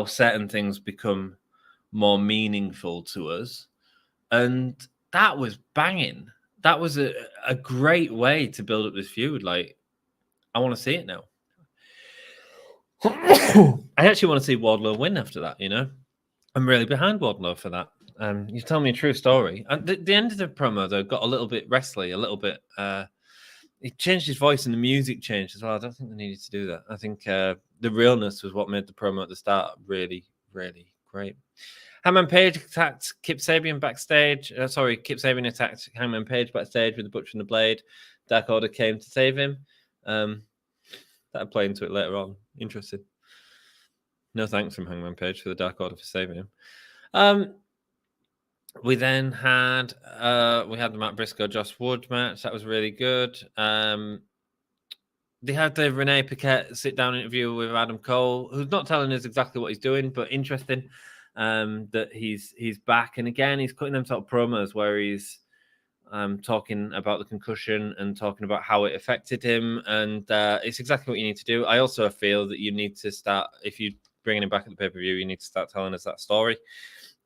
certain things become more meaningful to us. And that was banging. That was a great way to build up this feud. Like, I want to see it now. I actually want to see Wardlow win after that, you know? I'm really behind Wardlow for that. You tell me a true story. And the end of the promo, though, got a little bit wrestly, a little bit... he changed his voice and the music changed as well. I don't think they needed to do that. I think the realness was what made the promo at the start really, really great. Hangman Page attacked Kip Sabian backstage. Kip Sabian attacked Hangman Page backstage with the Butcher and the Blade. Dark Order came to save him. That'll play into it later on. Interesting. No thanks from Hangman Page for the Dark Order for saving him. We then had the Matt Briscoe Josh Wood match. That was really good. They had the Renee Paquette sit down interview with Adam Cole, who's not telling us exactly what he's doing, but interesting that he's back. And again, he's cutting them sort of promos where he's talking about the concussion and talking about how it affected him. And it's exactly what you need to do. I also feel that you need to start, if you're bringing him back at the pay-per-view, you need to start telling us that story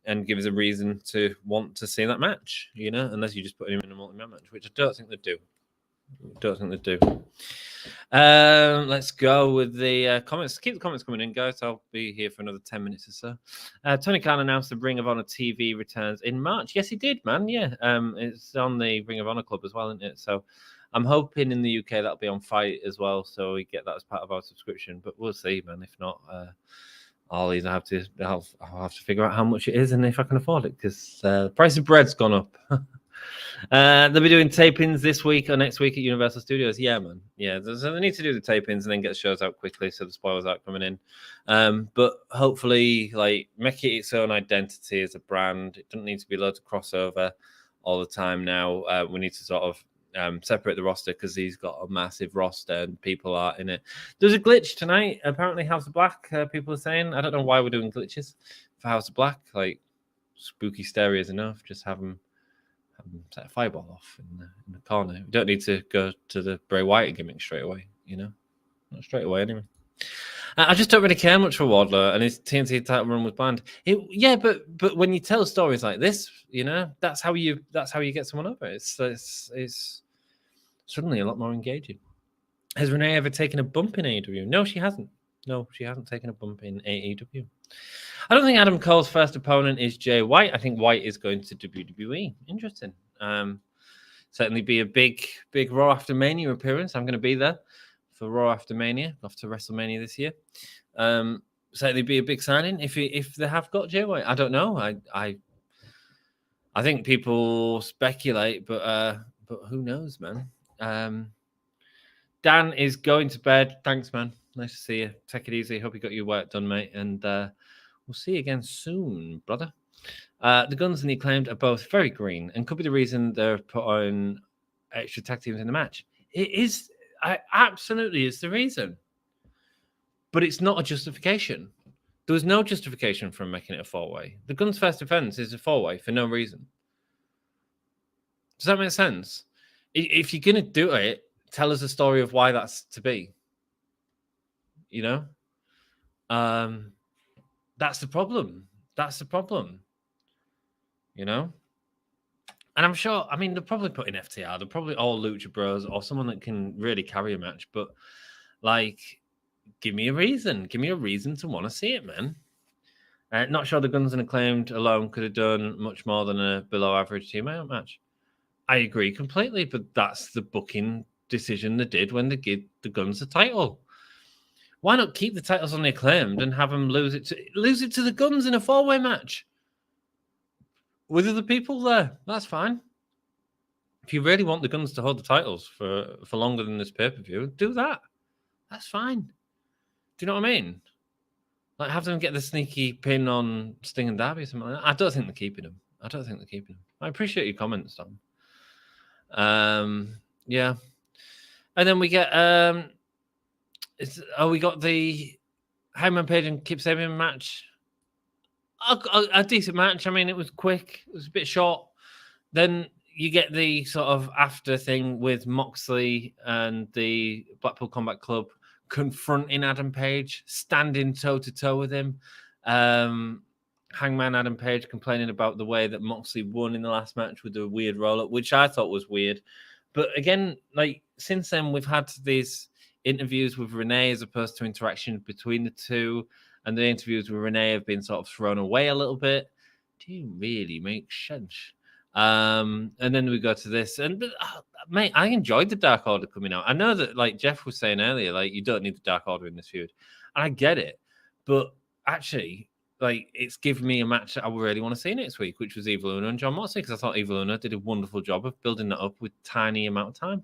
and give us a reason to want to see that match, you know, unless you just put him in a multi-man match, which I don't think they do. Let's go with the comments. Keep the comments coming in, guys. I'll be here for another 10 minutes or so. Tony Khan announced the Ring of Honor TV returns in March. Yes, he did, man. Yeah, it's on the Ring of Honor Club as well, isn't it? So I'm hoping in the UK that'll be on Fight as well, so we get that as part of our subscription. But we'll see, man. If not, I'll either have to figure out how much it is and if I can afford it, because the price of bread's gone up. They'll be doing tapings this week or next week at Universal Studios. Yeah, man. Yeah, so they need to do the tapings and then get the shows out quickly so the spoilers aren't coming in. But hopefully, like, make it its own identity as a brand. It doesn't need to be loads of crossover all the time now. We need to sort of separate the roster because he's got a massive roster and people are in it. There's a glitch tonight. Apparently, House of Black, people are saying. I don't know why we're doing glitches for House of Black. Like, spooky stereo is enough. Just have them set a fireball off in the corner. We don't need to go to the Bray Wyatt gimmick straight away, you know? Not straight away, anyway. I just don't really care much for Wardlow, and his TNT title run was banned. But when you tell stories like this, you know, that's how you get someone over. It's suddenly a lot more engaging. Has Renee ever taken a bump in AEW? No, she hasn't. No, she hasn't taken a bump in AEW. I don't think Adam Cole's first opponent is Jay White. I think White is going to WWE. Interesting. Certainly be a big Raw After Mania appearance. I'm going to be there for Raw After Mania, off to WrestleMania this year. Certainly be a big signing if they have got Jay White. I don't know. I think people speculate, but who knows, man. Dan is going to bed. Thanks, man. Nice to see you. Take it easy. Hope you got your work done, mate. And we'll see you again soon, brother. The Guns and the Acclaimed are both very green and could be the reason they're put on extra tag teams in the match. It is. Absolutely is the reason. But it's not a justification. There was no justification for making it a 4-way. The Guns' first defense is a 4-way for no reason. Does that make sense? If you're going to do it, tell us a story of why that's to be. You know, that's the problem. That's the problem. You know, and I'm sure. I mean, they're probably putting FTR. They're probably all Lucha Bros or someone that can really carry a match. But like, give me a reason. Give me a reason to want to see it, man. Not sure the Guns and Acclaimed alone could have done much more than a below-average team-out match. I agree completely, but that's the booking decision they did when they gave the Guns the title. Why not keep the titles on the Acclaimed and have them lose it to the Guns in a 4-way match with other people there? That's fine. If you really want the Guns to hold the titles for longer than this pay-per-view, do that. That's fine. Do you know what I mean? Like, have them get the sneaky pin on Sting and Darby or something like that. I don't think they're keeping them. I appreciate your comments, Tom. Yeah. And then we get we got the Hangman Page and Kip Sabian match. A decent match. I mean, it was quick. It was a bit short. Then you get the sort of after thing with Moxley and the Blackpool Combat Club confronting Adam Page, standing toe-to-toe with him. Hangman Adam Page complaining about the way that Moxley won in the last match with a weird roll-up, which I thought was weird. But again, like, since then, we've had these interviews with Renee as opposed to interaction between the two, and the interviews with Renee have been sort of thrown away a little bit. Do you really make sense? And then we go to this, and mate, I enjoyed the Dark Order coming out. I know that, like Jeff was saying earlier, like, you don't need the Dark Order in this feud, and I get it, but actually, like, it's given me a match that I really want to see next week, which was Evil Uno and John Moxley, because I thought Evil Uno did a wonderful job of building that up with tiny amount of time,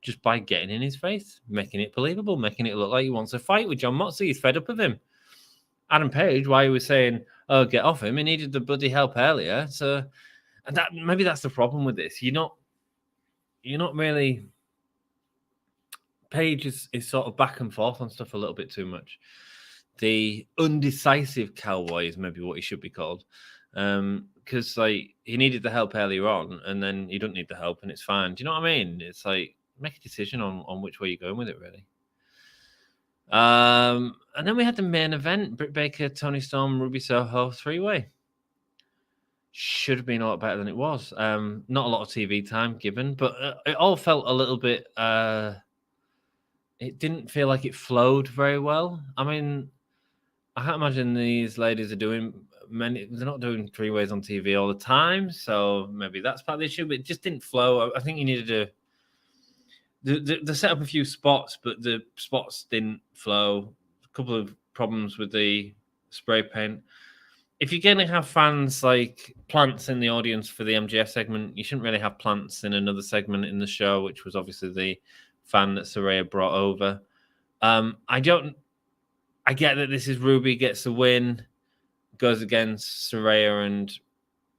just by getting in his face, making it believable, making it look like he wants to fight with John Moxley. He's fed up with him. Adam Page, why he was saying, "Oh, get off him," he needed the bloody help earlier, so. And that maybe that's the problem with this. You're not really. Page is sort of back and forth on stuff a little bit too much. The undecisive cowboy is maybe what he should be called, because like he needed the help earlier on, and then you don't need the help, and it's fine. Do you know what I mean? It's like make a decision on which way you're going with it, really. And then we had the main event: Britt Baker, Toni Storm, Ruby Soho 3-way. Should have been a lot better than it was. Not a lot of TV time given, but it all felt a little bit. It didn't feel like it flowed very well. I mean, I can't imagine these ladies are doing many. They're not doing 3-ways on TV all the time, so maybe that's part of the issue. But it just didn't flow. I think you needed they set up a few spots, but the spots didn't flow. A couple of problems with the spray paint. If you're going to have fans like Plants in the audience for the MJF segment, you shouldn't really have Plants in another segment in the show, which was obviously the fan that Saraya brought over. I get that this is Ruby gets the win, goes against Saraya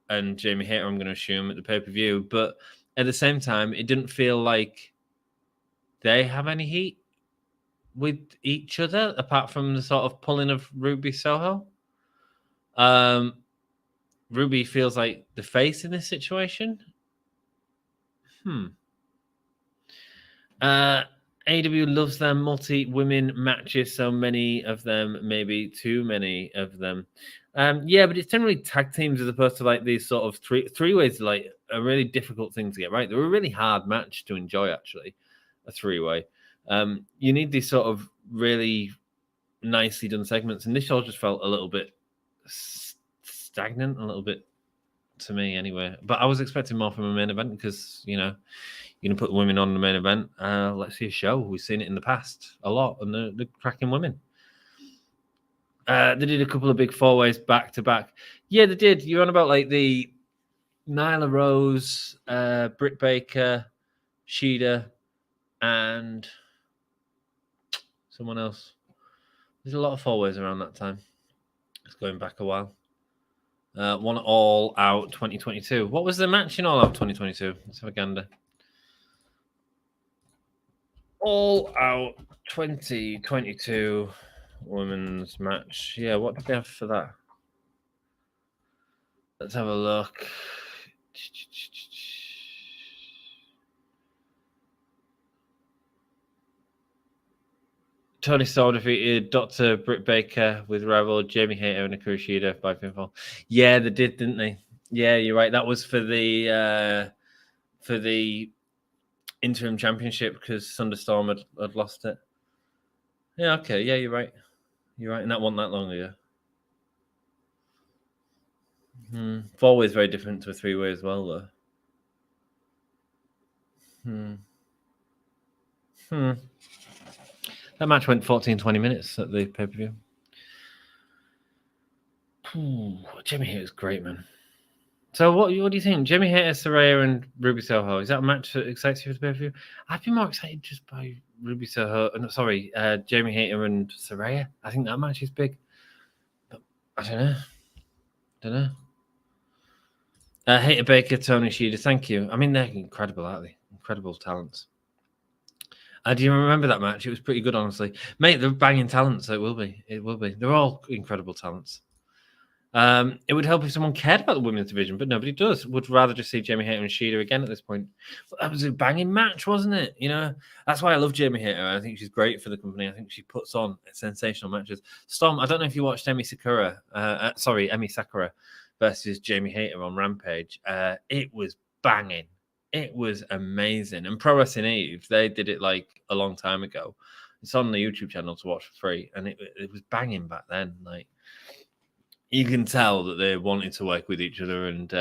and Jamie Hayter, I'm going to assume, at the pay-per-view. But at the same time, it didn't feel like they have any heat with each other, apart from the sort of pulling of Ruby Soho. Ruby feels like the face in this situation. AEW loves their multi-women matches, so many of them, maybe too many of them. Yeah, but it's generally tag teams as opposed to like these sort of three-ways, like a really difficult thing to get right. They're a really hard match to enjoy, actually, a 3-way. You need these sort of really nicely done segments, and this all just felt a little bit stagnant, a little bit to me anyway. But I was expecting more from a main event because, you know, you're going to put women on the main event. Let's see a show. We've seen it in the past a lot, and they're cracking women. They did a couple of big 4-ways back to back. Yeah, they did. You're on about like the Nyla Rose, Britt Baker, Shida, and someone else. There's a lot of 4-ways around that time. It's going back a while. One All Out 2022. What was the match in All Out 2022? Let's have a gander. All Out 2022 women's match. Yeah, what did they have for that? Let's have a look. Toni Storm defeated Dr. Britt Baker with rival Jamie Hayter and Hikaru Shida by pinfall. Yeah, they did, didn't they? Yeah, you're right. That was for the interim championship because Thunderstorm had lost it. Yeah, okay. Yeah, you're right. You're right. And that wasn't that long ago. 4-way is very different to a 3-way as well, though. That match went 14-20 minutes at the pay-per-view. Jimmy Hayter's great, man. So what do you think? Jimmy Hayter, Saraya, and Ruby Soho. Is that a match that excites you for the pay-per-view? I'd be more excited just by Ruby Soho. Jamie Hayter and Saraya. I think that match is big. But I don't know. Hayter Baker, Toni Shida, thank you. I mean, they're incredible, aren't they? Incredible talents. Do you remember that match? It was pretty good, honestly. Mate, they're banging talents, so it will be. It will be. They're all incredible talents. It would help if someone cared about the women's division, but nobody does. Would rather just see Jamie Hayter and Shida again at this point. But that was a banging match, wasn't it? You know, that's why I love Jamie Hayter. I think she's great for the company. I think she puts on sensational matches. Storm, I don't know if you watched Emi Sakura versus Jamie Hayter on Rampage. It was banging. It was amazing. And Pro Wrestling Eve, they did it like a long time ago. It's on the YouTube channel to watch for free, and it was banging back then. Like, you can tell that they wanted to work with each other and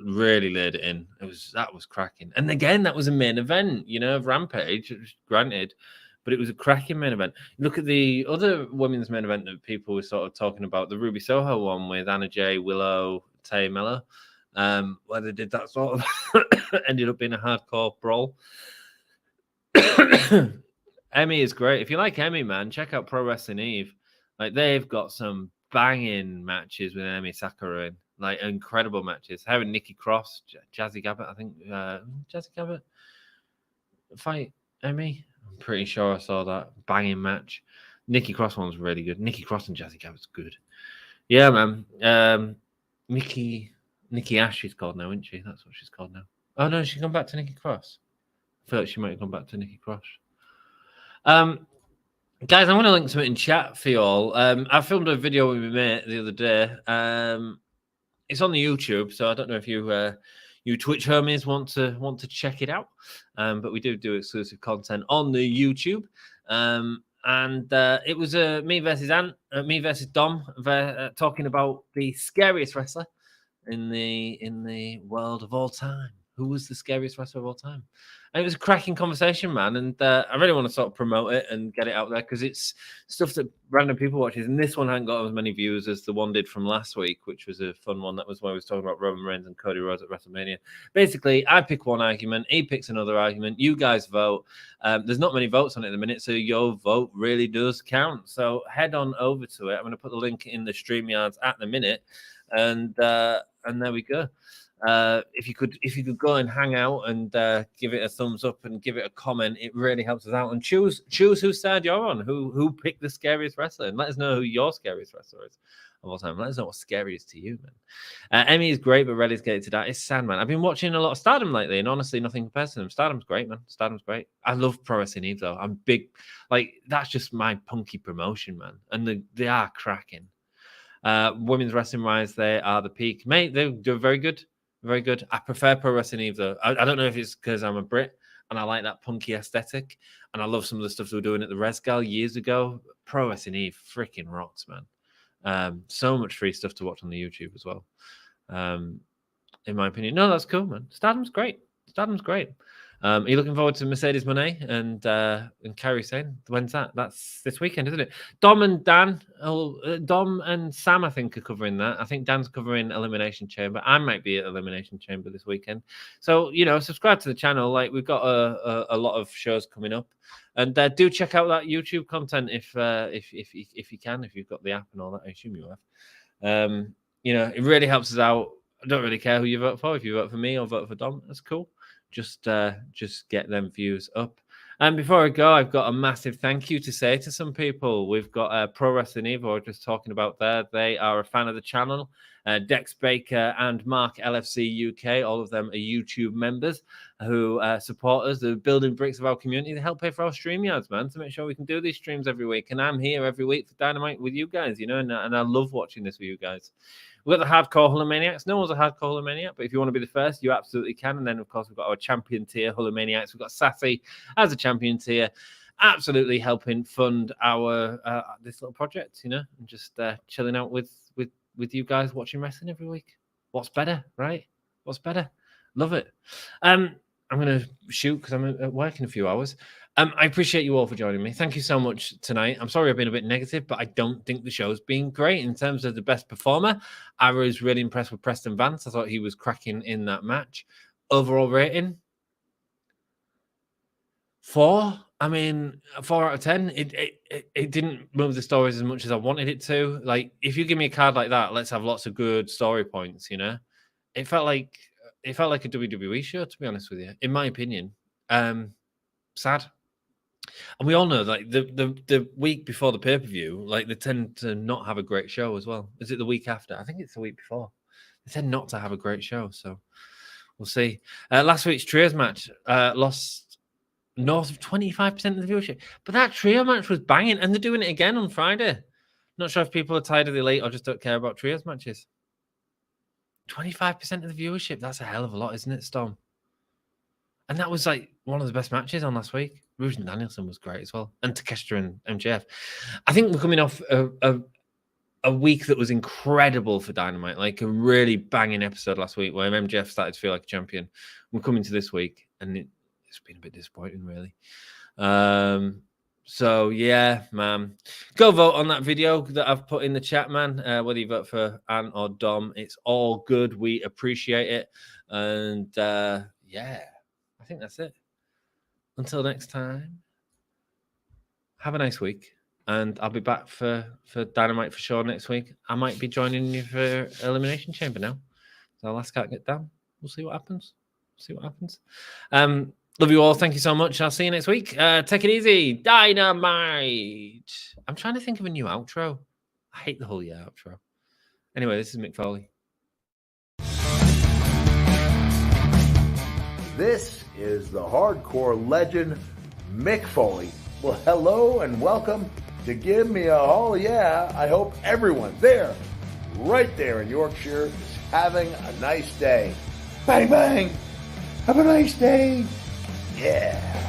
really laid it in. That was cracking. And again, that was a main event, of Rampage, granted, but it was a cracking main event. Look at the other women's main event that people were sort of talking about, the Ruby Soho one with Anna Jay, Willow, Tay Miller, where they did that sort of ended up being a hardcore brawl. Emmy is great. If you like Emmy, man, check out Pro Wrestling Eve. Like, they've got some banging matches with Emi Sakura in, like, incredible matches. Her and Nikki Cross, Jazzy Gabbett, I think. Jazzy Gabbett fight Emi. I'm pretty sure I saw that banging match. Nikki Cross one's really good. Nikki Cross and Jazzy Gabbett's good. Yeah, man. Nikki Ash she's called now, isn't she? That's what she's called now. Oh no, she's gone back to Nikki Cross. I feel like she might have gone back to Nikki Cross. Guys, I'm going to link to it in chat for you all. I filmed a video with my mate the other day. It's on the YouTube, so I don't know if you Twitch homies want to check it out. But we do exclusive content on the YouTube. And it was me versus Dom, talking about the scariest wrestler in the world of all time. Who was the scariest wrestler of all time? And it was a cracking conversation, man. And I really want to sort of promote it and get it out there because it's stuff that random people watches. And this one hadn't got as many views as the one did from last week, which was a fun one. That was when we was talking about Roman Reigns and Cody Rhodes at WrestleMania. Basically, I pick one argument, he picks another argument. You guys vote. There's not many votes on it at the minute, so your vote really does count. So head on over to it. I'm going to put the link in the StreamYards at the minute, and there we go. If you could go and hang out and give it a thumbs up and give it a comment, it really helps us out. And choose whose side you're on, who picked the scariest wrestler, and let us know who your scariest wrestler is of all time. Let us know what's scary is to you, man. Emmy is great, but relegated to that. It's sad, man. I've been watching a lot of Stardom lately, and honestly, nothing compares to them. Stardom's great, man. Stardom's great. I love Pro Wrestling Eve, though. I'm big, like, that's just my punky promotion, man. And they are cracking. Women's wrestling wise, they are the peak, mate. They're very good. Very good. I prefer Pro Wrestling Eve, though. I don't know if it's because I'm a Brit and I like that punky aesthetic, and I love some of the stuff they were doing at the Resgal years ago. Pro Wrestling Eve freaking rocks, man. So much free stuff to watch on the YouTube as well. In my opinion, no, that's cool, man. Stardom's great. Are you looking forward to Mercedes Moné and Kairi Sane? When's that? That's this weekend, isn't it? Dom and Sam, I think, are covering that. I think Dan's covering Elimination Chamber. I might be at Elimination Chamber this weekend. So, subscribe to the channel. Like, we've got a lot of shows coming up, and do check out that YouTube content if you can, if you've got the app and all that. I assume you have. It really helps us out. I don't really care who you vote for. If you vote for me or vote for Dom, that's cool. Just get them views up. And before I go, I've got a massive thank you to say to some people. We've got Pro Wrestling Eve, we're just talking about there. They are a fan of the channel. Dex Baker and Mark LFC UK. All of them are YouTube members who support us. They're building bricks of our community to help pay for our stream yards, man, to make sure we can do these streams every week. And I'm here every week for Dynamite with you guys, and I love watching this with you guys. We've got the Hardcore Hulkamaniacs. No one's a Hardcore Hulkamaniac, but if you want to be the first, you absolutely can. And then, of course, we've got our champion tier Hulkamaniacs. We've got Sassy as a champion tier, absolutely helping fund our this little project, and just chilling out with you guys watching wrestling every week. What's better, right? What's better? Love it. I'm going to shoot because I'm at work in a few hours. I appreciate you all for joining me. Thank you so much tonight. I'm sorry I've been a bit negative, but I don't think the show's been great in terms of the best performer. I was really impressed with Preston Vance. I thought he was cracking in that match. Overall rating, 4. I mean, 4 out of 10. It didn't move the stories as much as I wanted it to. Like, if you give me a card like that, let's have lots of good story points. It felt like a WWE show, to be honest with you, in my opinion. Sad. And we all know, like, the week before the pay-per-view, like, they tend to not have a great show as well. Is it the week after? I think it's the week before. They tend not to have a great show, so we'll see. Last week's trios match lost north of 25% of the viewership. But that trio match was banging, and they're doing it again on Friday. Not sure if people are tired of the elite or just don't care about trios matches. 25% of the viewership. That's a hell of a lot, isn't it, Storm? And that was like one of the best matches on last week. Rouge and Danielson was great as well. And Takeshita and MJF. I think we're coming off a week that was incredible for Dynamite. Like a really banging episode last week where MJF started to feel like a champion. We're coming to this week and it's been a bit disappointing, really. So, yeah, man. Go vote on that video that I've put in the chat, man. Whether you vote for Ann or Dom, it's all good. We appreciate it. And, yeah, I think that's it. Until next time, have a nice week. And I'll be back for Dynamite for sure next week. I might be joining you for Elimination Chamber now. So last can't get down. We'll see what happens. Love you all. Thank you so much. I'll see you next week. Take it easy. Dynamite. I'm trying to think of a new outro. I hate the whole year outro. Anyway, this is Mick Foley. This is the hardcore legend, Mick Foley. Well, hello and welcome to Give Me a Oh Yeah. I hope everyone there, right there in Yorkshire, is having a nice day. Bang, bang. Have a nice day. Yeah.